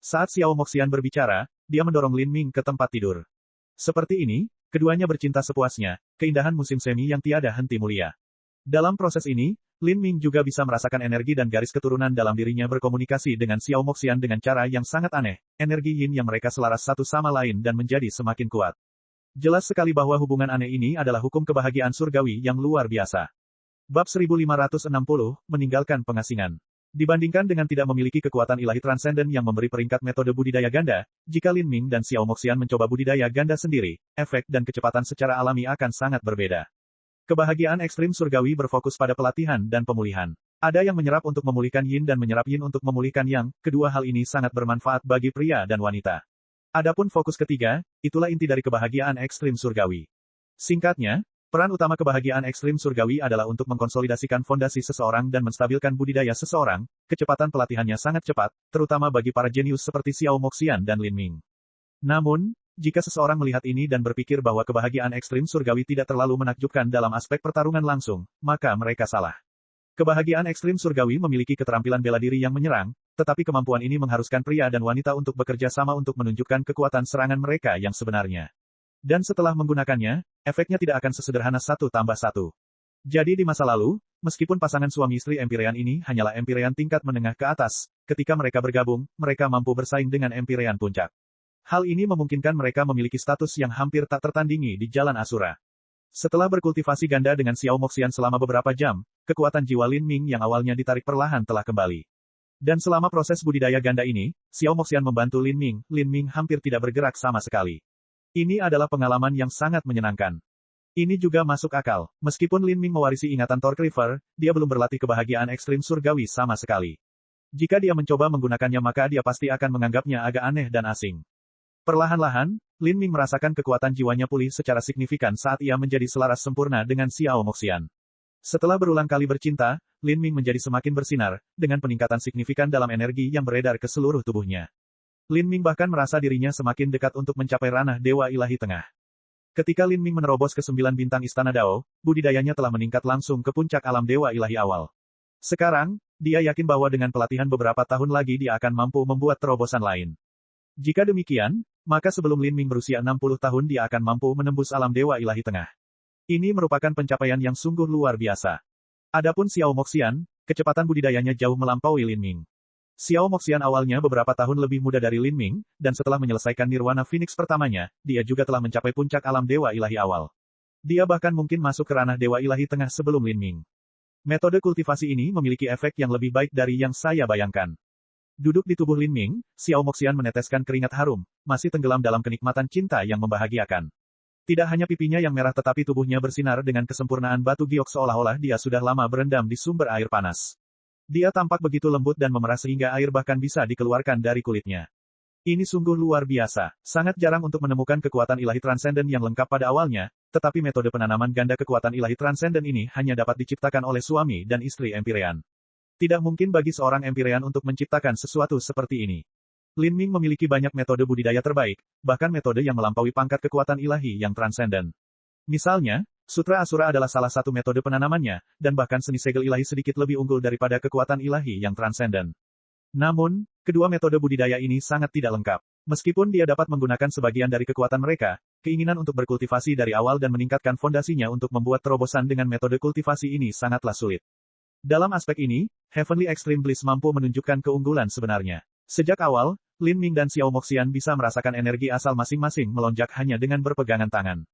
Saat Xiao Moxian berbicara, dia mendorong Lin Ming ke tempat tidur. Seperti ini, keduanya bercinta sepuasnya, keindahan musim semi yang tiada henti mulia. Dalam proses ini, Lin Ming juga bisa merasakan energi dan garis keturunan dalam dirinya berkomunikasi dengan Xiao Moxian dengan cara yang sangat aneh, energi yin yang mereka selaras satu sama lain dan menjadi semakin kuat. Jelas sekali bahwa hubungan aneh ini adalah hukum kebahagiaan surgawi yang luar biasa. Bab 1560, meninggalkan pengasingan. Dibandingkan dengan tidak memiliki kekuatan ilahi transenden yang memberi peringkat metode budidaya ganda, jika Lin Ming dan Xiao Moxian mencoba budidaya ganda sendiri, efek dan kecepatan secara alami akan sangat berbeda. Kebahagiaan ekstrim surgawi berfokus pada pelatihan dan pemulihan. Ada yang menyerap untuk memulihkan yin dan menyerap yin untuk memulihkan yang, kedua hal ini sangat bermanfaat bagi pria dan wanita. Adapun fokus ketiga, itulah inti dari kebahagiaan ekstrim surgawi. Singkatnya, peran utama kebahagiaan ekstrim surgawi adalah untuk mengkonsolidasikan fondasi seseorang dan menstabilkan budidaya seseorang, kecepatan pelatihannya sangat cepat, terutama bagi para jenius seperti Xiao Moxian dan Lin Ming. Namun, jika seseorang melihat ini dan berpikir bahwa kebahagiaan ekstrim surgawi tidak terlalu menakjubkan dalam aspek pertarungan langsung, maka mereka salah. Kebahagiaan ekstrim surgawi memiliki keterampilan bela diri yang menyerang, tetapi kemampuan ini mengharuskan pria dan wanita untuk bekerja sama untuk menunjukkan kekuatan serangan mereka yang sebenarnya. Dan setelah menggunakannya, efeknya tidak akan sesederhana 1+1. Jadi di masa lalu, meskipun pasangan suami istri Empyrean ini hanyalah Empyrean tingkat menengah ke atas, ketika mereka bergabung, mereka mampu bersaing dengan Empyrean puncak. Hal ini memungkinkan mereka memiliki status yang hampir tak tertandingi di jalan Asura. Setelah berkultivasi ganda dengan Xiao Moxian selama beberapa jam, kekuatan jiwa Lin Ming yang awalnya ditarik perlahan telah kembali. Dan selama proses budidaya ganda ini, Xiao Moxian membantu Lin Ming hampir tidak bergerak sama sekali. Ini adalah pengalaman yang sangat menyenangkan. Ini juga masuk akal. Meskipun Lin Ming mewarisi ingatan Torque River, dia belum berlatih kebahagiaan ekstrim surgawi sama sekali. Jika dia mencoba menggunakannya maka dia pasti akan menganggapnya agak aneh dan asing. Perlahan-lahan, Lin Ming merasakan kekuatan jiwanya pulih secara signifikan saat ia menjadi selaras sempurna dengan Xiao Moxian. Setelah berulang kali bercinta, Lin Ming menjadi semakin bersinar, dengan peningkatan signifikan dalam energi yang beredar ke seluruh tubuhnya. Lin Ming bahkan merasa dirinya semakin dekat untuk mencapai ranah Dewa Ilahi Tengah. Ketika Lin Ming menerobos ke 9 bintang Istana Dao, budidayanya telah meningkat langsung ke puncak alam Dewa Ilahi awal. Sekarang, dia yakin bahwa dengan pelatihan beberapa tahun lagi dia akan mampu membuat terobosan lain. Jika demikian, maka sebelum Lin Ming berusia 60 tahun dia akan mampu menembus alam Dewa Ilahi Tengah. Ini merupakan pencapaian yang sungguh luar biasa. Adapun Xiao Moxian, kecepatan budidayanya jauh melampaui Lin Ming. Xiao Moxian awalnya beberapa tahun lebih muda dari Lin Ming, dan setelah menyelesaikan Nirwana Phoenix pertamanya, dia juga telah mencapai puncak alam Dewa Ilahi awal. Dia bahkan mungkin masuk ke ranah Dewa Ilahi Tengah sebelum Lin Ming. Metode kultivasi ini memiliki efek yang lebih baik dari yang saya bayangkan. Duduk di tubuh Lin Ming, Xiao Moxian meneteskan keringat harum, masih tenggelam dalam kenikmatan cinta yang membahagiakan. Tidak hanya pipinya yang merah tetapi tubuhnya bersinar dengan kesempurnaan batu giok seolah-olah dia sudah lama berendam di sumber air panas. Dia tampak begitu lembut dan memerah sehingga air bahkan bisa dikeluarkan dari kulitnya. Ini sungguh luar biasa. Sangat jarang untuk menemukan kekuatan ilahi transenden yang lengkap pada awalnya, tetapi metode penanaman ganda kekuatan ilahi transenden ini hanya dapat diciptakan oleh suami dan istri Empyrean. Tidak mungkin bagi seorang Empyrean untuk menciptakan sesuatu seperti ini. Lin Ming memiliki banyak metode budidaya terbaik, bahkan metode yang melampaui pangkat kekuatan ilahi yang transenden. Misalnya, Sutra Asura adalah salah satu metode penanamannya, dan bahkan seni segel ilahi sedikit lebih unggul daripada kekuatan ilahi yang transenden. Namun, kedua metode budidaya ini sangat tidak lengkap. Meskipun dia dapat menggunakan sebagian dari kekuatan mereka, keinginan untuk berkultivasi dari awal dan meningkatkan fondasinya untuk membuat terobosan dengan metode kultivasi ini sangatlah sulit. Dalam aspek ini, Heavenly Extreme Bliss mampu menunjukkan keunggulan sebenarnya. Sejak awal, Lin Ming dan Xiao Moxian bisa merasakan energi asal masing-masing melonjak hanya dengan berpegangan tangan.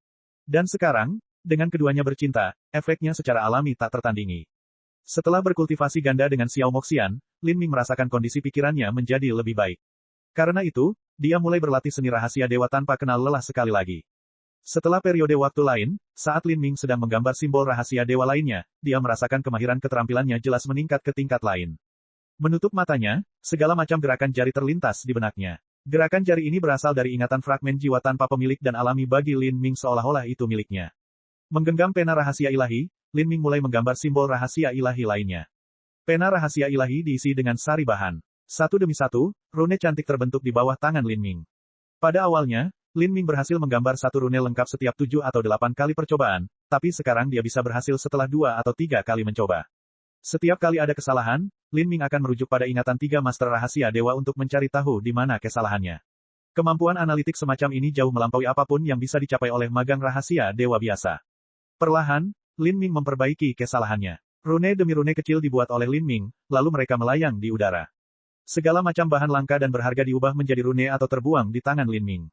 Dan sekarang, dengan keduanya bercinta, efeknya secara alami tak tertandingi. Setelah berkultivasi ganda dengan Xiao Moxian, Lin Ming merasakan kondisi pikirannya menjadi lebih baik. Karena itu, dia mulai berlatih seni rahasia dewa tanpa kenal lelah sekali lagi. Setelah periode waktu lain, saat Lin Ming sedang menggambar simbol rahasia dewa lainnya, dia merasakan kemahiran keterampilannya jelas meningkat ke tingkat lain. Menutup matanya, segala macam gerakan jari terlintas di benaknya. Gerakan jari ini berasal dari ingatan fragmen jiwa tanpa pemilik dan alami bagi Lin Ming seolah-olah itu miliknya. Menggenggam pena rahasia ilahi, Lin Ming mulai menggambar simbol rahasia ilahi lainnya. Pena rahasia ilahi diisi dengan sari bahan. Satu demi satu, rune cantik terbentuk di bawah tangan Lin Ming. Pada awalnya, Lin Ming berhasil menggambar satu rune lengkap setiap 7 atau 8 kali percobaan, tapi sekarang dia bisa berhasil setelah 2 atau 3 kali mencoba. Setiap kali ada kesalahan, Lin Ming akan merujuk pada ingatan 3 master rahasia dewa untuk mencari tahu di mana kesalahannya. Kemampuan analitik semacam ini jauh melampaui apapun yang bisa dicapai oleh magang rahasia dewa biasa. Perlahan, Lin Ming memperbaiki kesalahannya. Rune demi rune kecil dibuat oleh Lin Ming, lalu mereka melayang di udara. Segala macam bahan langka dan berharga diubah menjadi rune atau terbuang di tangan Lin Ming.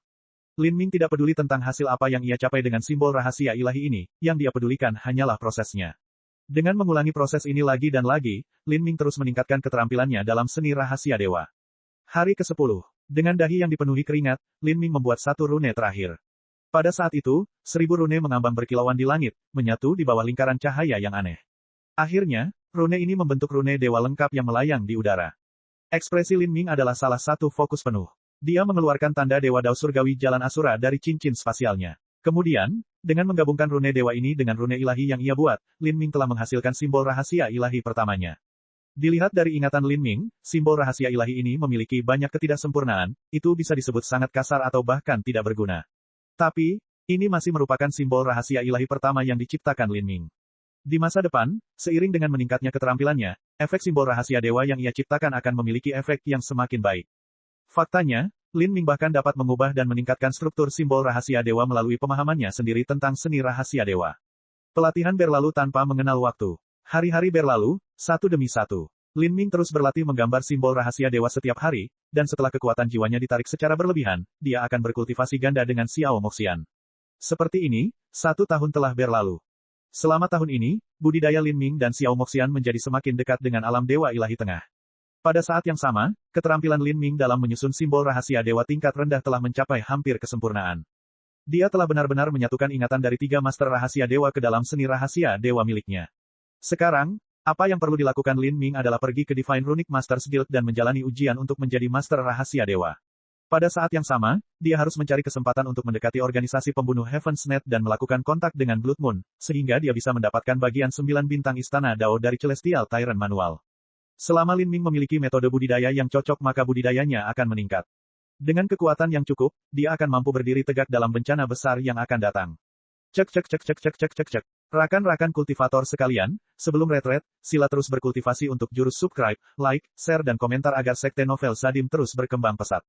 Lin Ming tidak peduli tentang hasil apa yang ia capai dengan simbol rahasia ilahi ini, yang dia pedulikan hanyalah prosesnya. Dengan mengulangi proses ini lagi dan lagi, Lin Ming terus meningkatkan keterampilannya dalam seni rahasia dewa. Hari ke-10. Dengan dahi yang dipenuhi keringat, Lin Ming membuat satu rune terakhir. Pada saat itu, 1000 rune mengambang berkilauan di langit, menyatu di bawah lingkaran cahaya yang aneh. Akhirnya, rune ini membentuk rune dewa lengkap yang melayang di udara. Ekspresi Lin Ming adalah salah satu fokus penuh. Dia mengeluarkan tanda Dewa Dao Surgawi Jalan Asura dari cincin spasialnya. Kemudian, dengan menggabungkan rune dewa ini dengan rune ilahi yang ia buat, Lin Ming telah menghasilkan simbol rahasia ilahi pertamanya. Dilihat dari ingatan Lin Ming, simbol rahasia ilahi ini memiliki banyak ketidaksempurnaan, itu bisa disebut sangat kasar atau bahkan tidak berguna. Tapi, ini masih merupakan simbol rahasia ilahi pertama yang diciptakan Lin Ming. Di masa depan, seiring dengan meningkatnya keterampilannya, efek simbol rahasia dewa yang ia ciptakan akan memiliki efek yang semakin baik. Faktanya, Lin Ming bahkan dapat mengubah dan meningkatkan struktur simbol rahasia dewa melalui pemahamannya sendiri tentang seni rahasia dewa. Pelatihan berlalu tanpa mengenal waktu. Hari-hari berlalu, satu demi satu. Lin Ming terus berlatih menggambar simbol rahasia dewa setiap hari, dan setelah kekuatan jiwanya ditarik secara berlebihan, dia akan berkultivasi ganda dengan Xiao Moxian. Seperti ini, 1 tahun telah berlalu. Selama tahun ini, budidaya Lin Ming dan Xiao Moxian menjadi semakin dekat dengan alam dewa ilahi tengah. Pada saat yang sama, keterampilan Lin Ming dalam menyusun simbol rahasia dewa tingkat rendah telah mencapai hampir kesempurnaan. Dia telah benar-benar menyatukan ingatan dari 3 master rahasia dewa ke dalam seni rahasia dewa miliknya. Sekarang, apa yang perlu dilakukan Lin Ming adalah pergi ke Divine Runic Masters Guild dan menjalani ujian untuk menjadi master rahasia dewa. Pada saat yang sama, dia harus mencari kesempatan untuk mendekati organisasi pembunuh Heaven's Net dan melakukan kontak dengan Blood Moon, sehingga dia bisa mendapatkan bagian 9 bintang istana Dao dari Celestial Tyrant Manual. Selama Lin Ming memiliki metode budidaya yang cocok maka budidayanya akan meningkat. Dengan kekuatan yang cukup, dia akan mampu berdiri tegak dalam bencana besar yang akan datang. Cek cek cek cek cek cek cek cek. Rakan-rakan kultivator sekalian, sebelum retret, sila terus berkultivasi untuk jurus subscribe, like, share dan komentar agar sekte novel Sadim terus berkembang pesat.